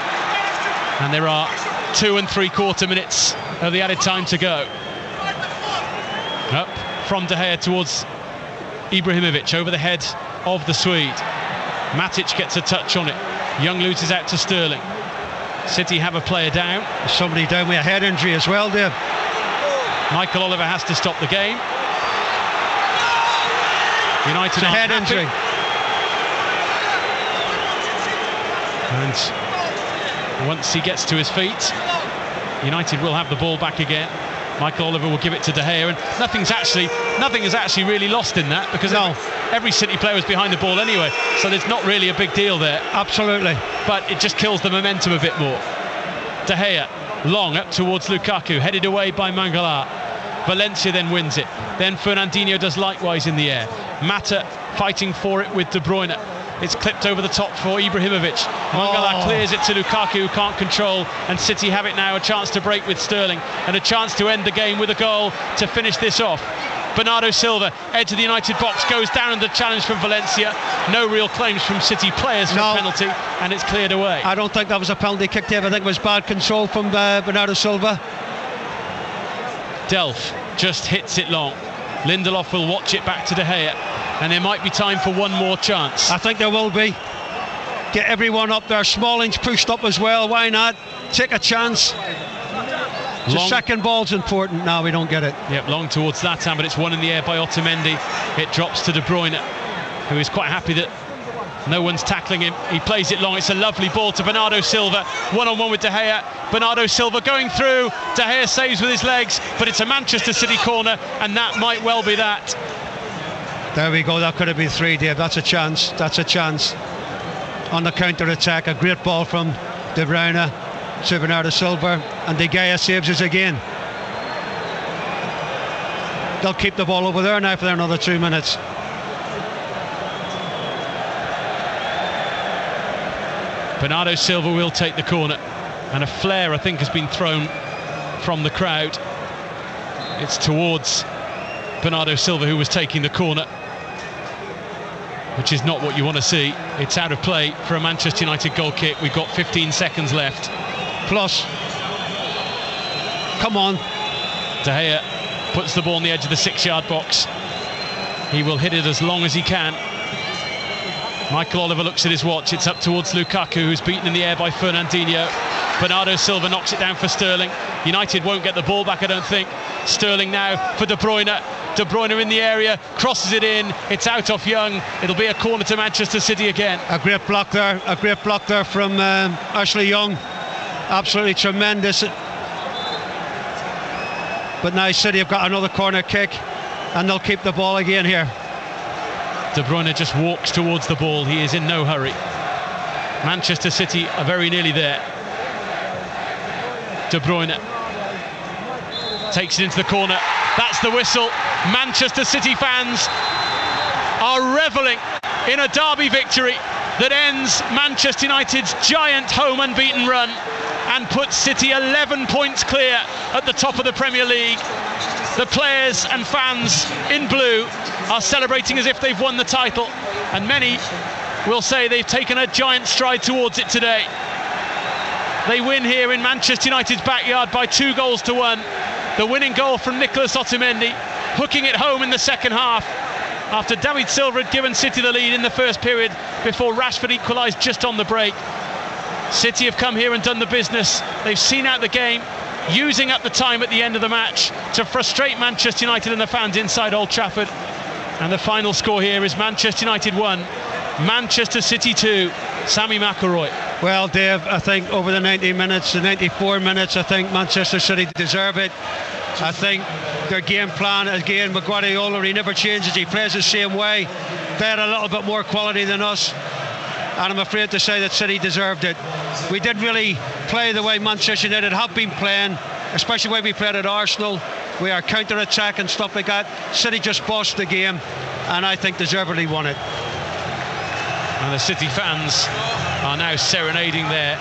D: And there are 2 3/4 minutes of the added time to go. Up from De Gea towards Ibrahimovic, over the head of the Swede. Matic gets a touch on it. Young loses out to Sterling. City have a player down.
C: Somebody down with a head injury as well, Dave.
D: Michael Oliver has to stop the game. United
C: it's a head
D: aren't
C: injury.
D: And once he gets to his feet, United will have the ball back again. Michael Oliver will give it to De Gea, and nothing is actually really lost in that, because every City player was behind the ball anyway, so there's not really a big deal there.
C: Absolutely.
D: But it just kills the momentum a bit more. De Gea, long up towards Lukaku, headed away by Mangala. Valencia then wins it. Then Fernandinho does likewise in the air. Mata fighting for it with De Bruyne. It's clipped over the top for Ibrahimovic. Mangala clears it to Lukaku, who can't control, and City have it now, a chance to break with Sterling and a chance to end the game with a goal to finish this off. Bernardo Silva, edge of the United box, goes down under challenge from Valencia. No real claims from City players for a penalty, and it's cleared away.
C: I don't think that was a penalty kick, Dave. I think it was bad control from Bernardo Silva.
D: Delph just hits it long. Lindelof will watch it back to De Gea, and there might be time for one more chance.
C: I think there will be. Get everyone up there. Smalling's pushed up as well. Why not? Take a chance. The second ball's important. No, we don't get it.
D: Yep, long towards Zlatan, but it's one in the air by Otamendi. It drops to De Bruyne, who is quite happy that no one's tackling him. He plays it long. It's a lovely ball to Bernardo Silva. One-on-one with De Gea. Bernardo Silva going through. De Gea saves with his legs, but it's a Manchester City corner, and that might well be that.
C: There we go. That could have been 3, Dave. That's a chance. That's a chance. On the counter-attack, a great ball from De Bruyne to Bernardo Silva, and De Gea saves us again. They'll keep the ball over there now for another 2 minutes.
D: Bernardo Silva will take the corner, and a flare, I think, has been thrown from the crowd. It's towards Bernardo Silva, who was taking the corner, which is not what you want to see. It's out of play for a Manchester United goal kick. We've got 15 seconds left.
C: Plus, come on.
D: De Gea puts the ball on the edge of the 6-yard box. He will hit it as long as he can. Michael Oliver looks at his watch. It's up towards Lukaku, who's beaten in the air by Fernandinho. Bernardo Silva knocks it down for Sterling. United won't get the ball back, I don't think. Sterling now for De Bruyne. De Bruyne in the area, crosses it in. It's out off Young. It'll be a corner to Manchester City again.
C: A great block there from Ashley Young. Absolutely tremendous. But now City have got another corner kick, and they'll keep the ball again here.
D: De Bruyne just walks towards the ball. He is in no hurry. Manchester City are very nearly there. De Bruyne takes it into the corner. That's the whistle. Manchester City fans are revelling in a derby victory that ends Manchester United's giant home unbeaten run and puts City 11 points clear at the top of the Premier League. The players and fans in blue are celebrating as if they've won the title, and many will say they've taken a giant stride towards it today. They win here in Manchester United's backyard by 2-1. The winning goal from Nicolas Otamendi, hooking it home in the second half after David Silva had given City the lead in the first period before Rashford equalised just on the break. City have come here and done the business. They've seen out the game, using up the time at the end of the match to frustrate Manchester United and the fans inside Old Trafford. And the final score here is Manchester United 1, Manchester City 2. Sammy McIlroy.
C: Well, Dave, I think over the 90 minutes, the 94 minutes, I think Manchester City deserve it. I think their game plan, again, with Guardiola, he never changes, he plays the same way. They had a little bit more quality than us, and I'm afraid to say that City deserved it. We didn't really play the way Manchester United have been playing, especially the way we played at Arsenal. We are counter-attack and stuff like that. City just bossed the game, and I think deservedly won it.
D: And the City fans are now serenading their